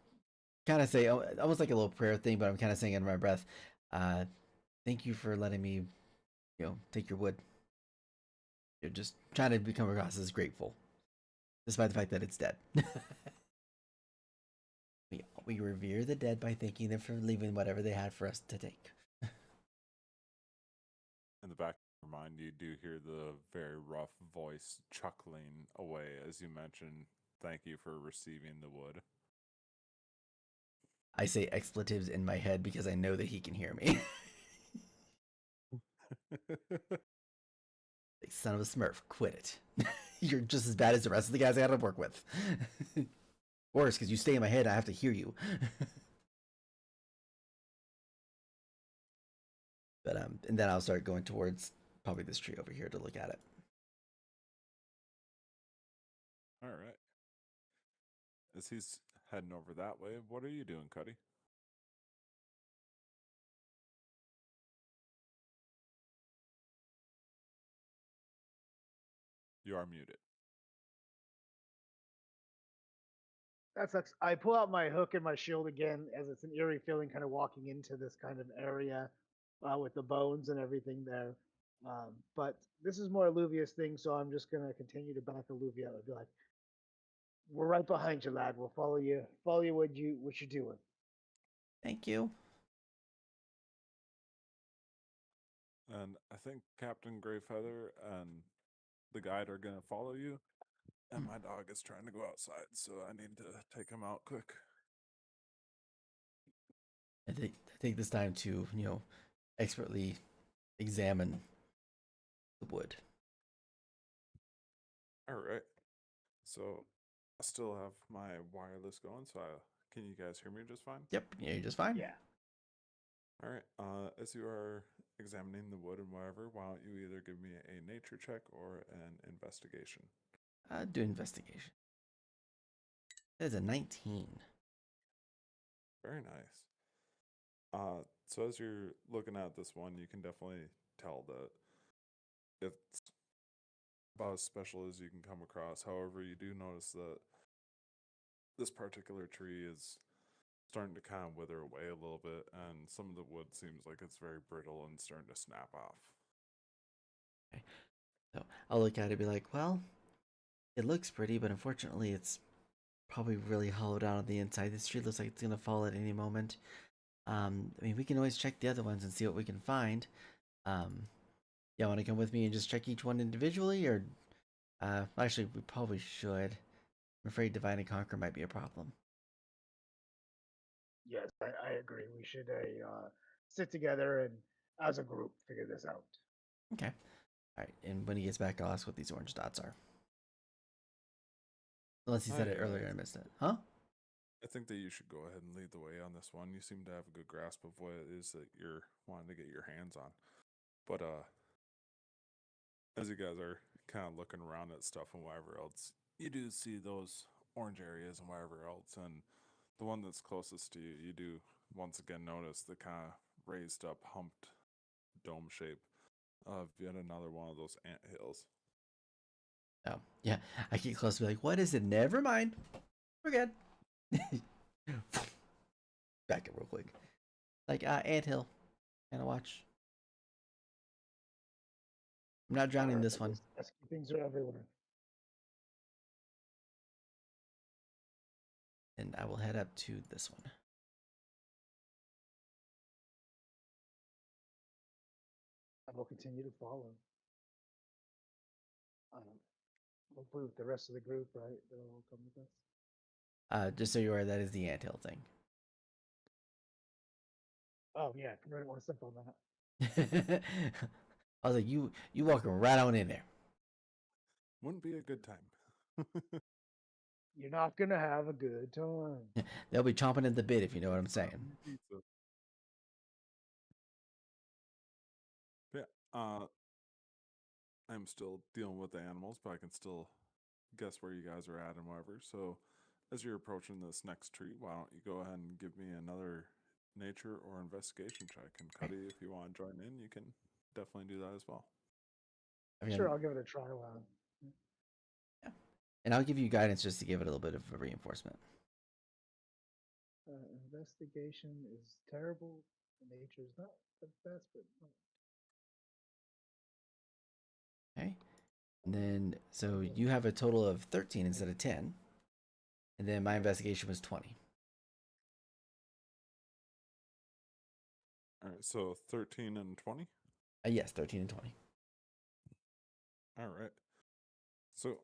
kind of say almost like a little prayer thing, but I'm kind of saying under my breath, "Thank you for letting me, you know, take your wood." You're just trying to become across as grateful, despite the fact that it's dead. We revere the dead by thanking them for leaving whatever they had for us to take. In the back of your mind, you do hear the very rough voice chuckling away as you mention, "Thank you for receiving the wood." I say expletives in my head because I know that he can hear me. Like, son of a smurf, quit it. You're just as bad as the rest of the guys I had to work with. Worse, because you stay in my head, I have to hear you. But and then I'll start going towards probably this tree over here to look at it. All right. As he's heading over that way, what are you doing, Cuddy? You are muted. That sucks. I pull out my hook and my shield again, as it's an eerie feeling, kind of walking into this kind of area with the bones and everything there. But this is more Alluvia's thing, so I'm just gonna continue to back Alluvia and be like, "We're right behind you, lad. We'll follow you. Follow you. What you're doing." Thank you. And I think Captain Greyfeather and the guide are gonna follow you. And my dog is trying to go outside, so I need to take him out quick. I take this time to, expertly examine the wood. All right. So I still have my wireless going, so can you guys hear me just fine? Yep, yeah, you're just fine. Yeah. All right. As you are examining the wood and whatever, why don't you either give me a nature check or an investigation? Do investigation. That is a 19. Very nice. So as you're looking at this one, you can definitely tell that it's about as special as you can come across. However, you do notice that this particular tree is starting to kind of wither away a little bit, and some of the wood seems like it's very brittle and starting to snap off. Okay. So I'll look at it and be like, well, it looks pretty, but unfortunately it's probably really hollowed out on the inside. This tree looks like it's going to fall at any moment. I mean, we can always check the other ones and see what we can find. Y'all want to come with me and just check each one individually, or actually, we probably should. I'm afraid Divine and Conquer might be a problem. Yes, I agree. We should sit together and, as a group, figure this out. Okay. All right. And when he gets back, I'll ask what these orange dots are. Unless he said it earlier and I missed it. Huh? I think that you should go ahead and lead the way on this one. You seem to have a good grasp of what it is that you're wanting to get your hands on. But as you guys are kind of looking around at stuff and whatever else, you do see those orange areas and whatever else. And the one that's closest to you, you do once again notice the kind of raised up, humped dome shape of yet another one of those ant hills. Oh, yeah. I get close to be like, what is it? Never mind. We're good. Back up real quick. Like, anthill. Kind of watch. I'm not drowning this one. Things are everywhere. And I will head up to this one. I will continue to follow. Hopefully with the rest of the group, right? They'll all come with us. Just so you're aware, that is the anthill thing. Oh yeah, I really want to step on that. I was like, you walking right on in there. Wouldn't be a good time. You're not gonna have a good time. They'll be chomping at the bit, if you know what I'm saying. Yeah. I'm still dealing with the animals, but I can still guess where you guys are at and whatever. So as you're approaching this next tree, why don't you go ahead and give me another nature or investigation check? And Cuddy, if you want to join in, you can definitely do that as well. Sure, I'll give it a try. Yeah. And I'll give you guidance just to give it a little bit of a reinforcement. Investigation is terrible. Nature is not the best, but okay. And then, so you have a total of 13 instead of 10. And then my investigation was 20. All right, so 13 and 20? Yes, 13 and 20. All right. So,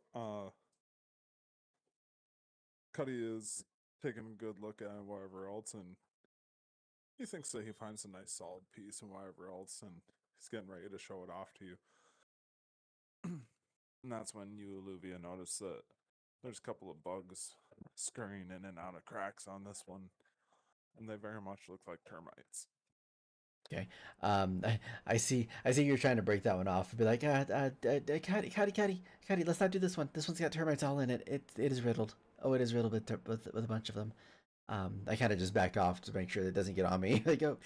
Cuddy is taking a good look at whatever else, and he thinks that he finds a nice solid piece and whatever else, and he's getting ready to show it off to you. And that's when you, Alluvia, notice that there's a couple of bugs scurrying in and out of cracks on this one, and they very much look like termites. Okay. I see you're trying to break that one off and be like, Cuddy, let's not do this one. This one's got termites all in it. It is riddled. Oh, it is riddled with a bunch of them. I kind of just backed off to make sure that it doesn't get on me. Like, oh,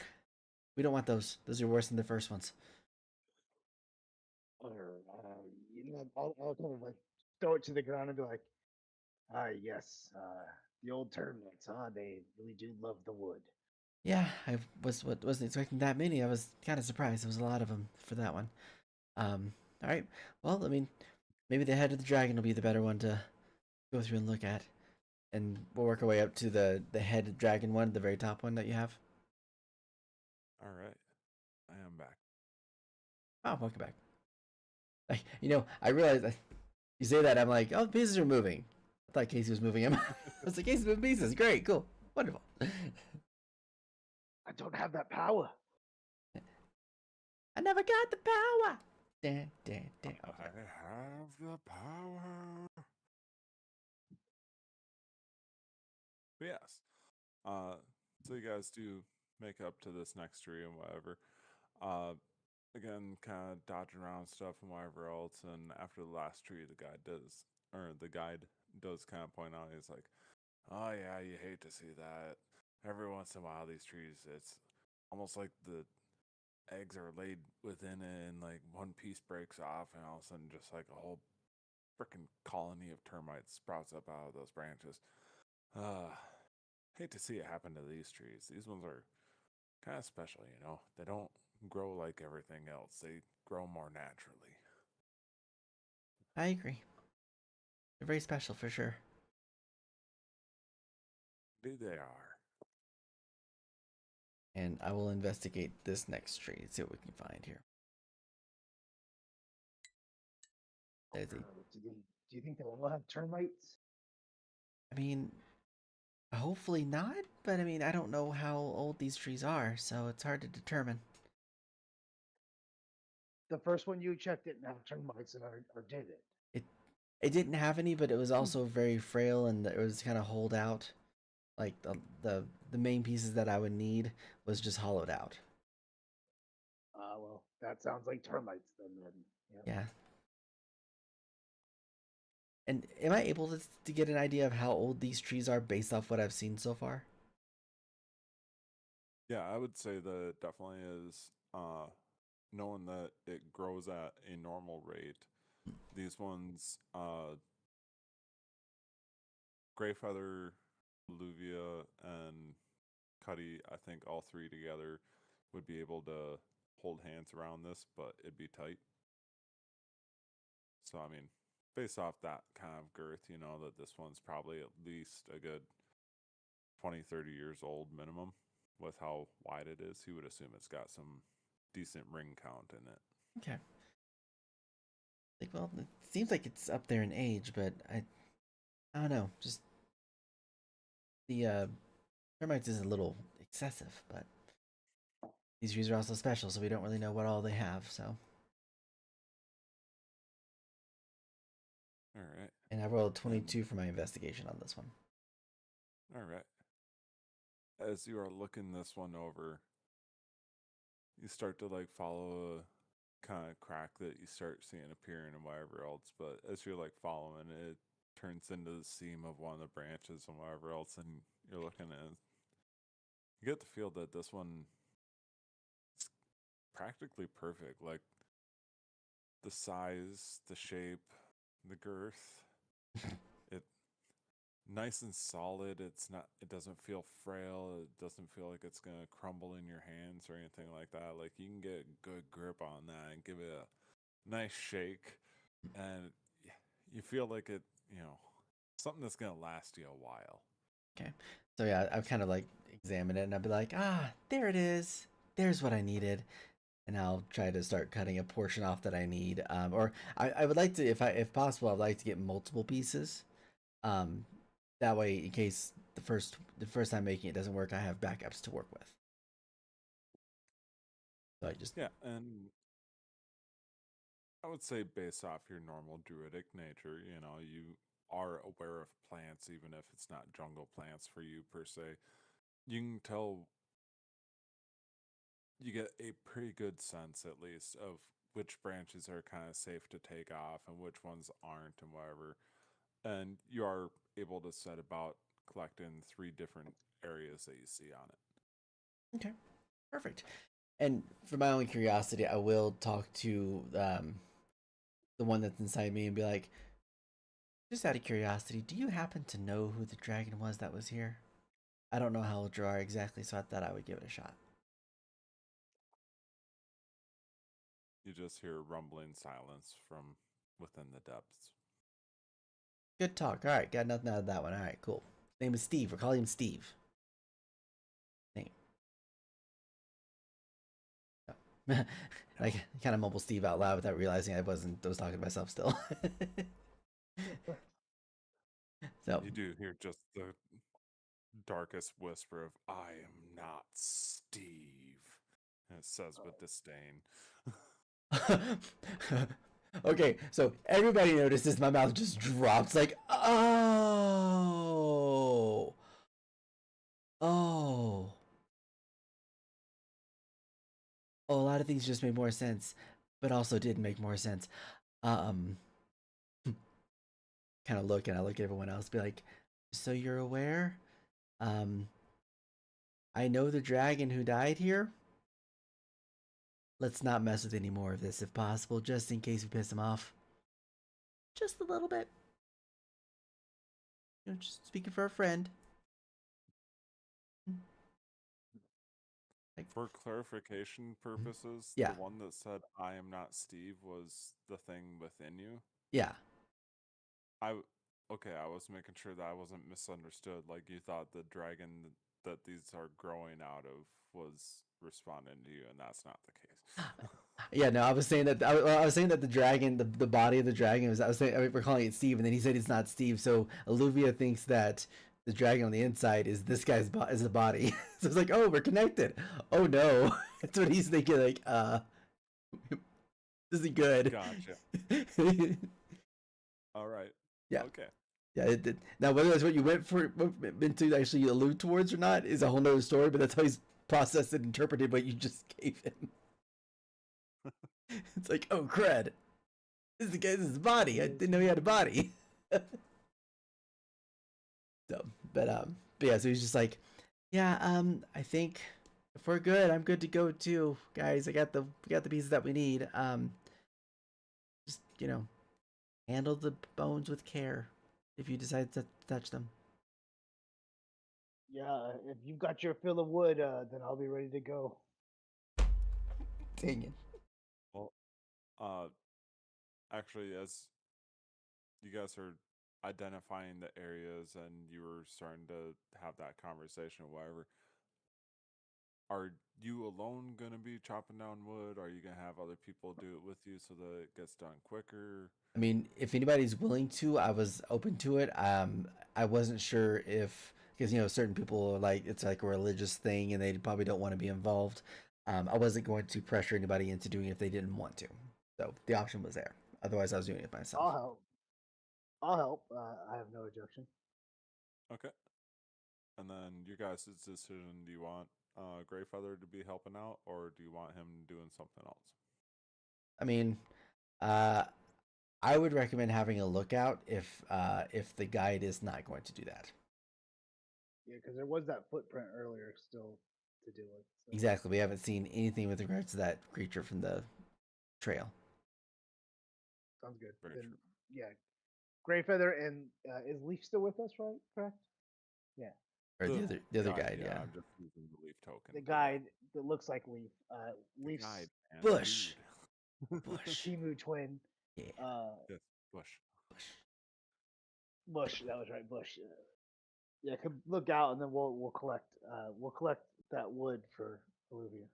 we don't want those. Those are worse than the first ones. I'll kind of like throw it to the ground and be like, yes, the old termites, huh? They really do love the wood. Yeah, I wasn't expecting that many. I was kind of surprised. There was a lot of them for that one. All right. Well, I mean, maybe the head of the dragon will be the better one to go through and look at, and we'll work our way up to the head dragon one, the very top one that you have. All right. I am back. Oh, welcome back. I realized you say that I'm like, oh, the pieces are moving. I thought Casey was moving him. I was like, Casey's moving pieces. Great, cool, wonderful. I don't have that power. I never got the power. Dan. Okay. I have the power. But yes. So you guys do make up to this next tree and whatever. Again, kind of dodging around stuff and whatever else. And after the last tree, the guide does kind of point out. He's like, "Oh yeah, you hate to see that. Every once in a while, these trees, it's almost like the eggs are laid within it, and like one piece breaks off, and all of a sudden, just like a whole freaking colony of termites sprouts up out of those branches. Uh, hate to see it happen to these trees. These ones are kind of special, you know. They don't grow like everything else. They grow more naturally. I agree. They're very special for sure. Indeed they are. And I will investigate this next tree and see what we can find here. There's a, Do you think they will have termites? I mean, hopefully not, but I mean, I don't know how old these trees are, so it's hard to determine. The first one you checked didn't have termites, or did it? It didn't have any, but it was also very frail and it was kind of hollowed out. Like the main pieces that I would need was just hollowed out. Well, that sounds like termites then. Yeah. And am I able to get an idea of how old these trees are based off what I've seen so far? Yeah, I would say that it definitely is. Knowing that it grows at a normal rate, these ones, gray feather, alluvia, and cuddy, I think all three together would be able to hold hands around this, but it'd be tight. So, I mean, based off that kind of girth, you know that this one's probably at least a good 20, 30 years old minimum with how wide it is. He would assume it's got some decent ring count in it. Okay. Like, well, it seems like it's up there in age, but I don't know. Just the termites is a little excessive, but these trees are also special, so we don't really know what all they have. So, All right. and I rolled 22 for my investigation on this one. All right. As you are looking this one over, you start to like follow a kind of crack that you start seeing appearing and whatever else. But as you're like following it, turns into the seam of one of the branches and whatever else, and you're looking at it. You get the feel that this one is practically perfect. Like the size, the shape, the girth. It nice and solid. It's not. It doesn't feel frail. It doesn't feel like it's gonna crumble in your hands or anything like that. Like you can get a good grip on that and give it a nice shake, and you feel like it. You know, something that's gonna last you a while. Okay. So yeah, I've kind of like examined it and I'll be like, ah, there it is. There's what I needed. And I'll try to start cutting a portion off that I need. Or I would like to, if possible, I'd like to get multiple pieces. Um, that way, in case the first time making it doesn't work, I have backups to work with. So I just And I would say based off your normal druidic nature, you know, you are aware of plants, even if it's not jungle plants for you per se. You can tell you get a pretty good sense at least of which branches are kind of safe to take off and which ones aren't and whatever. And you are able to set about collecting 3 different areas that you see on it. okay, perfect. And for my own curiosity, I will talk to the one that's inside me and be like, just out of curiosity, do you happen to know who the dragon was that was here? I don't know how to draw exactly, so I thought I would give it a shot. You just hear rumbling silence from within the depths. Good talk. All right, got nothing out of that one. All right, cool. His name is Steve. We're calling him Steve. Name. I kind of mumble Steve out loud without realizing I was talking to myself still. So You do hear just the darkest whisper of "I am not Steve," and it says with disdain. okay, so everybody notices my mouth just drops like, oh, oh. A lot of things just made more sense, but also didn't make more sense. Kind of look, and I look at everyone else, be like, so you're aware? I know the dragon who died here. Let's not mess with any more of this if possible, just in case we piss him off. Just a little bit. You know, just speaking for a friend. Like, For clarification purposes, Yeah. the one that said "I am not Steve" was the thing within you. yeah. Okay, I was making sure that I wasn't misunderstood. Like you thought the dragon that these are growing out of was responding to you, and that's not the case. Yeah, no, I was saying that I was saying that the dragon, the body of the dragon was. I was saying we're calling it Steve, and then he said it's not Steve. So Olivia thinks that the dragon on the inside is this guy's is the body. So it's like, oh, we're connected. Oh no, that's what he's thinking. Like, this isn't good. Gotcha. All right. Yeah. Okay. Yeah. Now, whether that's what you went to actually allude towards or not is a whole nother story. But that's how he's processed and interpreted what you just gave him. It's like, oh crud, this is the guy's body. I didn't know he had a body. So, but yeah, so he's just like, yeah, I think if we're good, I'm good to go too, guys. We got the pieces that we need. Just handle the bones with care if you decide to touch them. Yeah, if you've got your fill of wood, then I'll be ready to go. Dang it. Well, actually, as you guys are identifying the areas and you were starting to have that conversation or whatever, are you alone going to be chopping down wood? Are you going to have other people do it with you so that it gets done quicker? I mean, if anybody's willing to, I was open to it. I wasn't sure if, because certain people are like, it's like a religious thing and they probably don't want to be involved. I wasn't going to pressure anybody into doing it if they didn't want to. So the option was there. Otherwise, I was doing it myself. I'll help. I'll help. I have no objection. Okay. And then your guys' decision, do you want Greyfeather to be helping out or do you want him doing something else? I mean, I would recommend having a lookout if the guide is not going to do that. Yeah, because there was that footprint earlier still to do with. So. Exactly. We haven't seen anything with regards to that creature from the trail. Sounds good. Very Then, true. yeah, Greyfeather and is Leaf still with us, right? Correct. Yeah. Or the other guide, yeah. I'm just using the leaf token. The guide that looks like Leaf. Leaf's guide, Bush. Bush. Timu twin. Yeah. Yes, Bush. Bush. That was right. Bush. Yeah, look out, and then we'll collect that wood for Olivia.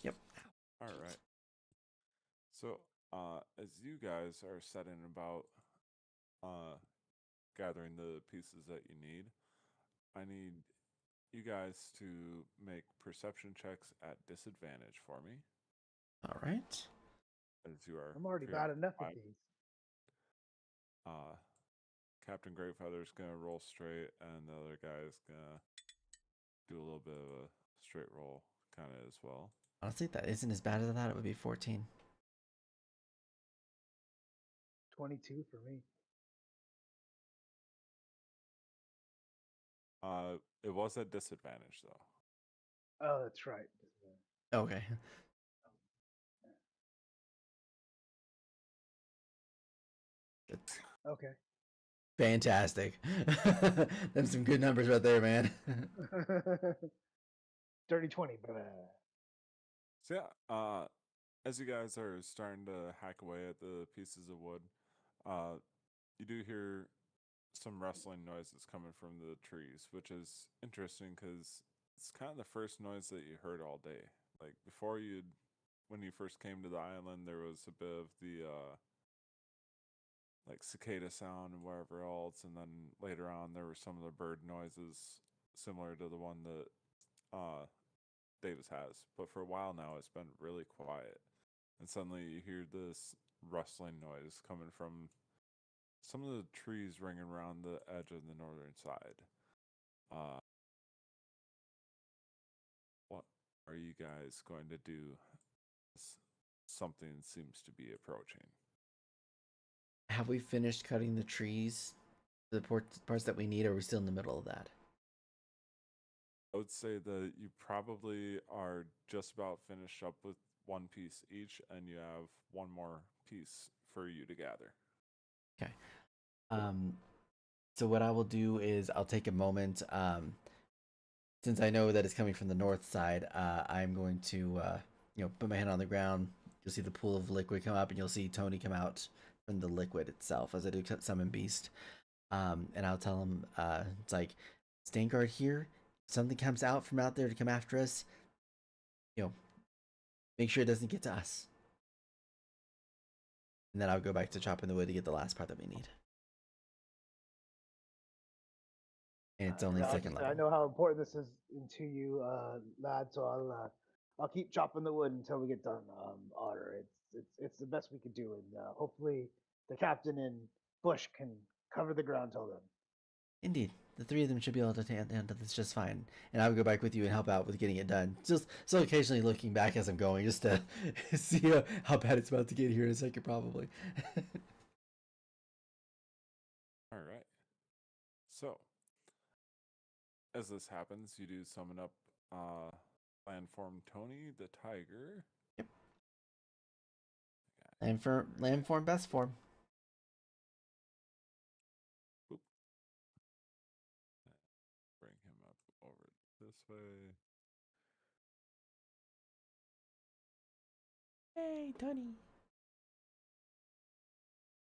Yep. All right. So, as you guys are setting about gathering the pieces that you need, I need you guys to make perception checks at disadvantage for me. All right. As you are, I'm already bad enough at these. Captain Greatfeather's gonna roll straight, and the other guy's gonna do a little bit of a straight roll, kind of as well. Honestly, that isn't as bad as I thought it would be. 14. 22 for me. It was at disadvantage though. Oh, that's right. Okay. Okay. Fantastic. That's some good numbers right there, man. Dirty 20. So yeah, as you guys are starting to hack away at the pieces of wood, you do hear some rustling noises coming from the trees, which is interesting because it's kind of the first noise that you heard all day. Like before, when you first came to the island, there was a bit of the like cicada sound and whatever else, and then later on there were some of the bird noises similar to the one that Davis has. But for a while now, it's been really quiet, and suddenly you hear this rustling noise coming from some of the trees ringing around the edge of the northern side. Uh, what are you guys going to do? Something seems to be approaching. Have we finished cutting the trees, the parts that we need, or are we still in the middle of that? I would say that you probably are just about finished up with one piece each, and you have one more piece for you to gather. Okay. So what I will do is I'll take a moment. Since I know that it's coming from the north side, I'm going to put my hand on the ground. You'll see the pool of liquid come up, and you'll see Tony come out from the liquid itself as I do summon beast. And I'll tell him it's like, stand guard here. If something comes out from out there to come after us, make sure it doesn't get to us. And then I'll go back to chopping the wood to get the last part that we need. And it's only second level. I know how important this is to you, lad. So I'll keep chopping the wood until we get done. Otter, it's the best we could do, and hopefully the captain and Bush can cover the ground till then. Indeed, the three of them should be able to handle this just fine. And I will go back with you and help out with getting it done. Just so occasionally looking back as I'm going, just to see how bad it's about to get here in a second, probably. All right. So, as this happens, you do summon up Landform Tony the Tiger. Yep. Land form, best form. Oop. Bring him up over this way. Hey, Tony.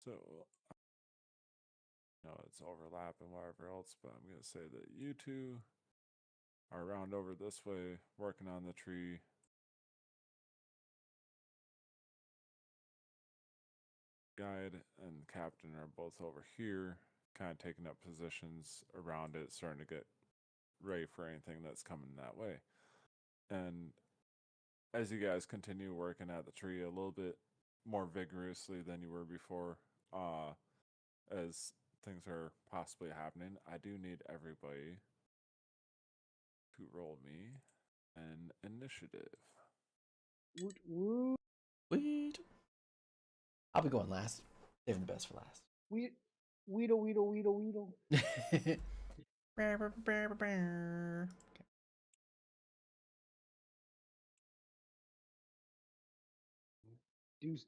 So, it's overlap and whatever else, but I'm going to say that you two are around over this way, working on the tree. Guide and captain are both over here, kind of taking up positions around it, starting to get ready for anything that's coming that way. And as you guys continue working at the tree a little bit more vigorously than you were before, as things are possibly happening, I do need everybody to roll me an initiative. Woot woot. Wait. I'll be going last. Saving the best for last. Weedle.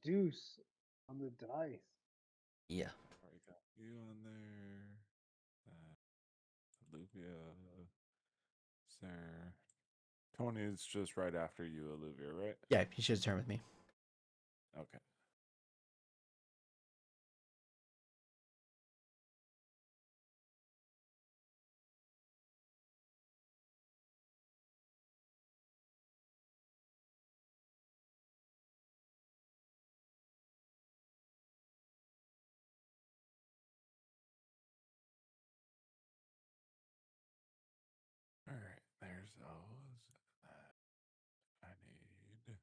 Deuce on the dice. Yeah. Already got you on there. Olivia, Sarah. Tony's just right after you, Olivia, right? Yeah, he should turn with me. Okay. All right, there's those. I need.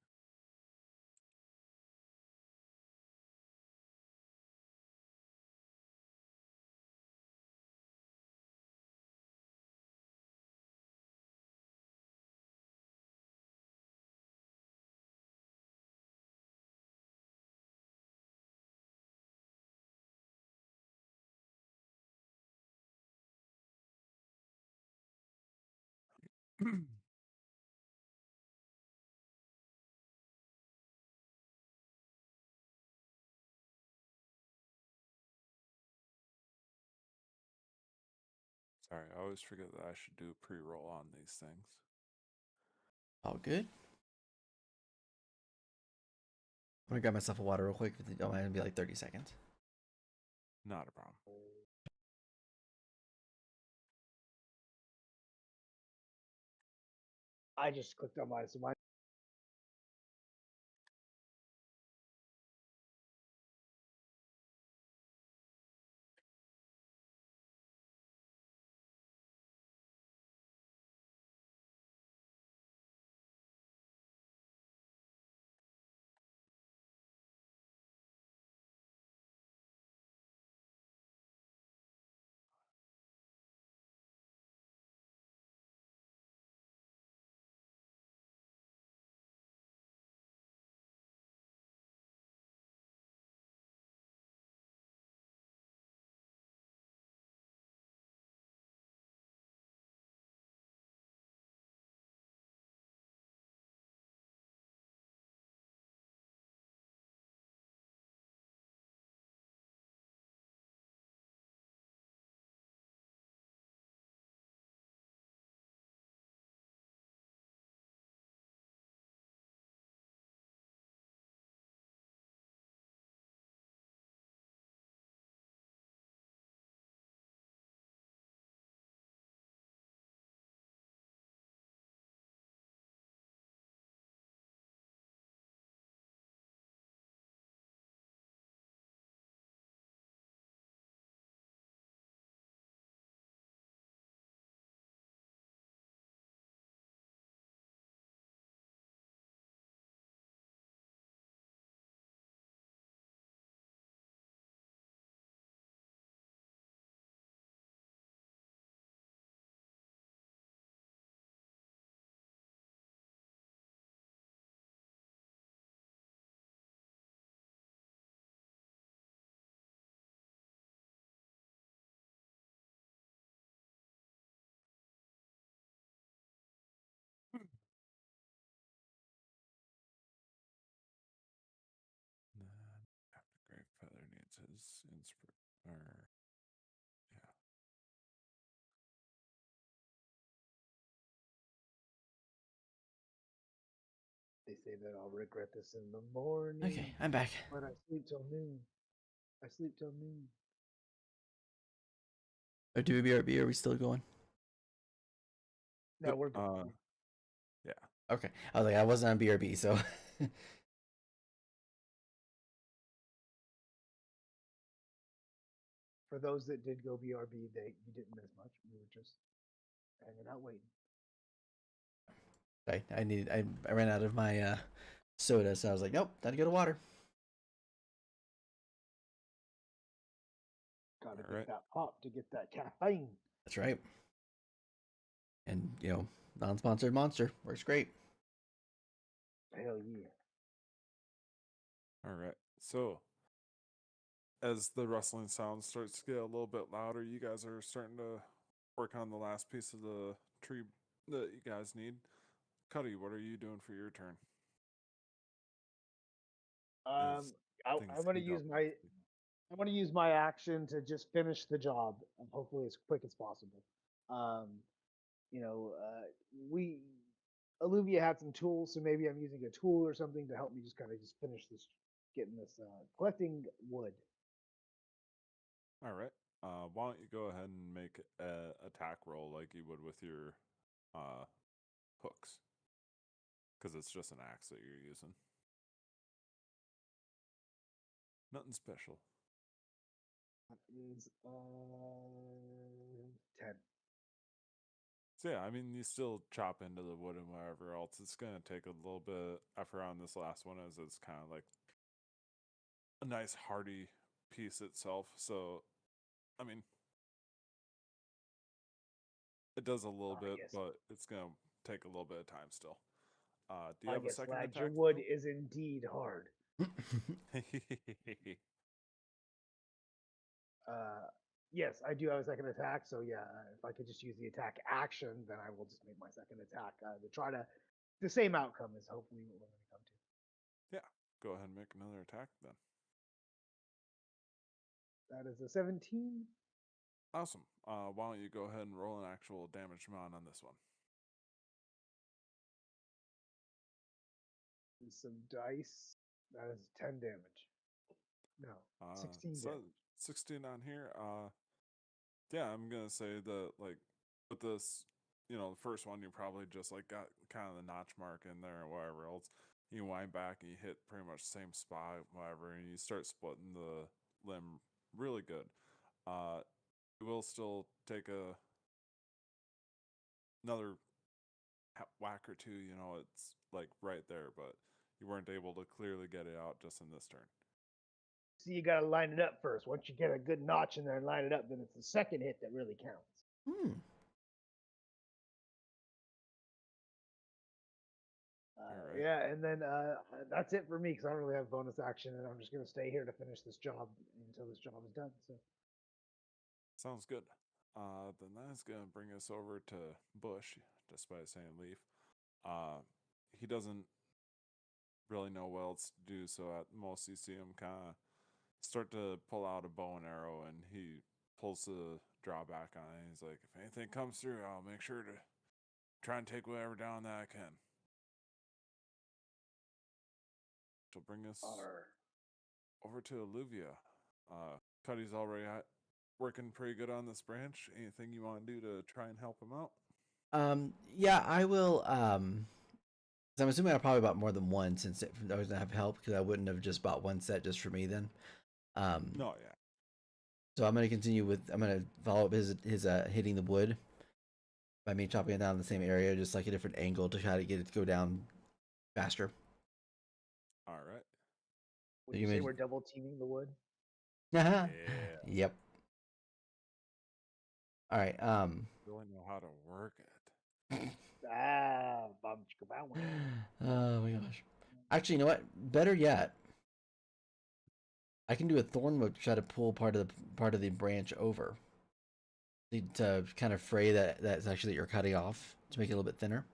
Sorry, I always forget that I should do a pre-roll on these things. All good. gonna grab myself a water real quick. If you don't mind, it'll be like 30 seconds. Not a problem. I just clicked on mine, so mine. Captain Great Feather needs his yeah. They say that I'll regret this in the morning. Okay, I'm back. But I sleep till noon. I sleep till noon. Or do BRB? Are we still going? No, Yep, we're good. Yeah. Okay. I was like, I wasn't on BRB, so. For those that did go BRB, you didn't miss much. We were just hanging out waiting. I ran out of my soda, so I was like, nope, time to go to water. Gotta All right. get that pop to get that caffeine. That's right. And non-sponsored Monster works great. Hell yeah. All right. So, as the rustling sound starts to get a little bit louder, you guys are starting to work on the last piece of the tree that you guys need. Cuddy, what are you doing for your turn? As I'm things gonna heat up. use my action to just finish the job, hopefully as quick as possible. Um, we Alluvia had some tools, so maybe I'm using a tool or something to help me just kind of just finish this, getting this collecting wood. All right. Why don't you go ahead and make a attack roll like you would with your hooks? Because it's just an axe that you're using. Nothing special. That is 10. So yeah, I mean, you still chop into the wood and whatever else. It's going to take a little bit of effort on this last one as it's kind of like a nice hearty piece itself. So, I mean, it does a little bit, Yes. but it's going to take a little bit of time still. Do you I have a guess, second lad, attack? your wood is indeed hard. Yes, I do have a second attack, so yeah, if I could just use the attack action, then I will just make my second attack to try to the same outcome is hopefully what we're going to come to. Yeah, go ahead and make another attack then. That is a 17. Awesome. Why don't you go ahead and roll an actual damage amount on this one? Some dice. That is 10 damage. No, 16 So damage. 16 on here. Yeah, I'm gonna say that like with this, the first one you probably just like got kind of the notch mark in there and whatever else. You wind back and you hit pretty much the same spot, whatever, and you start splitting the limb really good. You will still take another whack or two. It's like right there, but you weren't able to clearly get it out just in this turn. So you got to line it up first. Once you get a good notch in there and line it up, then it's the second hit that really counts. Hmm. Alright. Yeah, and then that's it for me because I don't really have bonus action, and I'm just gonna stay here to finish this job until this job is done. So Sounds good. Then that's gonna bring us over to Bush, despite saying Leaf. He doesn't really know what else to do, so at most you see him kind of start to pull out a bow and arrow, and he pulls the drawback on it. He's like, if anything comes through, I'll make sure to try and take whatever down that I can. She'll bring us over to Alluvia. Cuddy's already working pretty good on this branch. Anything you want to do to try and help him out? Yeah, I will. 'Cause I'm assuming I probably bought more than one since I was gonna have help because I wouldn't have just bought one set just for me then. No, yeah. So I'm gonna follow up his hitting the wood by me chopping it down in the same area, just like a different angle to try to get it to go down faster. All right. would You you say mean- we're double teaming the wood? Yeah. Yep. All right. Really know how to work it. Bob chicka bow wow. Oh my gosh. Actually, you know what? Better yet, I can do a thorn whip to try to pull part of the branch over to kind of fray that section that you're cutting off to make it a little bit thinner.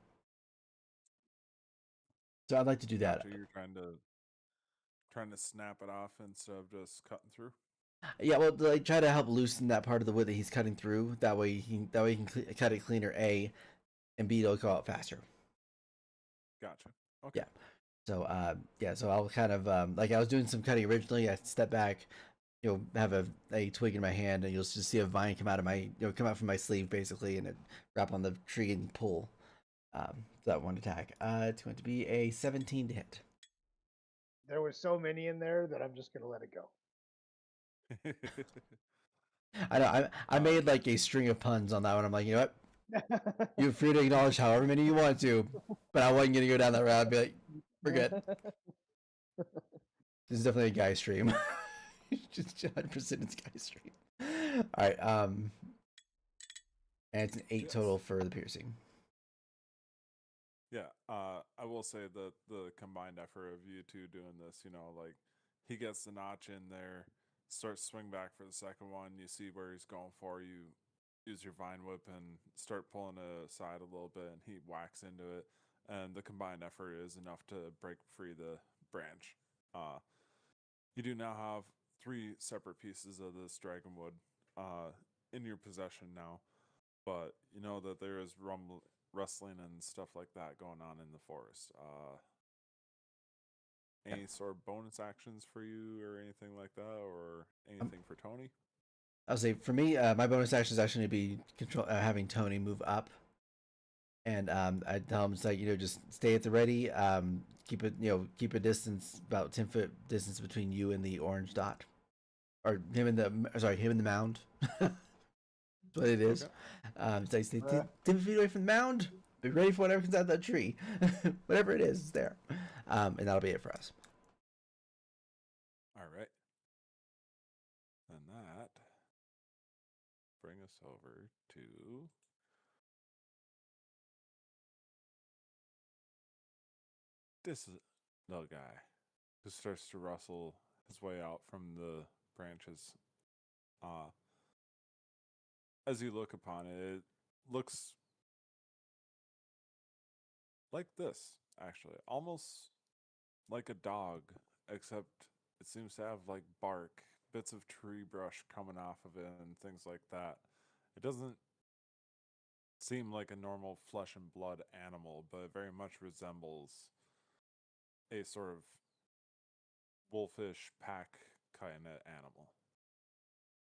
So I'd like to do that. Gotcha, you're trying to snap it off instead of just cutting through. Yeah, well, like try to help loosen that part of the wood that he's cutting through. That way he can cut it cleaner. A, and B, it'll go out faster. Gotcha. Okay. Yeah. So so I'll kind of like I was doing some cutting originally. I step back, have a twig in my hand, and you'll just see a vine come out of come out from my sleeve basically, and it wrap on the tree and pull. That one attack. It's going to be a 17 to hit. There were so many in there that I'm just gonna let it go. I know. I made like a string of puns on that one. I'm like, you know what? You're free to acknowledge however many you want to, but I wasn't gonna go down that route. I'd be like, forget. This is definitely a guy stream. Just 100% it's guy stream. All right. And it's an 8 total for the piercing. Yeah, I will say that the combined effort of you two doing this, like he gets the notch in there, starts swing back for the second one. You see where he's going for. You use your vine whip and start pulling it aside a little bit, and he whacks into it. And the combined effort is enough to break free the branch. You do now have 3 separate pieces of this dragonwood in your possession now, but you know that there is rustling and stuff like that going on in the forest. Any sort of bonus actions for you or anything like that, or anything for Tony? I'll say for me, my bonus action is actually going to be having Tony move up, and I tell him it's like just stay at the ready. Keep a distance about 10-foot distance between you and the orange dot, or him and the mound. That's what it is. Okay. So I stay 10 feet away from the mound. Be ready for whatever comes out of that tree. Whatever it is, it's there. And that'll be it for us. All right. And that bring us over to this little guy who starts to rustle his way out from the branches. As you look upon it, it looks like this, actually. Almost like a dog, except it seems to have like bark, bits of tree brush coming off of it, and things like that. It doesn't seem like a normal flesh and blood animal, but it very much resembles a sort of wolfish pack kind of animal.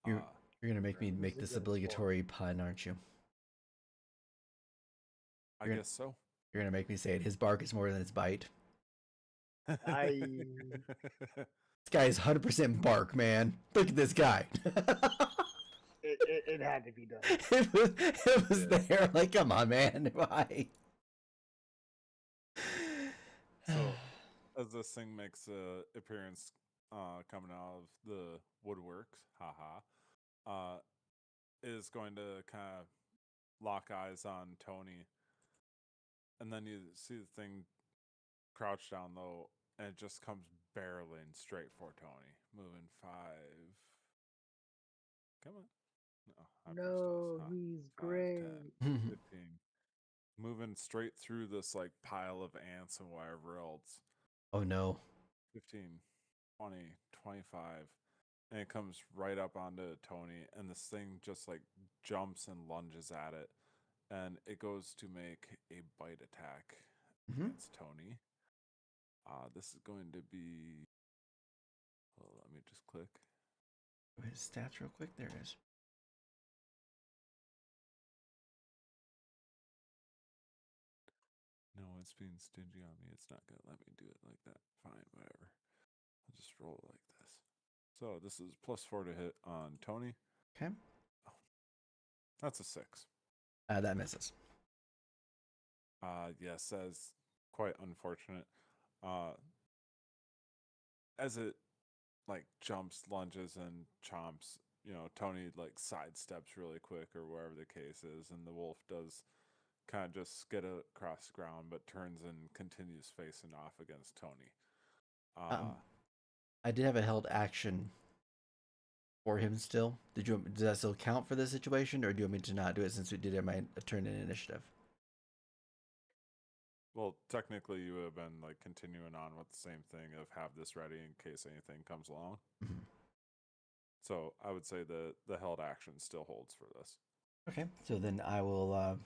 You're gonna make me This make is this good obligatory pun, aren't you? I You're- guess so. You're gonna make me say it. His bark is more than his bite. This guy is 100% bark, man. Look at this guy. It had to be done. it was Yeah. there. Like, come on, man. Why? So, as this thing makes a appearance coming out of the woodworks, is going to kind of lock eyes on Tony, and then you see the thing crouch down low, and it just comes barreling straight for Tony, moving 5. Come on, no, I pressed No, S, huh? he's 5, great. 10, 15, moving straight through this like pile of ants and whatever else. Oh no. 15, 20, 25, and it comes right up onto Tony, and this thing just like jumps and lunges at it, and it goes to make a bite attack against Tony. This is going to be, well, let me just click. His stats real quick. There it is. No, it's being stingy on me. It's not going to let me do it like that. Fine, whatever. I'll just roll it like this. So this is +4 to hit on Tony. Okay. That's a 6. That misses. Yes, that's quite unfortunate. As it like jumps, lunges, and chomps, Tony like sidesteps really quick or wherever the case is, and the wolf does kind of just skid across the ground, but turns and continues facing off against Tony. I did have a held action for him still. Does that still count for this situation, or do you want me to not do it since we did my turn in initiative? Well, technically, you would have been like continuing on with the same thing of have this ready in case anything comes along. Mm-hmm. So I would say the held action still holds for this. Okay, so then I will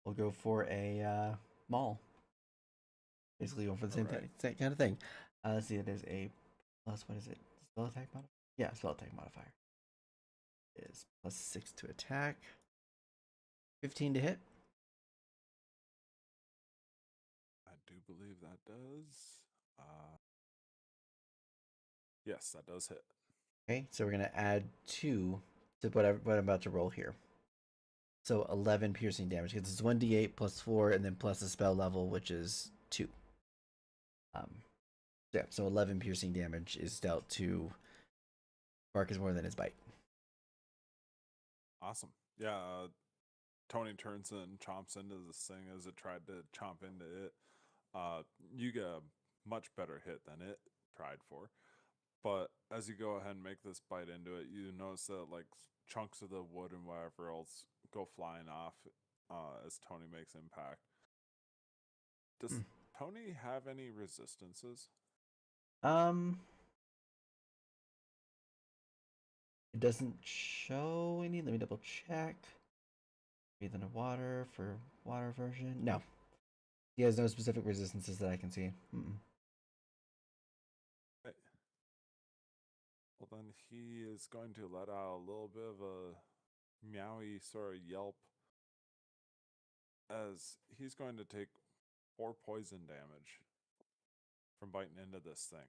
we'll go for a maul. Basically going for the same kind of thing. Let's see, it is a plus, what is it? Spell attack modifier? Yeah, spell attack modifier. It is +6 to attack. 15 to hit. I do believe that does. Yes, that does hit. Okay, so we're going to add 2 to what I'm about to roll here. So 11 piercing damage, because it's 1d8 +4, and then plus the spell level, which is 2. Yeah, so 11 piercing damage is dealt to Bark is more than his bite. Awesome. Yeah, Tony turns and chomps into this thing as it tried to chomp into it. You get a much better hit than it tried for. But as you go ahead and make this bite into it, you notice that like chunks of the wood and whatever else go flying off as Tony makes impact. Does Tony have any resistances? It doesn't show any. Let me double check. Breathe underwater for water version. No. He has no specific resistances that I can see. Okay. Well, then he is going to let out a little bit of a meowy sort of yelp as he's going to take 4 poison damage from biting into this thing.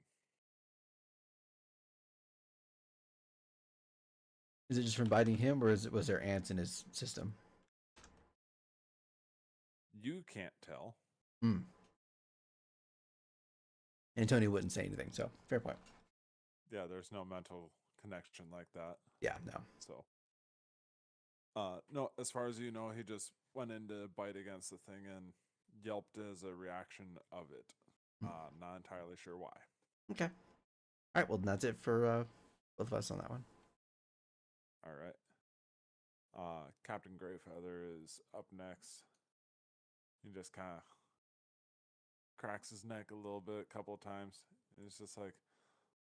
Is it just from biting him, or was there ants in his system? You can't tell. And Tony wouldn't say anything, so fair point. Yeah, there's no mental connection like that. Yeah, no. So, no, as far as you know, he just went in to bite against the thing and yelped as a reaction of it. Not entirely sure why. Okay. All right, well, that's it for both of us on that one. All right. Captain Greyfeather is up next. He just kind of cracks his neck a little bit a couple of times. It's just like,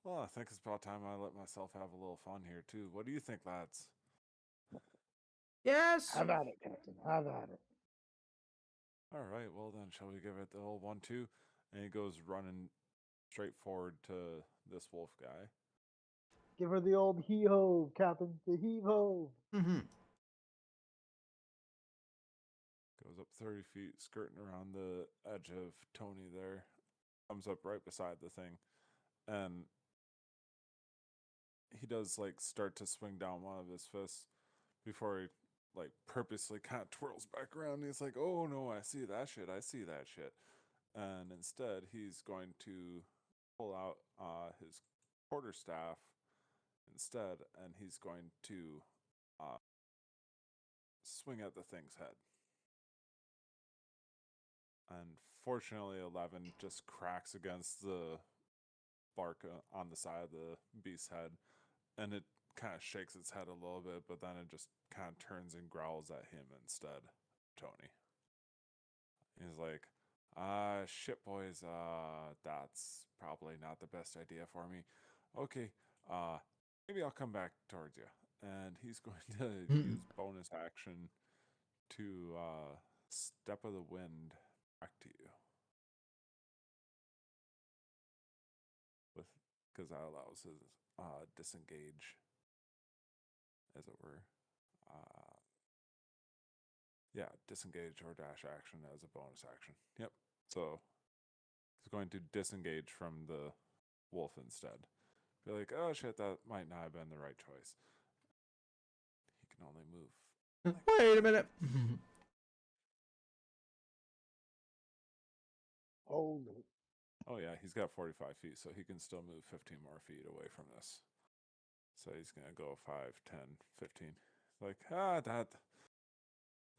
well, I think it's about time I let myself have a little fun here, too. What do you think, lads? Yes! Have at it, Captain. Have at it. All right, well then, shall we give it the old 1-2? And he goes running straight forward to this wolf guy. Give her the old hee-ho, Captain. The heave-ho. Mm-hmm. Goes up 30 feet, skirting around the edge of Tony there. Comes up right beside the thing. And he does like start to swing down one of his fists before he like purposely kind of twirls back around. And he's like, oh no, I see that shit. I see that shit. And instead, he's going to pull out his quarterstaff instead, and he's going to swing at the thing's head. And fortunately, 11 just cracks against the bark on the side of the beast's head, and it kind of shakes its head a little bit, but then it just kind of turns and growls at him instead, Tony. He's like, shit, boys, that's probably not the best idea for me. Okay, maybe I'll come back towards you. And he's going to use bonus action to step of the wind back to you. Because that allows his disengage, as it were. Yeah, disengage or dash action as a bonus action. Yep. So he's going to disengage from the wolf instead. Be like, oh shit, that might not have been the right choice. He can only move. Wait a minute. Hold. Oh yeah, he's got 45 feet, so he can still move 15 more feet away from this. So he's going to go 5, 10, 15. Like,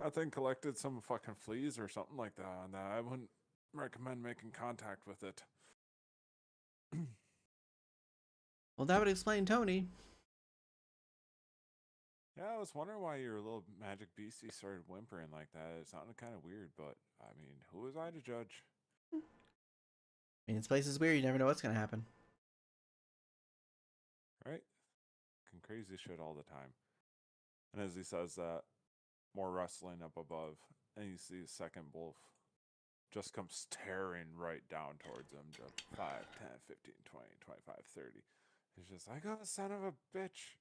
that thing collected some fucking fleas or something like that, and I wouldn't recommend making contact with it. Well, that would explain Tony. Yeah, I was wondering why your little magic beastie started whimpering like that. It sounded kind of weird, but I mean, who was I to judge? I mean, this place is weird. You never know what's going to happen. Right? Fucking crazy shit all the time. And as he says that, more rustling up above, and you see a second wolf just comes tearing right down towards him. Just 5, 10, 15, 20, 25, 30. He's just like, oh, son of a bitch.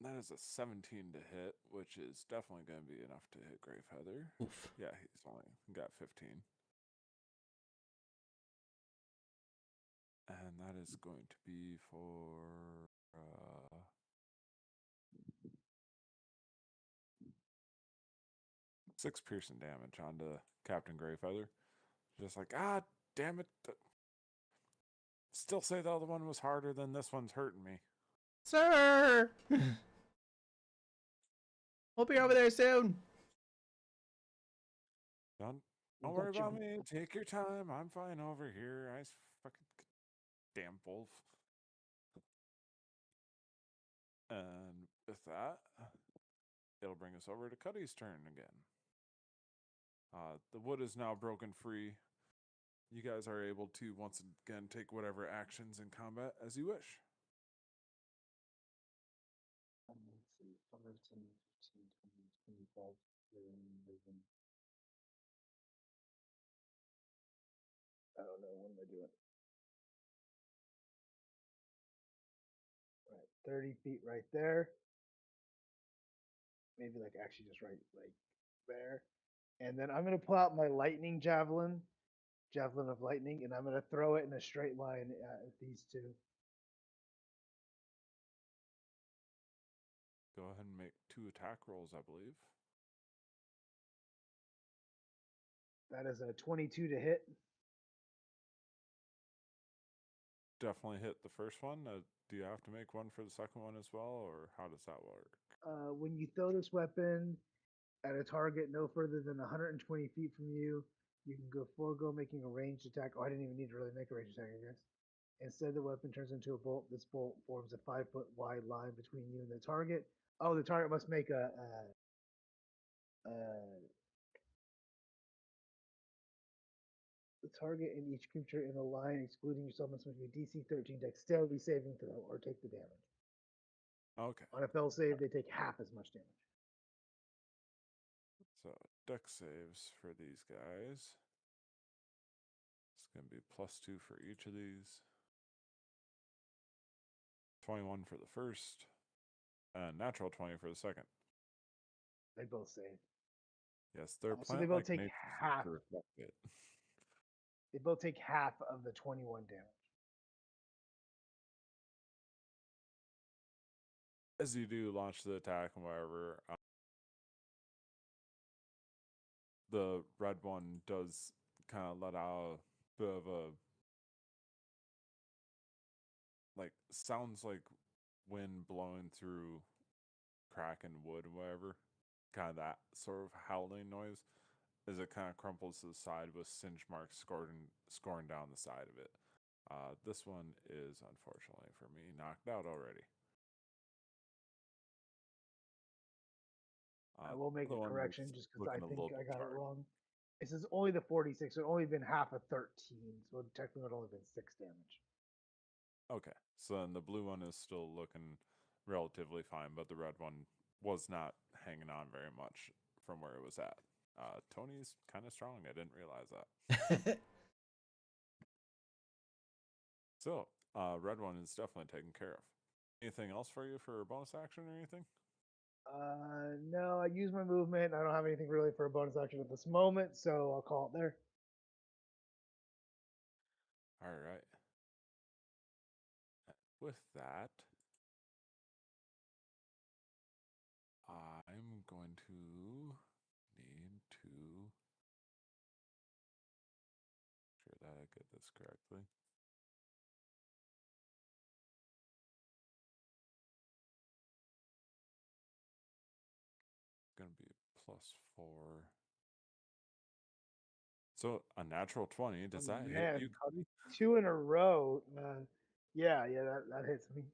That is a 17 to hit, which is definitely going to be enough to hit Gravefeather. Oof. Yeah, he's only got 15. And that is going to be for 6 piercing damage onto Captain Greyfeather. Just like, damn it. Still say the other one was harder than this one's hurting me. Sir! We'll be over there soon. Don't worry about me. Take your time. I'm fine over here. I fucking damn wolf. And with that, it'll bring us over to Cuddy's turn again. The wood is now broken free. You guys are able to once again take whatever actions in combat as you wish. Let's see. 5, 10, 15, 20, 25, 30. I don't know. What am I doing? Right. 30 feet right there. Maybe like actually just right like there. And then I'm gonna pull out my lightning javelin of lightning, and I'm gonna throw it in a straight line at these two. Go ahead and make 2 attack rolls, I believe. That is a 22 to hit. Definitely hit the first one. Do you have to make one for the second one as well, or how does that work? When you throw this weapon at a target no further than 120 feet from you, you can forego making a ranged attack. Oh, I didn't even need to really make a ranged attack, I guess. Instead, the weapon turns into a bolt. This bolt forms a 5-foot wide line between you and the target. Oh, the target must make the target and each creature in a line, excluding yourself, must make a DC 13 dexterity saving throw or take the damage. Okay. On a fail save, they take half as much damage. So, dex saves for these guys. going to be +2 for each of these. 21 for the first, and natural 20 for the second. They both save. Yes, they're So they plant both like take nature half. to reflect it. They both take half of the 21 damage. As you do launch the attack and whatever, the red one does kind of let out a bit of a sounds like wind blowing through crack and wood and whatever, kind of that sort of howling noise as it kind of crumples to the side with singe marks scoring down the side of it. This one is unfortunately for me knocked out already. I will make a correction just because I think I got it wrong. It says only the 46, so it only been half of 13, so technically it would only been 6 damage. Okay, so then the blue one is still looking relatively fine, but the red one was not hanging on very much from where it was at. Tony's kind of strong. I didn't realize that. So, red one is definitely taken care of. Anything else for you for a bonus action or anything? No, I use my movement. I don't have anything really for a bonus action at this moment, so I'll call it there. All right. With that, I'm going to need to sure that I get this correctly. Going to be +4. So a natural 20. Does that hit you, Cuddy? 2 in a row. Yeah, that hits me.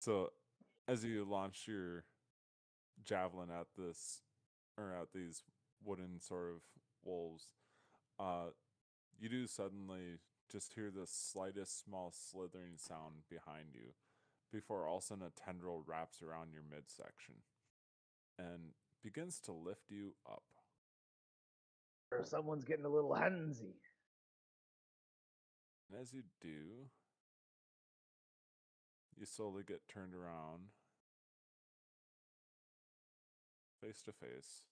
So as you launch your javelin at this, or at these wooden sort of wolves, you do suddenly just hear the slightest small slithering sound behind you before all of a sudden a tendril wraps around your midsection and begins to lift you up. Or someone's getting a little handsy. And as you do, you slowly get turned around, face to face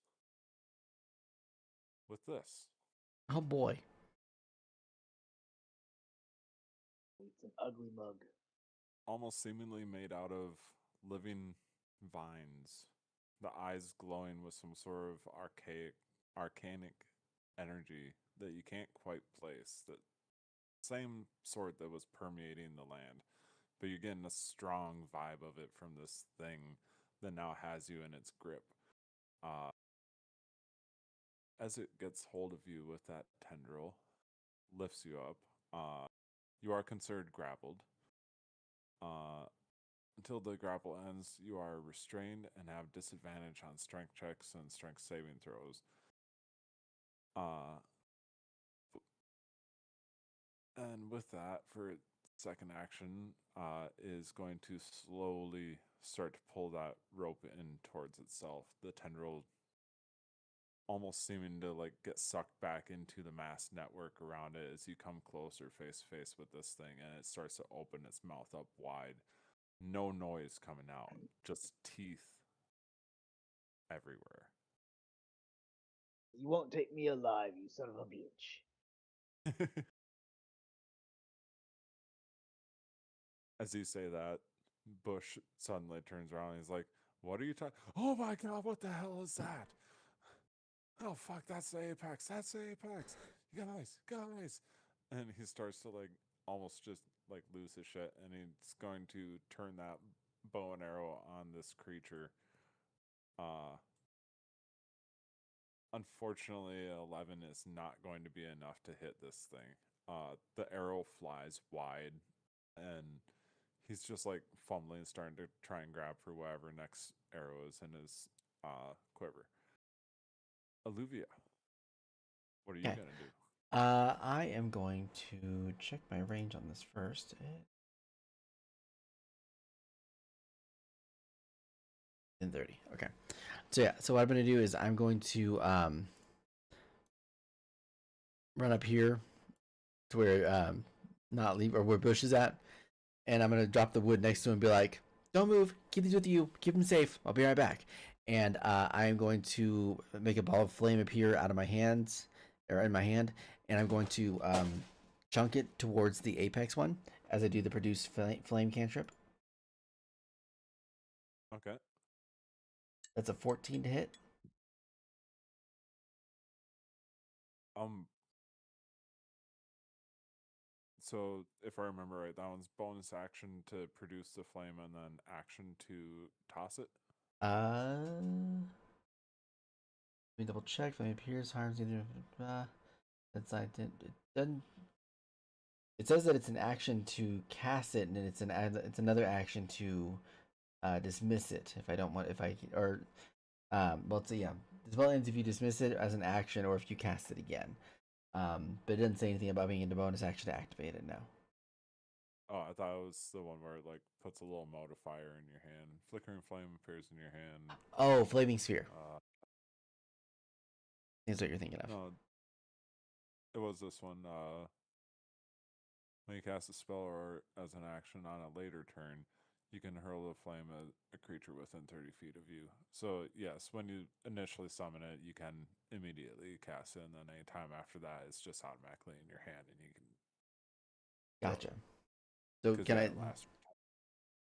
with this. Oh boy. It's an ugly mug. Almost seemingly made out of living vines. The eyes glowing with some sort of arcanic energy that you can't quite place. The same sort that was permeating the land. But you're getting a strong vibe of it from this thing that now has you in its grip. As it gets hold of you with that tendril, lifts you up, you are considered grappled. Until the grapple ends, you are restrained and have disadvantage on strength checks and strength saving throws. And with that, for second action, is going to slowly start to pull that rope in towards itself. The tendril almost seeming to get sucked back into the mass network around it as you come closer face to face with this thing, and it starts to open its mouth up wide. No noise coming out, just teeth everywhere. You won't take me alive, you son of a bitch. As you say that, Bush suddenly turns around and he's like, "What are you talking? Oh my God, what the hell is that? Oh fuck, that's the apex. That's the apex. Guys." And he starts to almost just lose his shit, and he's going to turn that bow and arrow on this creature. Unfortunately, 11 is not going to be enough to hit this thing. The arrow flies wide, and he's just fumbling, starting to try and grab for whatever next arrow is in his quiver. Alluvia, what are you gonna do? I am going to check my range on this first. In 30. Okay. So yeah, so what I'm going to do is I'm going to run up here to where not leave or where Bush is at, and I'm gonna drop the wood next to him and be like, "Don't move. Keep these with you. Keep them safe. I'll be right back." And I am going to make a ball of flame appear out of my hands or in my hand, and I'm going to chunk it towards the apex one as I do the produce flame cantrip. Okay. That's a 14 to hit. So if I remember right, that one's bonus action to produce the flame and then action to toss it. Let me double check. Flame appears, harms either. That's I did. It doesn't. It says that it's an action to cast it, and then it's another action to dismiss it. If I don't want, if I or well, so yeah, the spell ends if you dismiss it as an action or if you cast it again. But it doesn't say anything about being into bonus action to activate it now. Oh, I thought it was the one where it like puts a little modifier in your hand. Flickering flame appears in your hand. Oh, flaming sphere. Is what you're thinking of. No, it was this one. When you cast a spell or as an action on a later turn, you can hurl the flame at a creature within 30 feet of you. So yes, when you initially summon it, you can immediately cast it, and then any time after that, it's just automatically in your hand, and you can. Gotcha. So can I?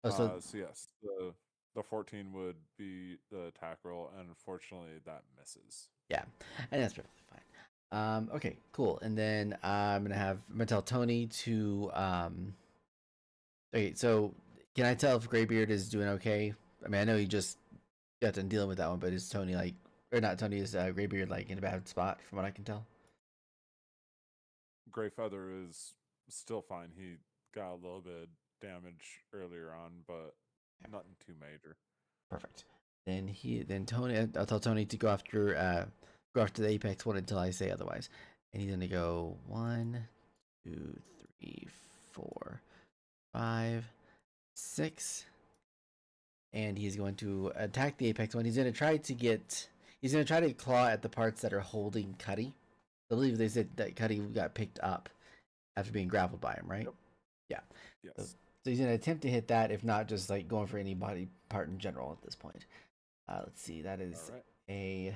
So yes, the 14 would be the attack roll, and unfortunately that misses. Yeah, and that's perfectly fine. Okay, cool. And then I'm gonna tell Tony to Okay, so can I tell if Graybeard is doing okay? I mean, I know you just got done dealing with that one, but is Tony like, or not Tony, is Graybeard like in a bad spot from what I can tell? Greyfeather is still fine. He got a little bit of damage earlier on, but nothing too major. Perfect. Then Tony, I'll tell Tony to go after the apex one until I say otherwise, and he's gonna go 1, 2, 3, 4, 5, 6, and he's going to attack the apex one. He's gonna try to claw at the parts that are holding Cuddy. I believe they said that Cuddy got picked up after being grappled by him, right? Yep. Yeah. Yes. So he's gonna attempt to hit that, if not just like going for any body part in general at this point. Let's see. That is a.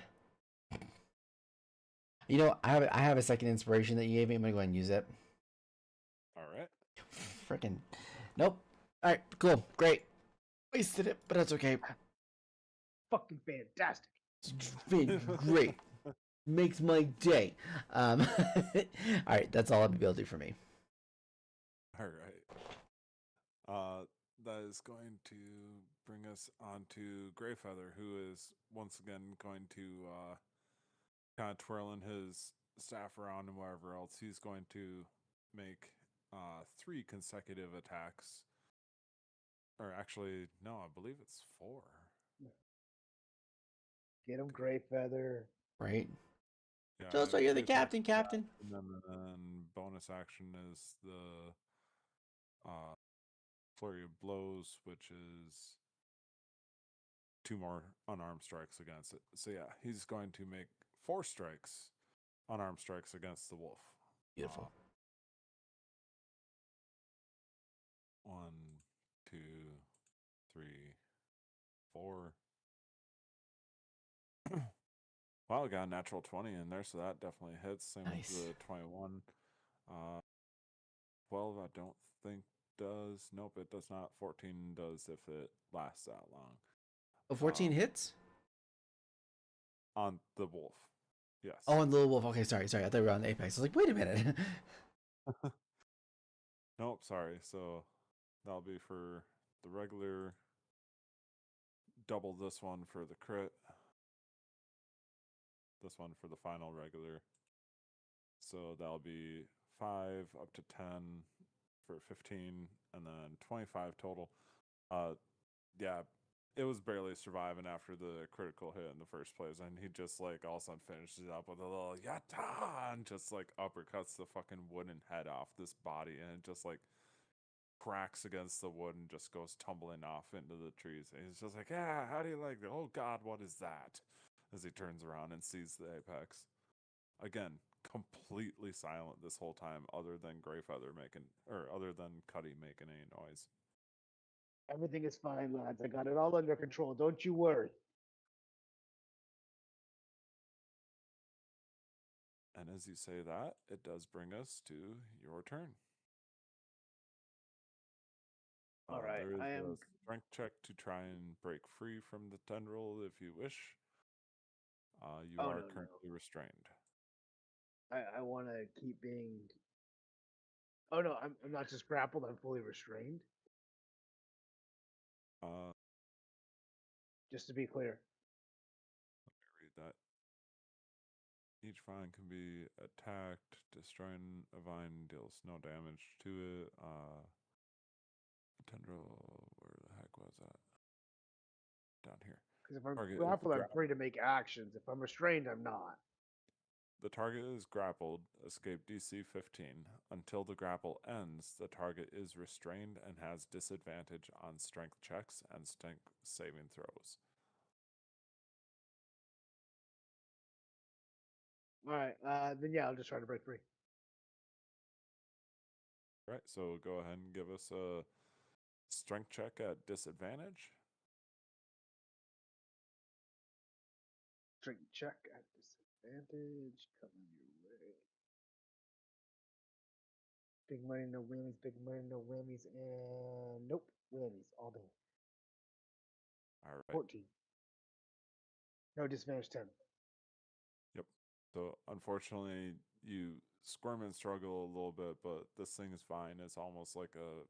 You know, I have a second inspiration that you gave me. I'm gonna go ahead and use it. All right. Freaking. Nope. All right. Cool. Great. Wasted it, but that's okay. Fucking fantastic. It's been great. Makes my day. All right. That's all I'll be able to do for me. All right. That is going to bring us on to Greyfeather, who is once again going to kind of twirling his staff around and whatever else. He's going to make 3 consecutive attacks. Or actually, no, I believe it's 4. Get him, Greyfeather. Right. Yeah, Tell us why you're the captain, Captain. And then bonus action is the flurry of blows, which is 2 more unarmed strikes against it. So yeah, he's going to make 4 strikes, unarmed strikes against the wolf. Beautiful. 1, 2, 3, 4. Wow, got a natural 20 in there, so that definitely hits. Same Nice. with the 21. 12, I don't think does. Nope, it does not. 14 does if it lasts that long. Oh, 14 hits? On the wolf. Yes. Oh, on the little wolf. Okay, sorry. I thought we were on the apex. I was like, wait a minute. Nope, sorry. So that'll be for the regular. Double this one for the crit. This one for the final regular. So that'll be 5 up to 10 for 15, and then 25 total. Yeah, it was barely surviving after the critical hit in the first place, and he just like all of a sudden finishes up with a little yatta and just like uppercuts the fucking wooden head off this body, and it just like cracks against the wood and just goes tumbling off into the trees. And he's just like, yeah, how do you like that? Oh God, what is that? As he turns around and sees the apex. again, completely silent this whole time, other than Greyfeather making, or other than Cuddy making any noise. Everything is fine, lads. I got it all under control. Don't you worry. And as you say that, it does bring us to your turn. All right, There is I am. a strength check to try and break free from the tendril if you wish. You Oh, are no, currently restrained. I want to keep being. Oh no, I'm not just grappled. I'm fully restrained. Uh, Just to be clear. read that. Each vine can be attacked. Destroying a vine deals no damage to it. Tendril, where the heck was that? Down here. Because if I'm Target is grappled, I'm free to make actions. If I'm restrained, I'm not. The target is grappled, escape DC 15. Until the grapple ends, the target is restrained and has disadvantage on strength checks and strength saving throws. All right, then yeah, I'll just try to break free. All right, so go ahead and give us a strength check at disadvantage. Strength check at disadvantage. Coming your way. Big money, no whammies. Big money, no whammies. And nope, whammies all day. All right. 14. No disadvantage 10. Yep. So unfortunately, you squirm and struggle a little bit, but this thing is fine. It's almost like a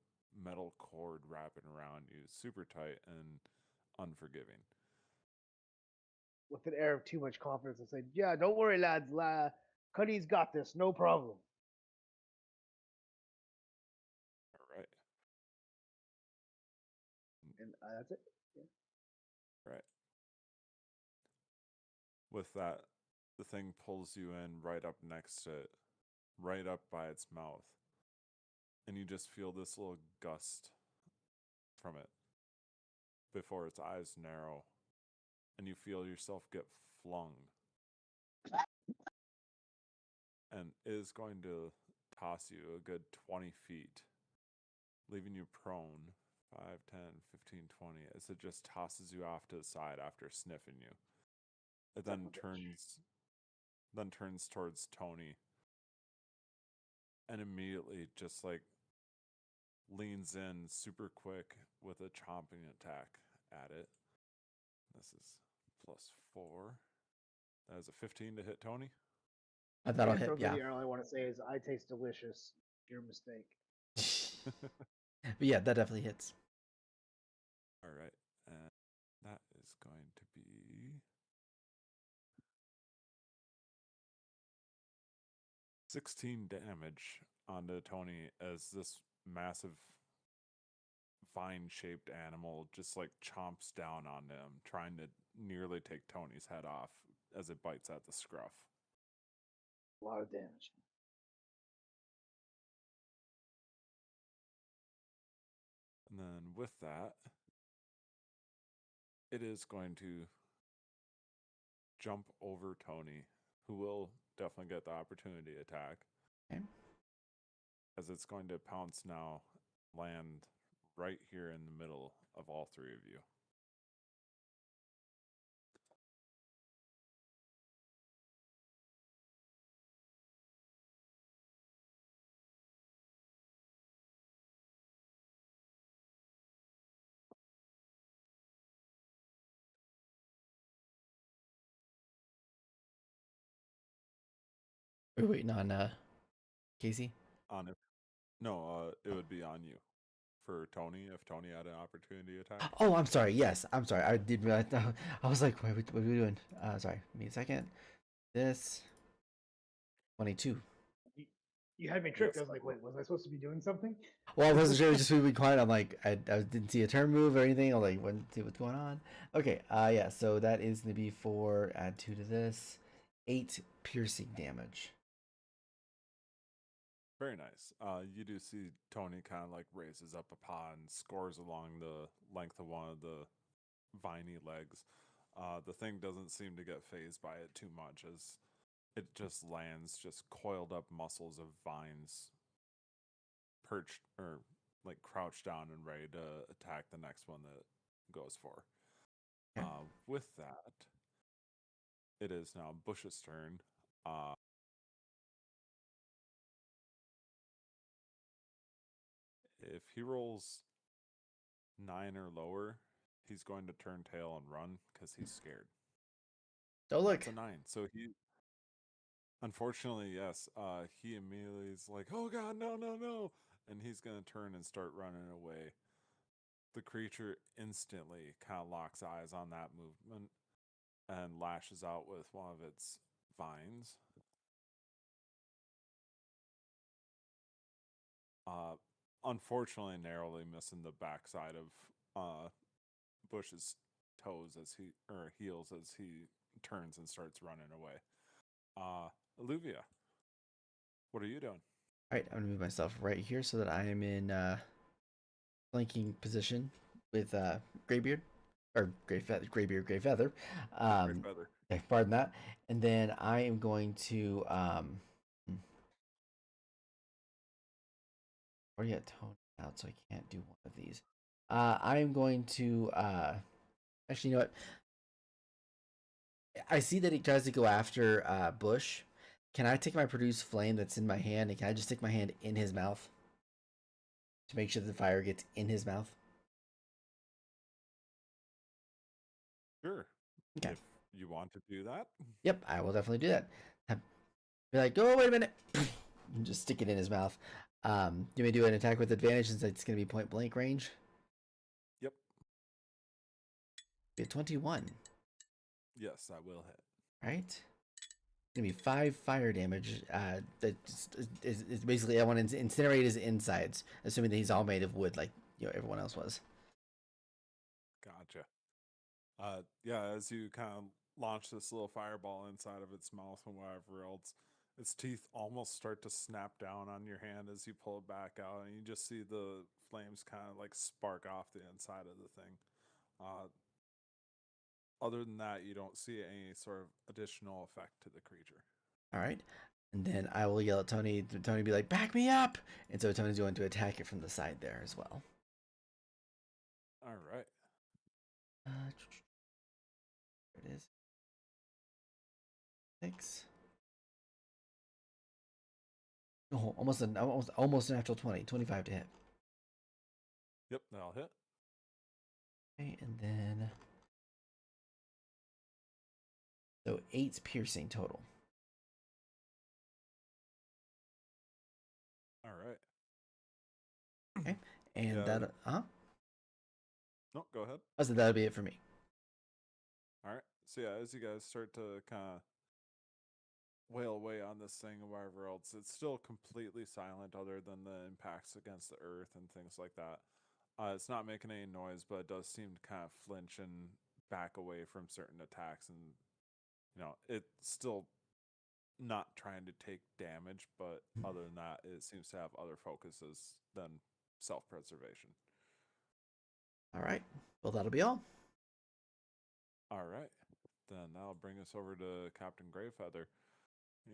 metal cord wrapping around you, super tight and unforgiving. With an air of too much confidence, I said, "Yeah, don't worry, lads. Cuddy's got this. No problem." All right. And that's it. Yeah. Right. With that, the thing pulls you in right up next to it, right up by its mouth. And you just feel this little gust from it before its eyes narrow. And you feel yourself get flung. And it is going to toss you a good 20 feet, leaving you prone 5, 10, 15, 20, as it just tosses you off to the side after sniffing you. It then turns towards Tony and immediately just like leans in super quick with a chomping attack at it. This is +4. That is a 15 to hit Tony. That'll hit, yeah. All I want to say is, I taste delicious. Your mistake. But yeah, that definitely hits. All right. And that is going to be 16 damage onto Tony as this massive vine-shaped animal just like chomps down on him, trying to nearly take Tony's head off as it bites at the scruff. A lot of damage. And then with that, it is going to jump over Tony, who will definitely get the opportunity attack. Okay. As it's going to pounce now, land right here in the middle of all three of you. We're waiting on Casey. On it. No, it would be on you. For Tony, if Tony had an opportunity attack. Oh, I'm sorry. Yes, I'm sorry. I did realize. I was like, what are we doing? Sorry. Give me a second. This 22. You had me tricked. Yes. I was like, wait, was I supposed to be doing something? Well, I wasn't sure. It was just really quiet. I'm like, I didn't see a turn move or anything. I'm like, what? See what's going on? Okay. Yeah. So that is gonna be 4. Add 2 to this. 8 piercing damage. Very nice. You do see Tony kind of like raises up a paw and scores along the length of one of the viney legs. The thing doesn't seem to get phased by it too much as it just lands just coiled up muscles of vines perched or like crouched down and ready to attack the next one that goes for. Okay. With that, it is now Bush's turn. If he rolls 9 or lower, he's going to turn tail and run because he's scared. Oh, look. That's a 9. So he, unfortunately, yes, he immediately is like, oh God, no, no, no. And he's going to turn and start running away. The creature instantly kind of locks eyes on that movement and lashes out with one of its vines. Unfortunately, narrowly missing the backside of Bush's toes as he or heels as he turns and starts running away. Olivia, what are you doing? All right, I'm gonna move myself right here so that I am in flanking position with Graybeard or Graybeard, Gray Feather. Great feather. Okay, pardon that. And then I am going to already got Tony out, so I can't do one of these. I am going to actually, you know what? I see that he tries to go after Bush. Can I take my produce flame that's in my hand and can I just stick my hand in his mouth to make sure the fire gets in his mouth? Sure. Okay. If you want to do that. Yep, I will definitely do that. Be like, oh, wait a minute. And just stick it in his mouth. You may do an attack with advantage since it's going to be point blank range. Yep. Be a 21. Yes, I will hit. Right? It's going to be 5 fire damage. That is basically, I want to incinerate his insides, assuming that he's all made of wood like everyone else was. Gotcha. Yeah, as you kind of launch this little fireball inside of its mouth and whatever else, its teeth almost start to snap down on your hand as you pull it back out, and you just see the flames kind of like spark off the inside of the thing. Other than that, you don't see any sort of additional effect to the creature. All right. And then I will yell at Tony. Tony be like, back me up. And so Tony's going to attack it from the side there as well. All right. There it is. 6. Oh, almost a natural 20. 25 to hit. Yep, that'll hit. Okay, and then so 8's piercing total. All right. Okay, and Yeah. that No, go ahead. I said that'll be it for me. All right. So yeah, as you guys start to kind of wail away on this thing or whatever else, it's still completely silent other than the impacts against the earth and things like that. It's not making any noise, but it does seem to kind of flinch and back away from certain attacks, and it's still not trying to take damage, but other than that, it seems to have other focuses than self-preservation. All right. Well, that'll be all. All right. Then that'll bring us over to Captain Greyfeather.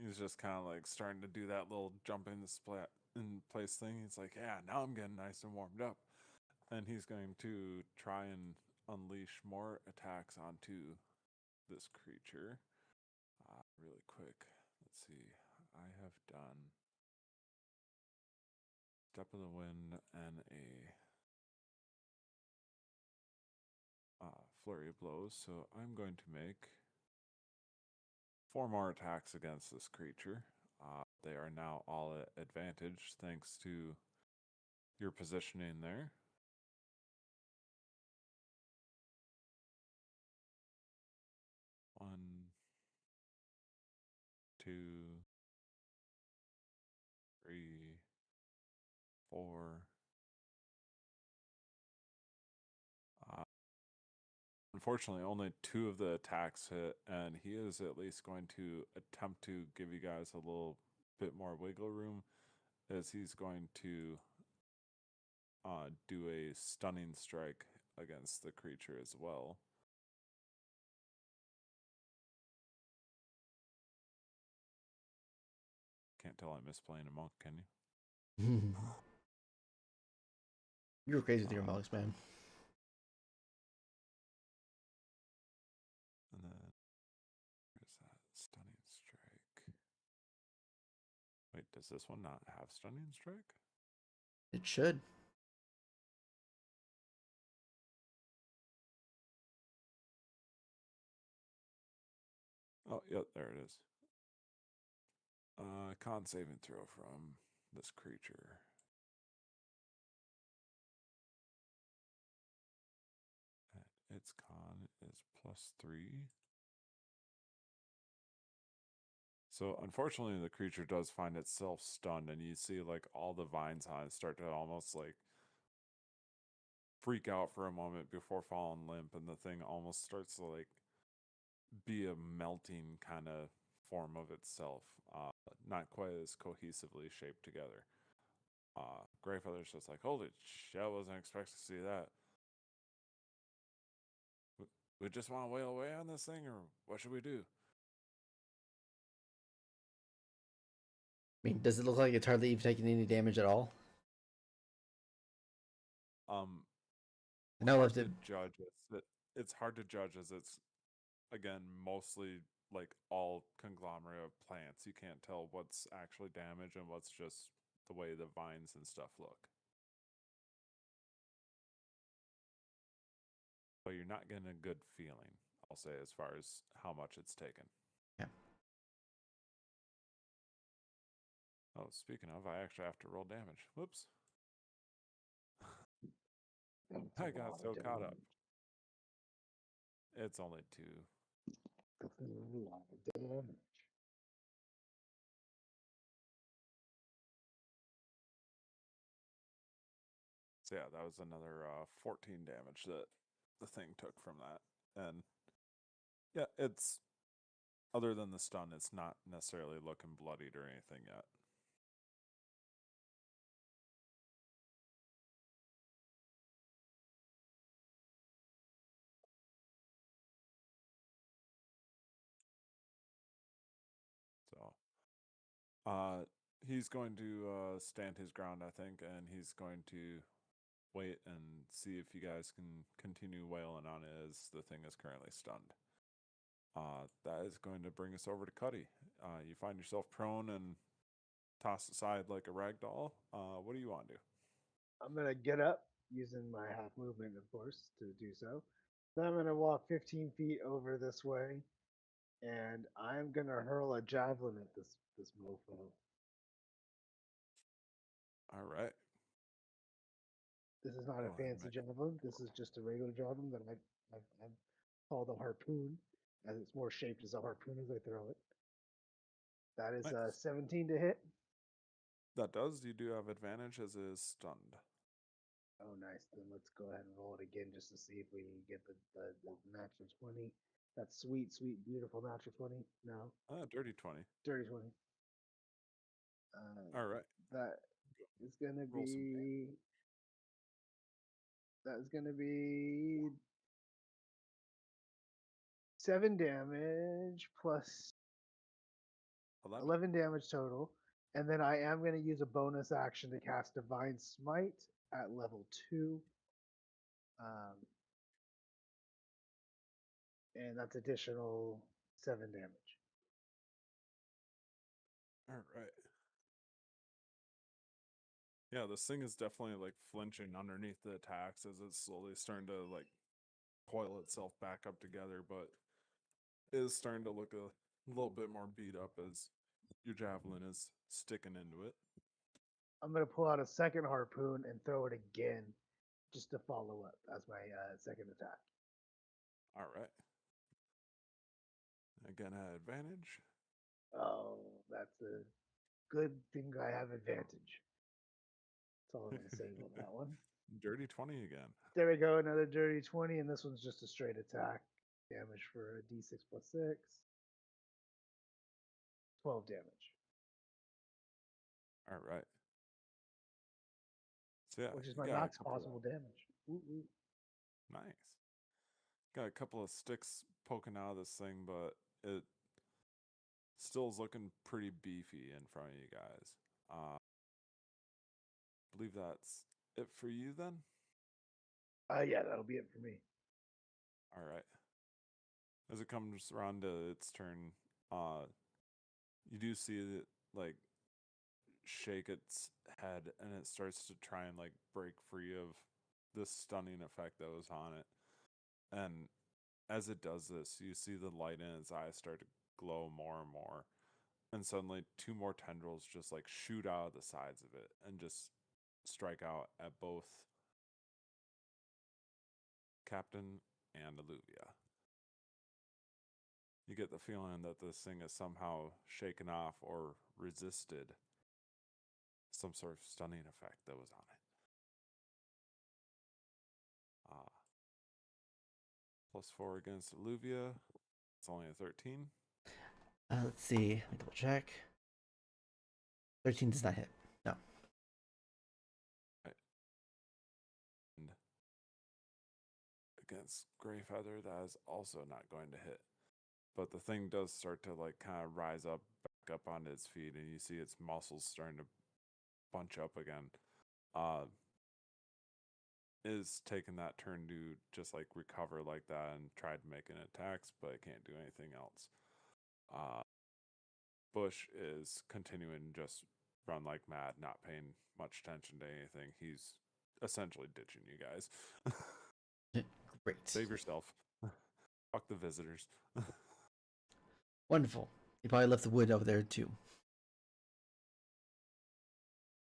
He's just kind of like starting to do that little jump in the splat in place thing. He's like, yeah, now I'm getting nice and warmed up. And he's going to try and unleash more attacks onto this creature. Really quick. Let's see. I have done Step of the Wind and a Flurry of Blows. So I'm going to make 4 more attacks against this creature. They are now all at advantage thanks to your positioning there. One, 2, 3, 4. Unfortunately, only 2 of the attacks hit, and he is at least going to attempt to give you guys a little bit more wiggle room, as he's going to do a stunning strike against the creature as well. Can't tell I miss playing a monk, can you? You were crazy with your monks, man. And then where's that stunning strike? Wait, does this one not have stunning strike? It should. Oh, yep, there it is. Con saving throw from this creature. And its con is +3. So unfortunately, the creature does find itself stunned, and you see like all the vines on it start to almost like freak out for a moment before falling limp, and the thing almost starts to like be a melting kind of form of itself, not quite as cohesively shaped together. Greyfeather's just like, holy shit, I wasn't expecting to see that. We just want to wail away on this thing, or what should we do? I mean, does it look like it's hardly even taking any damage at all? I know Hard if to it, judge. It's hard to judge as it's, again, mostly like all conglomerate of plants. You can't tell what's actually damage and what's just the way the vines and stuff look. But you're not getting a good feeling, I'll say, as far as how much it's taken. yeah. Oh, speaking of, I actually have to roll damage. Whoops. That's I a got lot so of caught up. damage. It's only 2. That's a lot of damage. So yeah, that was another 14 damage that the thing took from that. And yeah, it's, other than the stun, it's not necessarily looking bloodied or anything yet. So he's going to stand his ground, I think, and he's going to wait and see if you guys can continue wailing on it as the thing is currently stunned. That is going to bring us over to Cuddy. You find yourself prone and tossed aside like a rag doll. What do you want to do? I'm gonna get up using my half movement, of course, to do so. Then I'm gonna walk 15 feet over this way, and I'm gonna hurl a javelin at this mofo. All right. This is not Go a ahead, fancy Mike. javelin. This is just a regular javelin that I've called a harpoon, as it's more shaped as a harpoon as I throw it. That is Nice. 17 to hit. That does. You do have advantage as it is stunned. Oh, nice. Then let's go ahead and roll it again just to see if we can get the natural 20. That's sweet, sweet, beautiful natural 20. No, Dirty 20. dirty 20. All right. That is gonna Roll some damage. be. That's gonna be 7 damage plus 11 damage total, and then I am gonna use a bonus action to cast Divine Smite at level 2. And that's additional 7 damage. All right. Yeah, this thing is definitely like flinching underneath the attacks as it's slowly starting to like coil itself back up together, but is starting to look a little bit more beat up as your javelin is sticking into it. I'm gonna pull out a second harpoon and throw it again, just to follow up as my second attack. All right. Again, at advantage. Oh, that's a good thing I have advantage. That's all I'm gonna say about that one. Dirty 20 again. There we go, another dirty 20, and this one's just a straight attack. Damage for a d6 plus 6. 12 damage. All right. So yeah, Which is you my got max possible damage. Ooh, ooh. Nice. Got a couple of sticks poking out of this thing, but it still is looking pretty beefy in front of you guys. I believe that's it for you then. Yeah, that'll be it for me. All right. As it comes around to its turn, you do see it like shake its head, and it starts to try and like break free of this stunning effect that was on it. And as it does this, you see the light in its eyes start to glow more and more. And suddenly, two more tendrils just like shoot out of the sides of it and just strike out at both Captain and Alluvia. You get the feeling that this thing is somehow shaken off or resisted some sort of stunning effect that was on it. +4 against Alluvia. It's only a 13. Let's see. Let me double check. 13 does not hit. No. Right. And against Greyfeather, that is also not going to hit. But the thing does start to like kind of rise up, back up onto its feet, and you see its muscles starting to bunch up again. Is taking that turn to just like recover like that and tried making attacks, but it can't do anything else. Bush is continuing just run like mad, not paying much attention to anything. He's essentially ditching you guys. Great. Save yourself. Fuck the visitors. Wonderful. He probably left the wood over there too.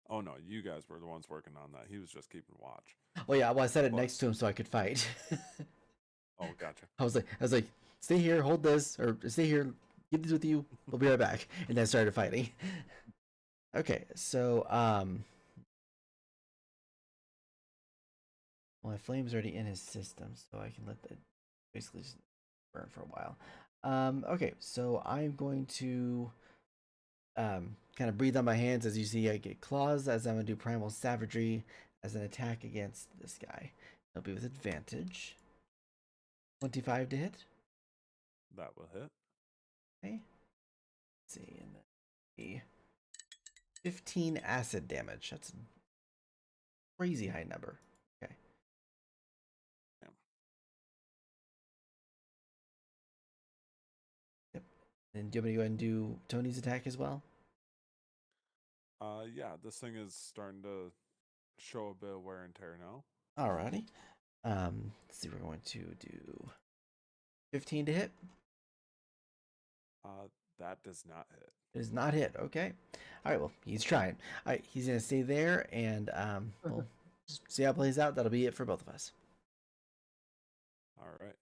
Oh no, you guys were the ones working on that. He was just keeping watch. Oh yeah, well I set it next to him so I could fight. Oh, gotcha. I was like, stay here, hold this, or stay here, get this with you. We'll be right back, and then started fighting. Okay, so well, my flame's already in his system, so I can let that basically just burn for a while. Okay, so I'm going to kind of breathe on my hands. As you see, I get claws as I'm gonna do primal savagery as an attack against this guy. It'll be with advantage. 25 to hit. That will hit. Okay. Let's see, and then 15 acid damage. That's a crazy high number. Okay. Damn. Yep. And do you want me to go ahead and do Tony's attack as well? Yeah, this thing is starting to show a bit of wear and tear now. Alrighty. Let's see, we're going to do 15 to hit. That does not hit. It is not hit. Okay. All right. Well, he's trying. All right. He's gonna stay there, and we'll see how it plays out. That'll be it for both of us. All right.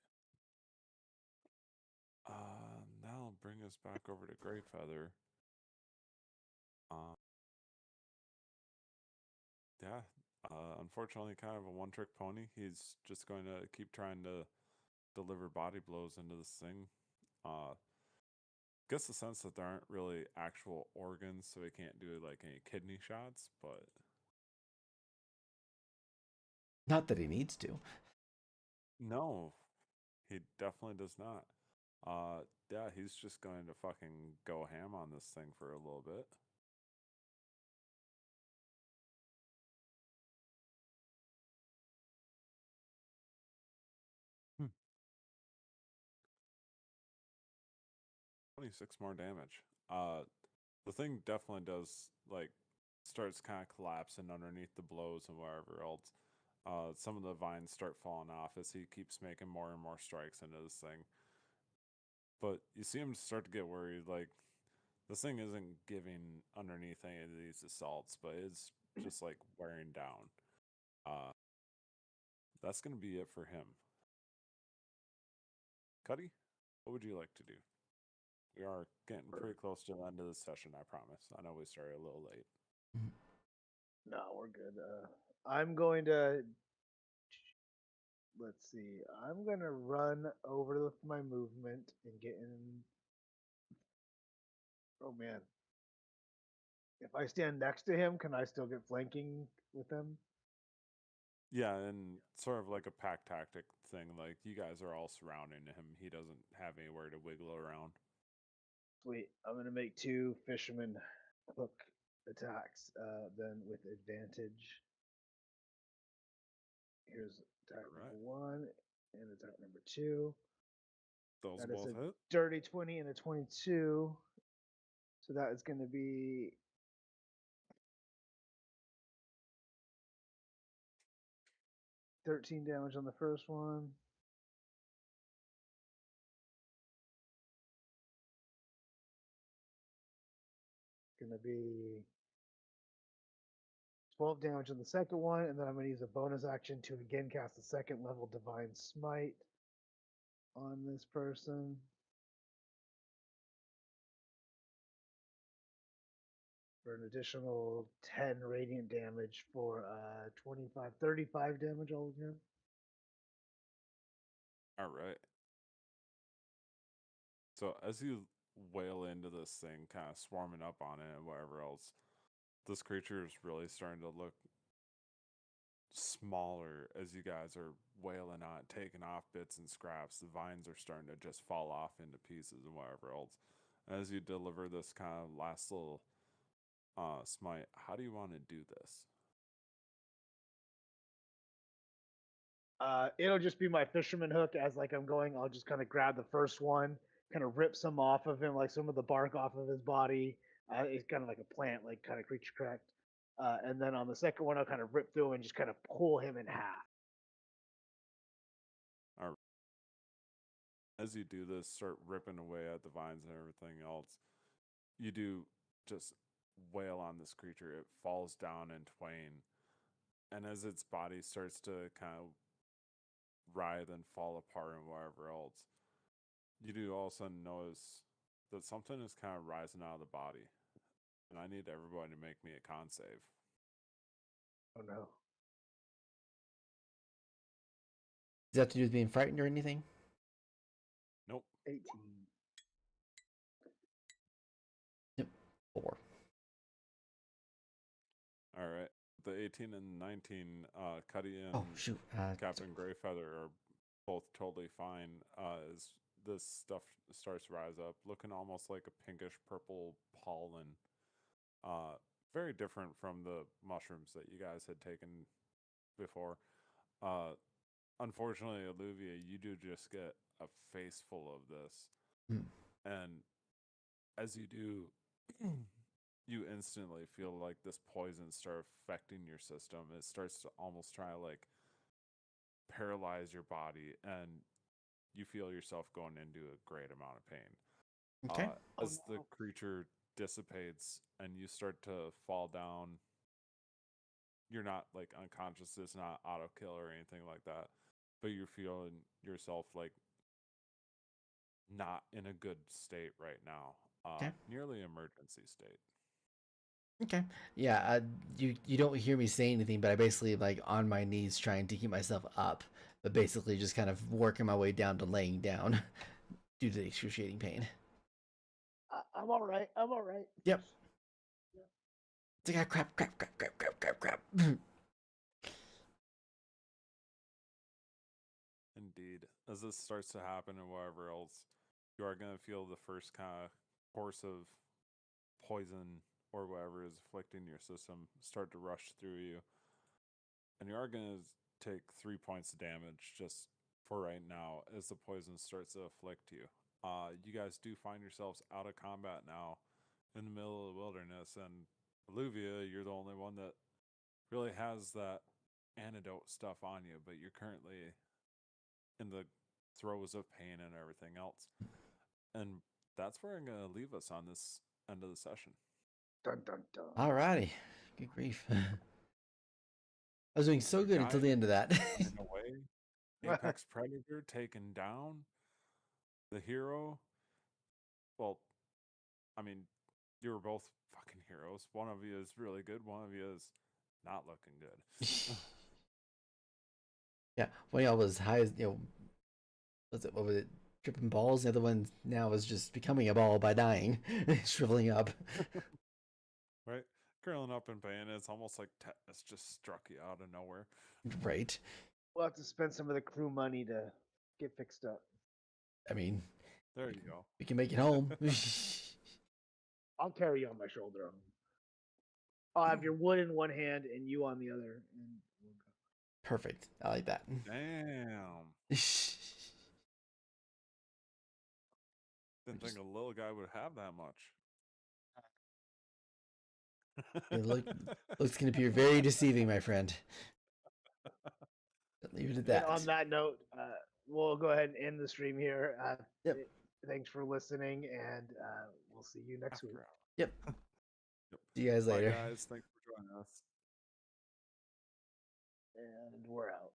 Now I'll bring us back over to Greyfeather. Yeah. Unfortunately, kind of a one-trick pony. He's just going to keep trying to deliver body blows into this thing. Gets the sense that there aren't really actual organs, so he can't do like any kidney shots, but Not that he needs to. no, he definitely does not. Yeah, he's just going to fucking go ham on this thing for a little bit. Hmm. 26 more damage. The thing definitely does like starts kind of collapsing underneath the blows and wherever else. Some of the vines start falling off as he keeps making more and more strikes into this thing. But you see him start to get worried, like this thing isn't giving underneath any of these assaults, but it's just like wearing down. That's gonna be it for him. Cuddy, what would you like to do? We are getting pretty close to the end of the session, I promise. I know we started a little late. No, we're good. I'm going to. Let's see. I'm going to run over with my movement and get in. Oh, man. If I stand next to him, can I still get flanking with him? Yeah, and sort of like a pack tactic thing. Like you guys are all surrounding him. He doesn't have anywhere to wiggle around. Sweet. I'm gonna make 2 fisherman hook attacks. Then with advantage. Here's attack Alright. number 1 and attack number 2. Those That is both a hit. dirty 20 and a 22. So that is going to be 13 damage on the first one. Going to be 12 damage on the second one, and then I'm going to use a bonus action to again cast a second level Divine Smite on this person. For an additional 10 radiant damage for 35 damage all again. Alright. So as you wail into this thing, kind of swarming up on it and whatever else, this creature is really starting to look smaller as you guys are wailing on it, taking off bits and scraps. The vines are starting to just fall off into pieces and whatever else. As you deliver this kind of last little smite, how do you want to do this? It'll just be my fisherman hook as like I'm going. I'll just kind of grab the first one, kind of rip some off of him, like some of the bark off of his body. It's kind of like a plant, like kind of creature cracked. And then on the second one, I'll kind of rip through and just kind of pull him in half. Or as you do this, start ripping away at the vines and everything else, you do just wail on this creature. It falls down in twain. And as its body starts to kind of writhe and fall apart and whatever else, you do all of a sudden notice that something is kind of rising out of the body. And I need everybody to make me a con save. Oh no. Does that have to do with being frightened or anything? Nope. 18. Yep. 4. All right. The 18 and 19, Cuddy and Oh shoot. Captain Greyfeather are both totally fine as this stuff starts to rise up, looking almost like a pinkish purple pollen. Very different from the mushrooms that you guys had taken before. Unfortunately, Olivia, you do just get a face full of this. Hmm. And as you do, you instantly feel like this poison start affecting your system. It starts to almost try to like paralyze your body, and you feel yourself going into a great amount of pain. Okay. As the creature dissipates and you start to fall down, you're not like unconscious. It's not auto kill or anything like that, but you're feeling yourself like not in a good state right now. Okay. Nearly emergency state. Okay. Yeah. You don't hear me say anything, but I basically like on my knees trying to keep myself up, but basically just kind of working my way down to laying down due to the excruciating pain. I'm all right. I'm all right. Yep. It's like crap. Indeed. As this starts to happen and whatever else, you are going to feel the first kind of course of poison or whatever is afflicting your system start to rush through you. And you are going to take 3 points of damage just for right now as the poison starts to afflict you. You guys do find yourselves out of combat now in the middle of the wilderness. And Olivia, you're the only one that really has that antidote stuff on you, but you're currently in the throes of pain and everything else. And that's where I'm going to leave us on this end of the session. Dun dun dun. Alrighty. Good grief. I was doing so good until the end of that. In a way, Apex Predator taken down. The hero. Well, I mean, you were both fucking heroes. One of you is really good. One of you is not looking good. Yeah, one of y'all was high as what was it? Tripping balls. The other one now is just becoming a ball by dying, shriveling up. Right? Curling up in pain. It's almost like tetanus just struck you out of nowhere. Right. We'll have to spend some of the crew money to get fixed up. I mean, There you go. we can make it home. I'll carry you on my shoulder. I'll have your wood in one hand and you on the other. And we'll go. Perfect. I like that. Damn. Didn't think a little guy would have that much. It looks going to be very deceiving, my friend. Leave it at And on that. that note, we'll go ahead and end the stream here. Yep. Thanks for listening, and we'll see you next week. Yep. Yep. See you guys Bye, later. guys. Thanks for joining us. And we're out.